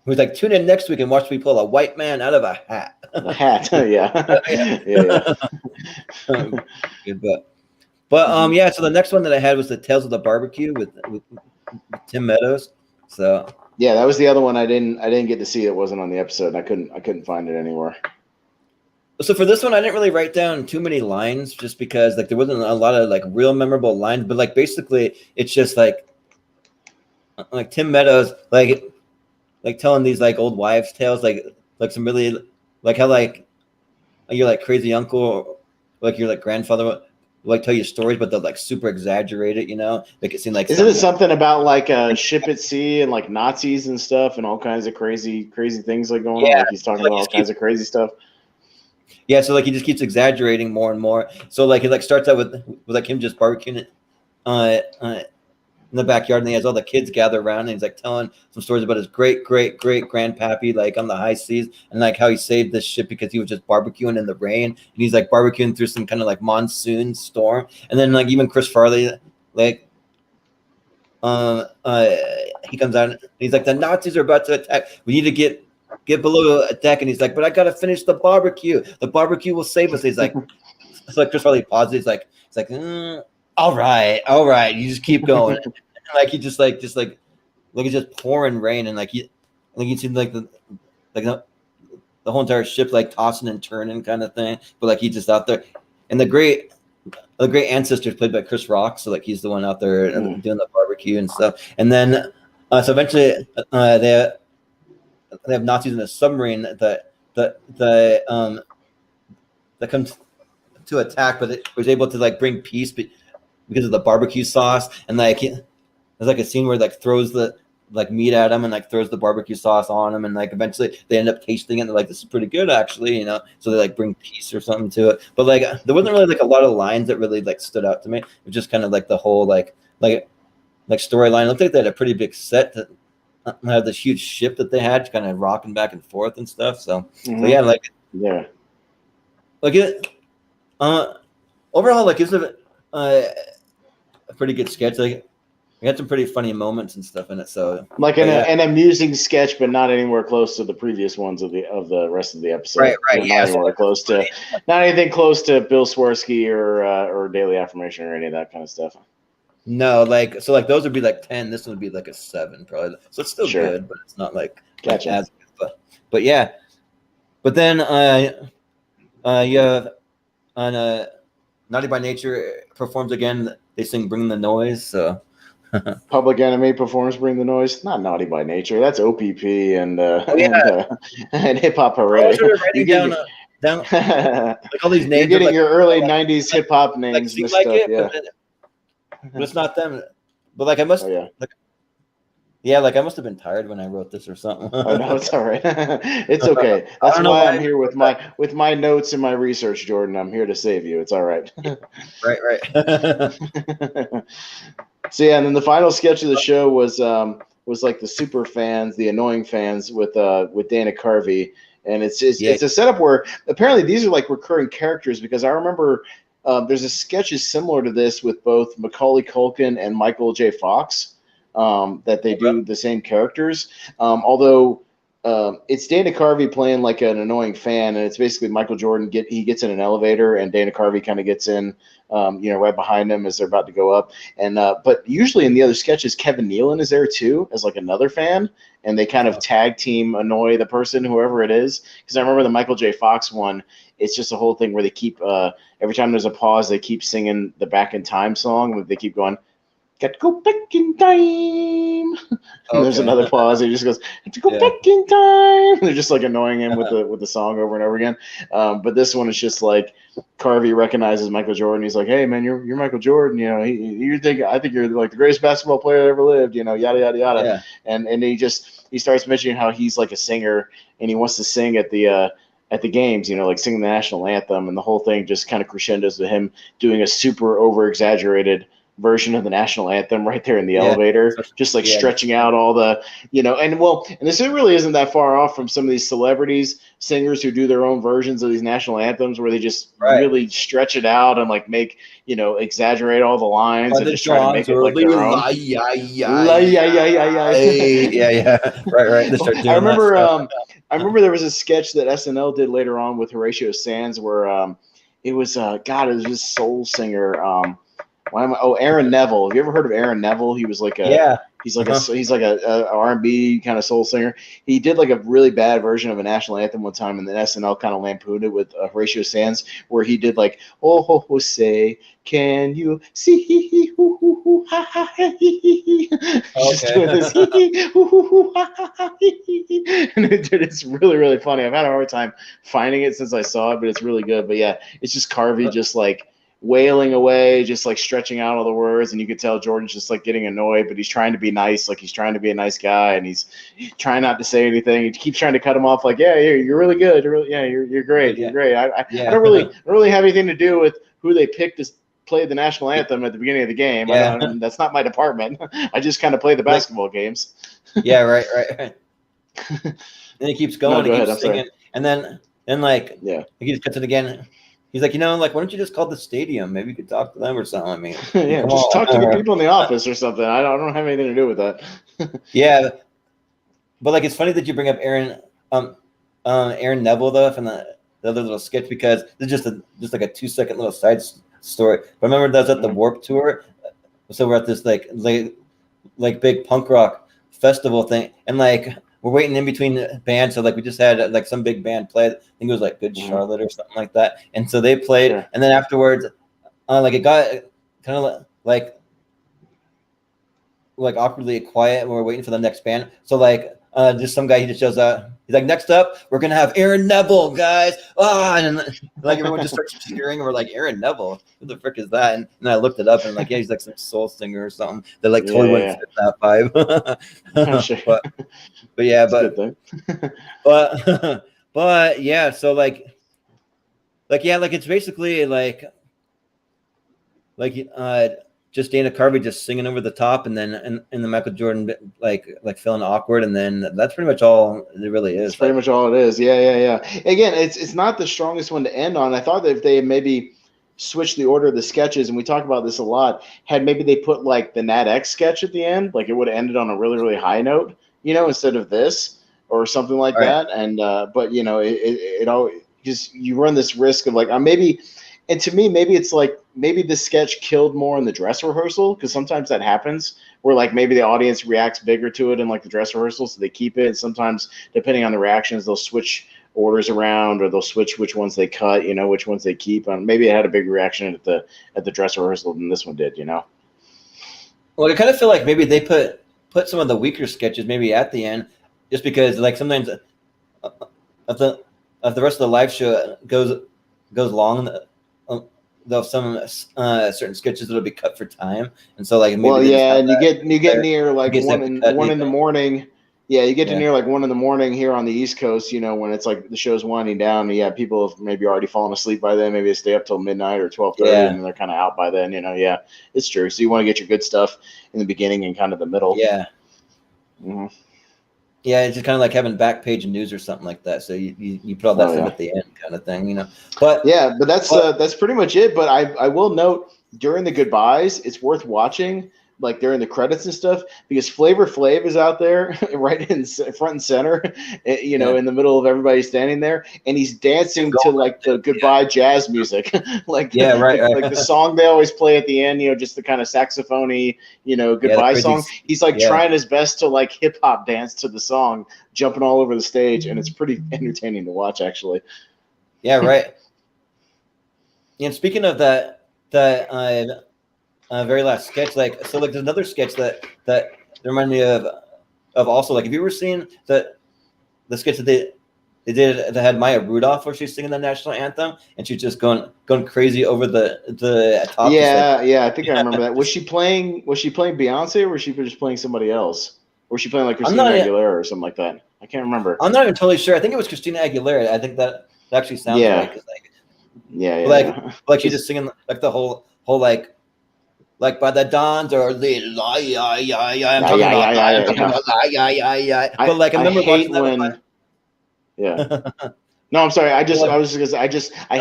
He was like, "Tune in next week and watch me pull a white man out of a hat." A hat, yeah. Good, but yeah. So the next one that I had was the Tales of the Barbecue with Tim Meadows. So yeah, that was the other one I didn't get to see. It wasn't on the episode. I couldn't find it anywhere. So for this one, I didn't really write down too many lines, just because like there wasn't a lot of like real memorable lines. But like basically, it's just like Tim Meadows like telling these like old wives' tales, like some really like how like your like crazy uncle or like your like grandfather would like tell you stories, but they'll like super exaggerate it, make it seem like isn't it something about like a ship at sea and like Nazis and stuff and all kinds of crazy things like going on? Like he's talking about all kinds of crazy stuff. Yeah, so like he just keeps exaggerating more and more. So like it like starts out with like him just barbecuing in the backyard, and he has all the kids gather around, and he's like telling some stories about his great grandpappy like on the high seas, and like how he saved this ship because he was just barbecuing in the rain, and he's like barbecuing through some kind of like monsoon storm. And then like even Chris Farley like he comes out and he's like, "The Nazis are about to attack, we need to get below a deck," and he's like, "But I gotta finish the barbecue will save us." He's like, it's like Chris Farley pauses, he's like all right, you just keep going. And like he just it's just pouring rain, and like you see like the whole entire ship like tossing and turning kind of thing, but like he's just out there. And the great ancestor is played by Chris Rock, so like he's the one out there doing the barbecue and stuff. And then so eventually they have Nazis in a submarine that comes to attack, but it was able to like bring peace because of the barbecue sauce. And like there's like a scene where like throws the like meat at him and like throws the barbecue sauce on him, and like eventually they end up tasting it and they're like, "This is pretty good actually," so they like bring peace or something to it. But like there wasn't really like a lot of lines that really like stood out to me. It was just kind of like the whole like storyline. It looked like they had a pretty big set that had this huge ship that they had kind of rocking back and forth and stuff. So yeah, like it overall like it's a pretty good sketch. Like We had some pretty funny moments and stuff in it. So like an amusing sketch, but not anywhere close to the previous ones of the rest of the episode. Right. Not anywhere close to, not anything close to Bill Swirsky or Daily Affirmation or any of that kind of stuff. No, like those would be like 10. This one would be like a 7, probably. So it's still good, but it's not like as good. But yeah. But then you have on Naughty by Nature performs again. They sing "Bring the Noise." So Public Enemy performs "Bring the Noise." Not Naughty by Nature. That's OPP and Hip Hop Hooray. I was sort of writing down like all these names. You're getting your early '90s hip hop names mixed up. But it's not them. But like I must. Like I must have been tired when I wrote this or something. Oh no, it's all right. It's okay. That's why I'm here with my notes and my research, Jordan. I'm here to save you. It's all right. Right. So yeah, and then the final sketch of the show was like the super fans, the annoying fans with Dana Carvey, and it's a setup where apparently these are like recurring characters because I remember there's a sketches similar to this with both Macaulay Culkin and Michael J. Fox. That they do the same characters. Although it's Dana Carvey playing like an annoying fan, and it's basically Michael Jordan gets in an elevator, and Dana Carvey kind of gets in, right behind him as they're about to go up. And but usually in the other sketches, Kevin Nealon is there too as like another fan, and they kind of tag team annoy the person, whoever it is. Because I remember the Michael J. Fox one. It's just a whole thing where they keep every time there's a pause, they keep singing the Back in Time song. They keep going. Got to go back in time. And there's another pause. He just goes, "Have to go back in time." They're just like annoying him with the song over and over again. But this one is just like Carvey recognizes Michael Jordan. He's like, "Hey man, you're Michael Jordan. I think you're like the greatest basketball player that ever lived. Yada yada yada." Yeah. And he starts mentioning how he's like a singer and he wants to sing at the games, like singing the national anthem, and the whole thing just kind of crescendos to him doing a super over exaggerated version of the national anthem right there in the elevator, just like stretching out all the, and this really isn't that far off from some of these celebrities, singers who do their own versions of these national anthems where they just really stretch it out and like make, exaggerate all the lines and just try to make it like their own. Right. I remember there was a sketch that SNL did later on with Horatio Sands where it was this soul singer. Aaron Neville. Have you ever heard of Aaron Neville? He was like he's like a R&B kind of soul singer. He did like a really bad version of a national anthem one time, and then SNL kind of lampooned it with Horatio Sands, where he did like, "Oh ho ho say, can you see hee hee hoo hoo hoo ha ha hee hee hee." Just doing this hee hee hoo hoo hoo ha ha hee hee. And it's really really funny. I've had a hard time finding it since I saw it, but it's really good. But yeah, it's just Carvey just like wailing away, just like stretching out all the words, and you could tell Jordan's just like getting annoyed, but he's trying to be nice, like he's trying to be a nice guy, and he's trying not to say anything. He keeps trying to cut him off, like, "Yeah, you're really good. You're great. You're great." I don't really have anything to do with who they picked to play the national anthem at the beginning of the game. That's not my department. I just kind of play the basketball games. Right. And he keeps going, he keeps singing, and then he just cuts it again. He's like, why don't you just call the stadium? Maybe you could talk to them or something. I mean, just talk to the people in the office or something. I don't have anything to do with that. But like, it's funny that you bring up Aaron Neville though from the other little sketch, because it's just like a 2-second little side story. But remember that was at the Warped Tour, so we're at this like big punk rock festival thing, and like we're waiting in between bands, so like we just had like some big band play. I think it was like Good Charlotte or something like that. And so they played, and then afterwards, like it got kind of like awkwardly quiet. When we're waiting for the next band. So like just some guy, he just shows up. He's like, "Next up, we're gonna have Aaron Neville, guys!" And then, like everyone just starts cheering. We're like, "Aaron Neville? Who the frick is that?" And then I looked it up, and like, he's like some soul singer or something. That like totally wouldn't fit that vibe. Sure. but yeah. So like it's basically like just Dana Carvey just singing over the top, and then and the Michael Jordan like feeling awkward, and then that's pretty much all it really is. That's pretty much all it is. Yeah. Again, it's not the strongest one to end on. I thought that if they maybe switch the order of the sketches, and we talk about this a lot, had maybe they put like the Nat X sketch at the end, like it would have ended on a really, really high note, instead of this or something like that. And but it always, just, you run this risk of like maybe, and to me maybe it's like maybe the sketch killed more in the dress rehearsal, because sometimes that happens where like maybe the audience reacts bigger to it in like the dress rehearsal, so they keep it. And sometimes depending on the reactions, they'll switch orders around, or they'll switch which ones they cut, which ones they keep. Maybe it had a big reaction at the dress rehearsal than this one did. Well, I kind of feel like maybe they put some of the weaker sketches maybe at the end, just because like sometimes if the rest of the live show goes long, there'll some certain sketches that'll be cut for time, and so like maybe and you get near like one in the morning. Yeah, you get to near like 1 a.m. here on the East Coast, when it's like the show's winding down. And people have maybe already fallen asleep by then. Maybe they stay up till midnight or 12:30, and they're kind of out by then. Yeah, it's true. So you want to get your good stuff in the beginning and kind of the middle. Yeah. Mm-hmm. Yeah, it's just kind of like having Backpage news or something like that. So you put all that stuff at the end, kind of thing, But but that's pretty much it. But I will note during the goodbyes, it's worth watching, like during the credits and stuff, because Flavor Flav is out there right in front and center, in the middle of everybody standing there, and he's dancing to like the goodbye jazz music, like the song they always play at the end, just the kind of saxophony, goodbye song. He's like trying his best to like hip hop dance to the song, jumping all over the stage, and it's pretty entertaining to watch, actually. Yeah, right. And speaking of that very last sketch, there's another sketch that reminded me of also, like, have you ever seen the sketch that they did that had Maya Rudolph, where she's singing the national anthem and she's just going crazy over the top? I think I remember that. Was she playing Beyonce, or was she just playing somebody else? Or was she playing like Christina Aguilera or something like that? I can't remember. I'm not even totally sure. I think it was Christina Aguilera. I think that actually sounds right. Like she's just singing like the whole like by the dawns or the I'm talking about but like I remember watching that when No, I'm sorry. I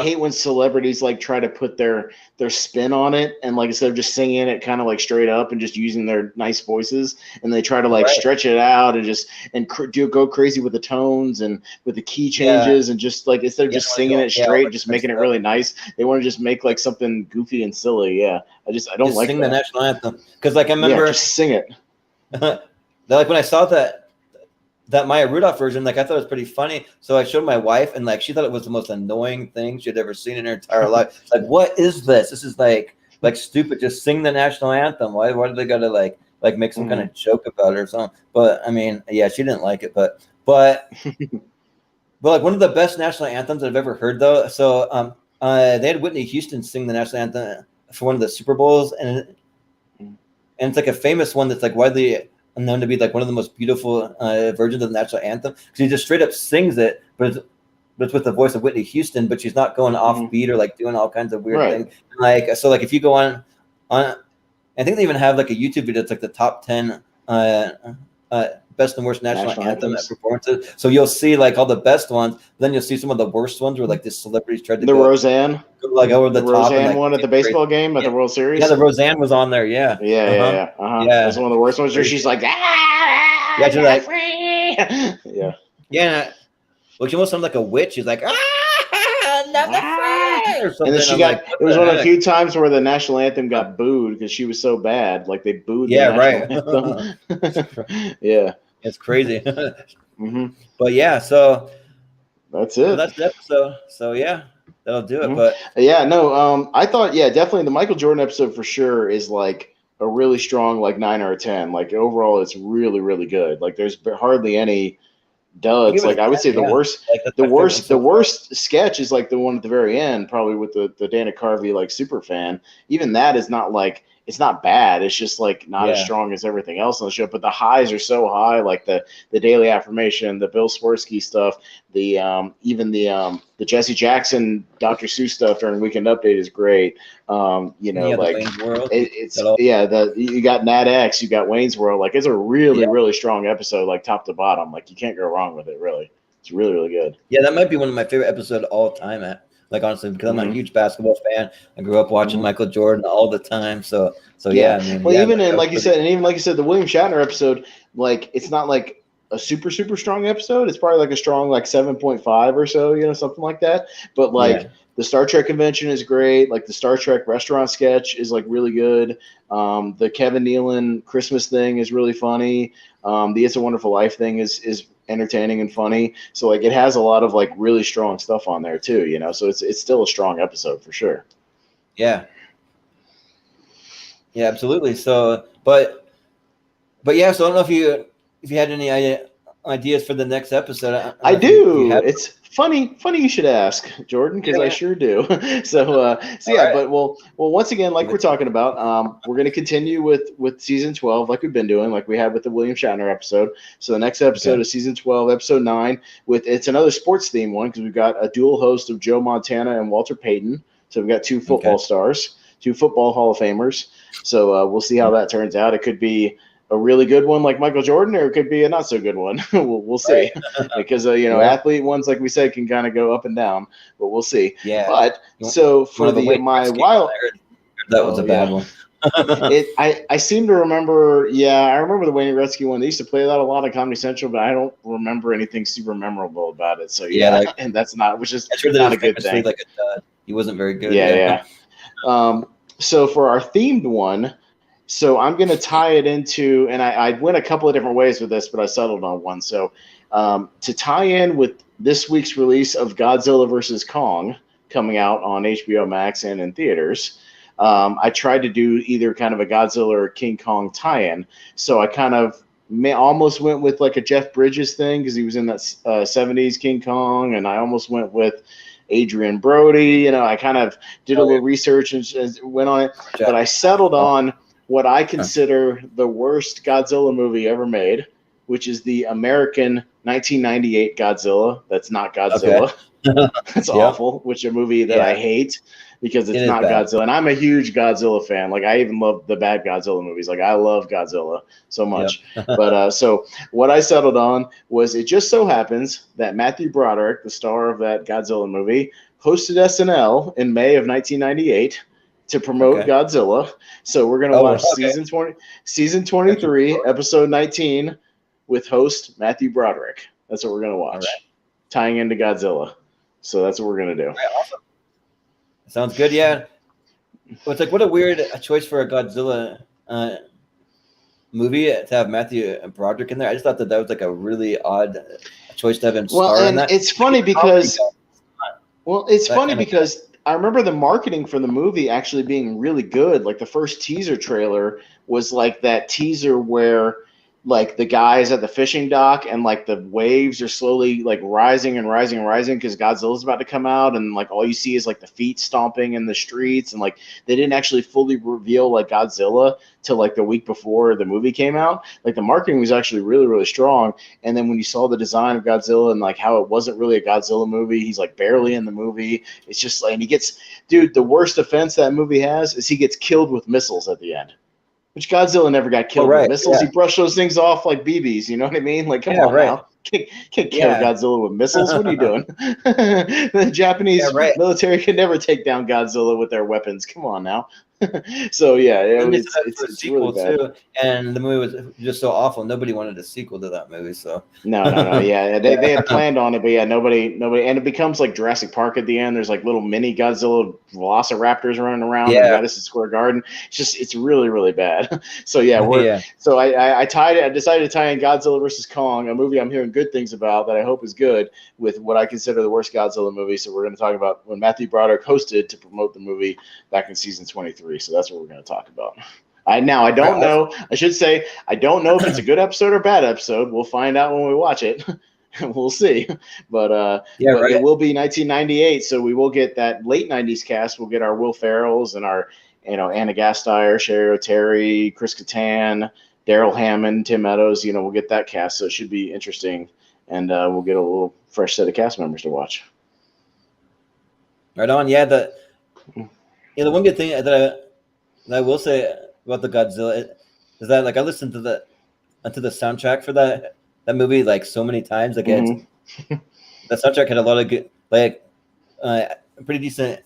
hate when celebrities like try to put their spin on it, and like instead of just singing it kind of like straight up and just using their nice voices, and they try to like stretch it out and go crazy with the tones and with the key changes, and just like instead of just singing it straight, just making it really nice, they want to just make like something goofy and silly. I don't like sing the national anthem, because like I remember just sing it. Like when I saw that Maya Rudolph version, like I thought it was pretty funny. So I showed my wife, and like she thought it was the most annoying thing she'd ever seen in her entire life. Like, what is this? This is like stupid. Just sing the national anthem. Why do they gotta like make some kind of joke about it or something? But I mean, yeah, she didn't like it. But like one of the best national anthems I've ever heard though. So they had Whitney Houston sing the national anthem for one of the Super Bowls, and it's like a famous one that's like widely known to be like one of the most beautiful versions of the national anthem, because he just straight up sings it, but it's with the voice of Whitney Houston, but she's not going off beat or like doing all kinds of weird things. Like, so like if you go on, I think they even have like a YouTube video that's like the top 10 best and worst national anthem performances. So you'll see like all the best ones, then you'll see some of the worst ones where like the celebrities tried to go Roseanne, like over the top. Roseanne one at the baseball game at the World Series. Yeah, the Roseanne was on there. Yeah. Yeah. That's one of the worst ones where she's like, she's like, yeah. Well, she almost sounded like a witch. She's like, not the free, or something. And then it was one of the few times where the national anthem got booed because she was so bad. Like they booed the national anthem. Yeah. It's crazy. But yeah, so that's it. So that's the episode. So yeah, that'll do it. But I thought definitely the Michael Jordan episode for sure is like a really strong like 9 out of 10. Like overall, it's really, really good. Like there's hardly any duds. Like I would say the worst sketch is like the one at the very end, probably with the Dana Carvey like super fan. Even that is not like, it's not bad. It's just like not as strong as everything else on the show. But the highs are so high, like the Daily Affirmation, the Bill Swirsky stuff, even the Jesse Jackson, Dr. Seuss stuff during Weekend Update is great. Like you got Nat X, you got Wayne's World. Like it's a really really strong episode, like top to bottom. Like you can't go wrong with it. Really, it's really really good. Yeah, that might be one of my favorite episodes of all time. Like honestly, because I'm a huge basketball fan. I grew up watching Michael Jordan all the time. So yeah, I mean, well, yeah, even like you said, the William Shatner episode, like it's not like a super strong episode. It's probably like a strong like 7.5 or so, something like that. But like the Star Trek convention is great. Like the Star Trek restaurant sketch is like really good. The Kevin Nealon Christmas thing is really funny. The It's a Wonderful Life thing is entertaining and funny. So like it has a lot of like really strong stuff on there too. So it's still a strong episode for sure. Yeah. Yeah, absolutely. So, but yeah. So I don't know if you had any ideas for the next episode. I do. It's funny you should ask, Jordan, because I sure do. So yeah. Right. But well, once again, like we're talking about, we're going to continue with season 12, like we've been doing, like we had with the William Shatner episode. So the next episode is season 12, episode 9. It's another sports theme one because we've got a dual host of Joe Montana and Walter Payton. So we've got 2 football stars, 2 football Hall of Famers. So we'll see how that turns out. It could be a really good one like Michael Jordan, or it could be a not so good one. we'll see. Because athlete ones, like we said, can kind of go up and down, but we'll see. Yeah. But so for my wild, that was a bad one. I seem to remember. Yeah, I remember the Wayne Gretzky one. They used to play that a lot on Comedy Central, but I don't remember anything super memorable about it. So and that's not a good thing. Like he wasn't very good. Yeah. So for our themed one, so I'm going to tie it into, and I went a couple of different ways with this, but I settled on one. So to tie in with this week's release of Godzilla vs. Kong coming out on HBO Max and in theaters, I tried to do either kind of a Godzilla or King Kong tie-in. So I kind of almost went with like a Jeff Bridges thing because he was in that 70s King Kong, and I almost went with Adrian Brody. I kind of did a little research and went on it, but I settled on what I consider the worst Godzilla movie ever made, which is the American 1998 Godzilla. That's not Godzilla. That's awful, which is a movie that I hate because it's not Godzilla. And I'm a huge Godzilla fan. Like I even love the bad Godzilla movies. Like I love Godzilla so much. But so what I settled on was it just so happens that Matthew Broderick, the star of that Godzilla movie, hosted SNL in May of 1998 to promote Godzilla. So we're going to watch season 23, episode 19 with host Matthew Broderick. That's what we're going to watch, tying into Godzilla. So that's what we're going to do. Awesome. Sounds good. Yeah. Well, it's like, what a weird choice for a Godzilla movie to have Matthew Broderick in there. I just thought that was like a really odd choice to have him star in that. It's funny because, because I remember the marketing for the movie actually being really good. Like the first teaser trailer was like that teaser where like the guys at the fishing dock and like the waves are slowly like rising and rising and rising because Godzilla's about to come out, and like all you see is like the feet stomping in the streets, and like they didn't actually fully reveal like Godzilla till like the week before the movie came out. Like the marketing was actually really, really strong. And then when you saw the design of Godzilla and like how it wasn't really a Godzilla movie, he's like barely in the movie. It's just like, and he gets, dude, the worst offense that movie has is he gets killed with missiles at the end. Which Godzilla never got killed with missiles. He brushed those things off like BBs. You know what I mean? Like, come on now. Can't kill Godzilla with missiles. What are you doing? The Japanese military could never take down Godzilla with their weapons. Come on now. So it's really bad. Too, and the movie was just so awful. Nobody wanted a sequel to that movie. So no. Yeah, they had planned on it, but nobody. And it becomes like Jurassic Park at the end. There's like little mini Godzilla velociraptors running around in Madison Square Garden. It's really, really bad. So So I decided to tie in Godzilla versus Kong, a movie I'm hearing good things about that I hope is good, with what I consider the worst Godzilla movie. So we're going to talk about when Matthew Broderick hosted to promote the movie back in season 23. So that's what we're going to talk about. I don't know. I should say I don't know if it's a good episode or bad episode. We'll find out when we watch it. We'll see. But it will be 1998, so we will get that late 90s cast. We'll get our Will Ferrells and our Anna Gasteyer, Sherry O'Terry, Chris Kattan, Daryl Hammond, Tim Meadows. We'll get that cast, so it should be interesting, and we'll get a little fresh set of cast members to watch. Right on. Yeah. The one good thing that I will say about the Godzilla is that like I listened to the soundtrack for that movie like so many times. Like the soundtrack had a lot of good like pretty decent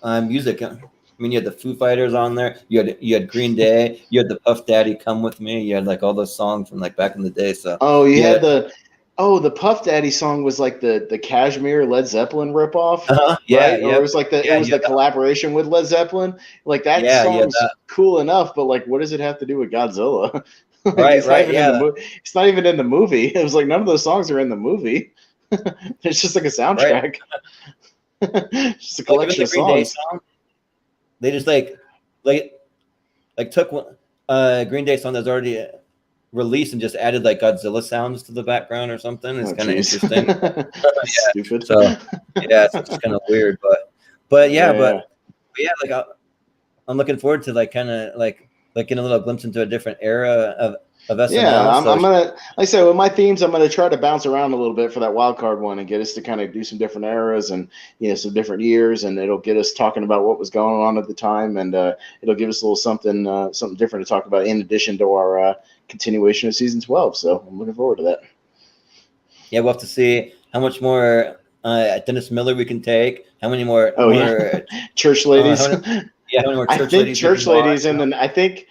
music. I mean, you had the Foo Fighters on there. You had Green Day. You had the Puff Daddy Come With Me. You had like all those songs from like back in the day. So you had the Puff Daddy song was like the Kashmir Led Zeppelin ripoff, right? Or it was like the collaboration with Led Zeppelin. Like that song's cool enough, but like, what does it have to do with Godzilla? Like, it's not even in the movie. It was like none of those songs are in the movie. It's just like a soundtrack. Right. Just a collection of songs. They just like took Green Day song that's already released and just added like Godzilla sounds to the background or something. It's kind of interesting. Stupid. So it's just kind of weird, but like I'm looking forward to like kind of like getting a little glimpse into a different era of SNL. Yeah, I'm gonna, like I said, with my themes, I'm gonna try to bounce around a little bit for that wild card one and get us to kind of do some different eras and some different years, and it'll get us talking about what was going on at the time, and it'll give us a little something different to talk about in addition to our continuation of season 12. So I'm looking forward to that. Yeah, we'll have to see how much more Dennis Miller we can take. How many more? Church ladies. How many more church ladies? I think church ladies, and then I think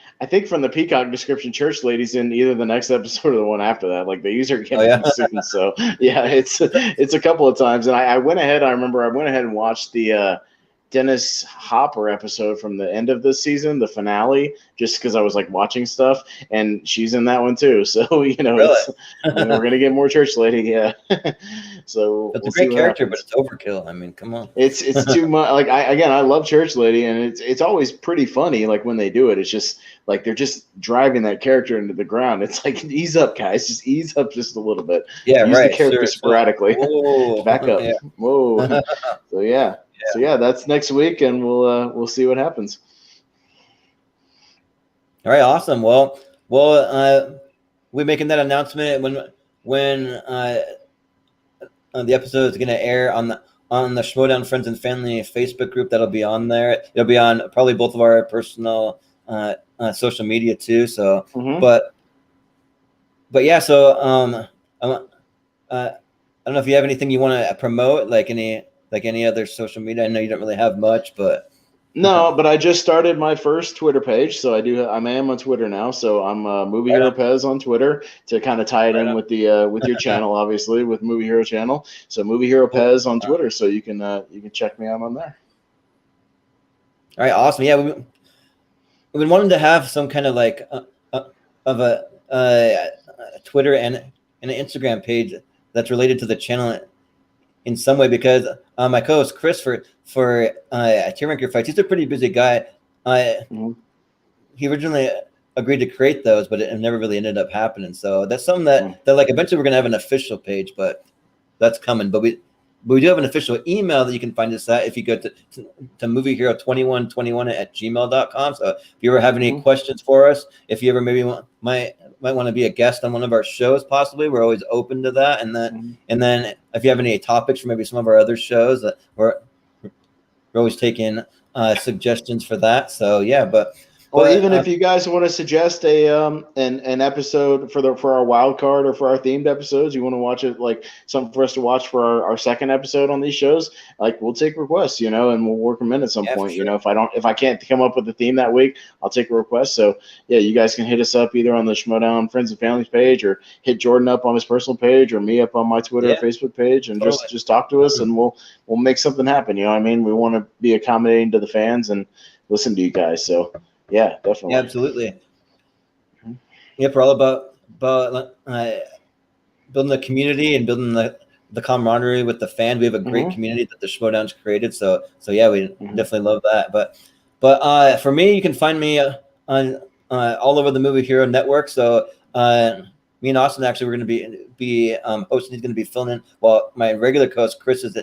from the Peacock description, church ladies in either the next episode or the one after that. Like, they use her again soon. So it's a couple of times, and I went ahead. I remember I went ahead and watched the Dennis Hopper episode from the end of this season, the finale, just because I was like watching stuff, and she's in that one too. So really? We're gonna get more church lady. Yeah. So it's a great character, but it's overkill. I mean, come on. It's too much. Like I love church lady, and it's always pretty funny. Like when they do it, it's just like they're just driving that character into the ground. It's like, ease up, guys. Just ease up just a little bit. Yeah, Use right. the character sporadically. Whoa. Back up. Yeah. Whoa. So yeah. So that's next week, and we'll see what happens. All right, awesome. Well, we're making that announcement when the episode is going to air on the Schmodown Friends and Family Facebook group. That'll be on there. It'll be on probably both of our personal social media too. So, but yeah. So I don't know if you have anything you want to promote, like any other social media. I know you don't really have much, but no. But I just started my first Twitter page, so I am on Twitter now. So I'm Movie Hero Pez on Twitter to kind of tie it in with the with your channel, obviously with Movie Hero channel. So Movie Hero Pez on Twitter, so you can check me out on there. All right, awesome. Yeah, we've been wanting to have some kind of like of a Twitter and an Instagram page that's related to the channel in some way, because my co-host Chris for Tier Ranker Fights, he's a pretty busy guy. He originally agreed to create those, but it never really ended up happening. So that's something that like eventually we're gonna have an official page, but that's coming. But we do have an official email that you can find us at if you go to moviehero2121@gmail.com. So if you ever have any questions for us, if you ever maybe might want to be a guest on one of our shows, possibly, we're always open to that. And then if you have any topics for maybe some of our other shows, that we're always taking suggestions for that. So yeah, but even if you guys want to suggest an episode for our wild card or for our themed episodes, you want to watch it, like something for us to watch for our second episode on these shows, like we'll take requests, and we'll work them in at some point. Sure. If I can't come up with a theme that week, I'll take a request. So yeah, you guys can hit us up either on the Schmodown Friends and Families page, or hit Jordan up on his personal page, or me up on my Twitter or Facebook page, and just talk to us, and we'll make something happen. You know what I mean? We want to be accommodating to the fans and listen to you guys. So. Yeah, definitely. Yeah, absolutely. Yep, we're all about building the community and building the camaraderie with the fans. We have a great community that the Schmodown's created. So yeah, we definitely love that. But for me, you can find me on all over the Movie Hero network. So me and Austin actually we're going to be hosting. He's going to be filming while my regular co-host Chris is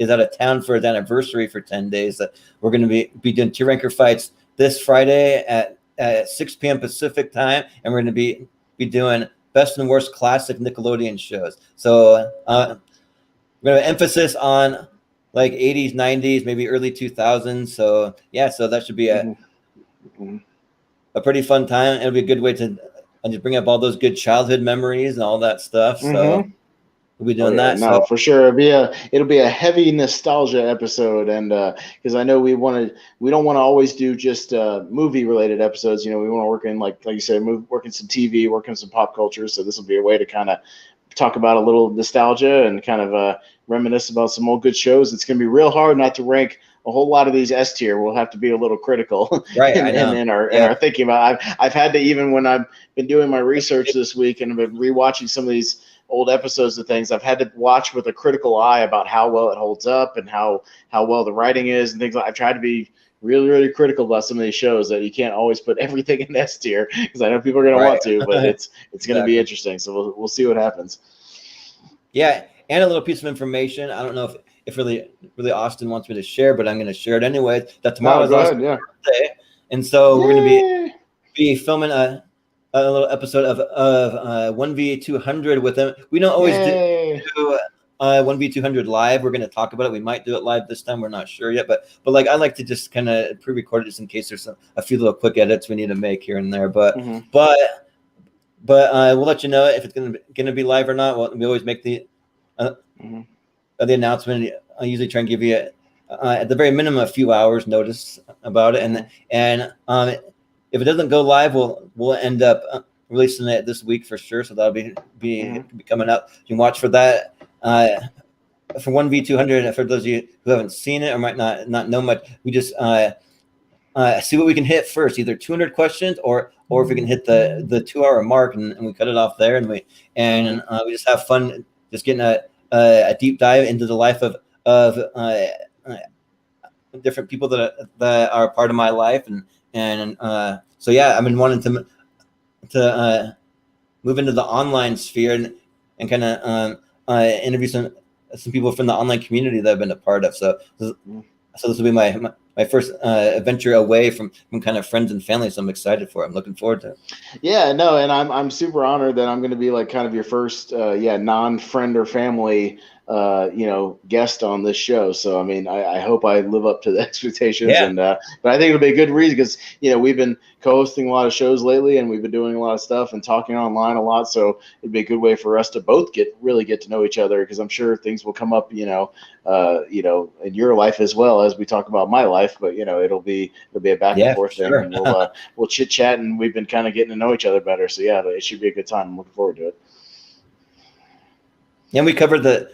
out of town for his anniversary for 10 days. We're going to be doing Tier Ranker Fights this Friday at 6 p.m. Pacific time, and we're going to be doing best and worst classic Nickelodeon shows. So we're going to emphasis on like 80s, 90s, maybe early 2000s. So yeah, so that should be a pretty fun time. It'll be a good way to just bring up all those good childhood memories and all that stuff. So we'll be doing yeah, that. no, So for sure. It'll be a heavy nostalgia episode, and because I know we don't want to always do just movie related episodes. You know, we want to work in like you said, work in some TV, work in some pop culture. So this will be a way to kind of talk about a little nostalgia and kind of reminisce about some old good shows. It's going to be real hard not to rank a whole lot of these S tier. We'll have to be a little critical right, in our thinking about. I've had to, even when I've been doing my research this week and I've been rewatching some of these old episodes of things, I've had to watch with a critical eye about how well it holds up and how well the writing is and things. I've tried to be really, really critical about some of these shows, that you can't always put everything in S tier, because I know people are going to want to, but it's going to be interesting. So we'll see what happens. Yeah, and a little piece of information. I don't know if really Austin wants me to share, but I'm going to share it anyway. That tomorrow is Austin's birthday, and so we're going to be filming a little episode of 1v200 with him. We don't always do 1v200 live. We're going to talk about it. We might do it live this time. We're not sure yet, but like I like to just kind of pre-record it just in case there's a few little quick edits we need to make here and there. But we'll let you know if it's going to be live or not. We always make the announcement. I usually try and give you at the very minimum a few hours notice about it, and if it doesn't go live, we'll end up releasing it this week for sure. So that'll be coming up. You can watch for that. For 1v200, for those of you who haven't seen it or might not know much, we just see what we can hit first, either 200 questions or if we can hit the 2 hour mark, and we cut it off there, and we just have fun, just getting a deep dive into the life of different people that are part of my life, and so yeah, I've been wanting to move into the online sphere and kind of interview some people from the online community that I've been a part of. So this will be my first venture away from kind of friends and family. So I'm excited for it. I'm looking forward to it. Yeah, no, and I'm super honored that I'm going to be like kind of your first non-friend or family guest on this show. So I mean, I hope I live up to the expectations, but I think it'll be a good reason, because we've been co-hosting a lot of shows lately, and we've been doing a lot of stuff and talking online a lot. So it'd be a good way for us to both really get to know each other, because I'm sure things will come up, in your life as well as we talk about my life. But it'll be a back and forth thing, and we'll chit chat, and we've been kind of getting to know each other better. So yeah, it should be a good time. I'm looking forward to it. And we covered the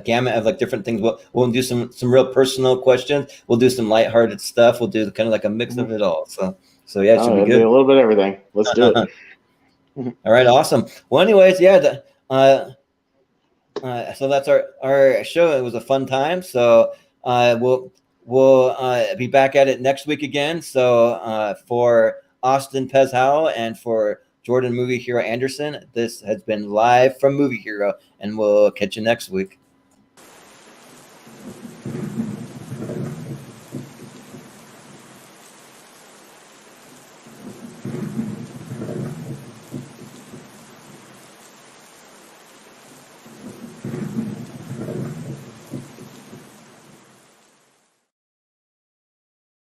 gamut of like different things. We'll do some real personal questions. We'll do some lighthearted stuff. We'll do kind of like a mix of it all. So yeah, it should be good. Be a little bit of everything. Let's do it. All right, awesome. Well, anyways, yeah. So that's our show. It was a fun time. So we'll be back at it next week again. So for Austin Pez Howell and for Jordan Movie Hero Anderson, this has been live from Movie Hero, and we'll catch you next week.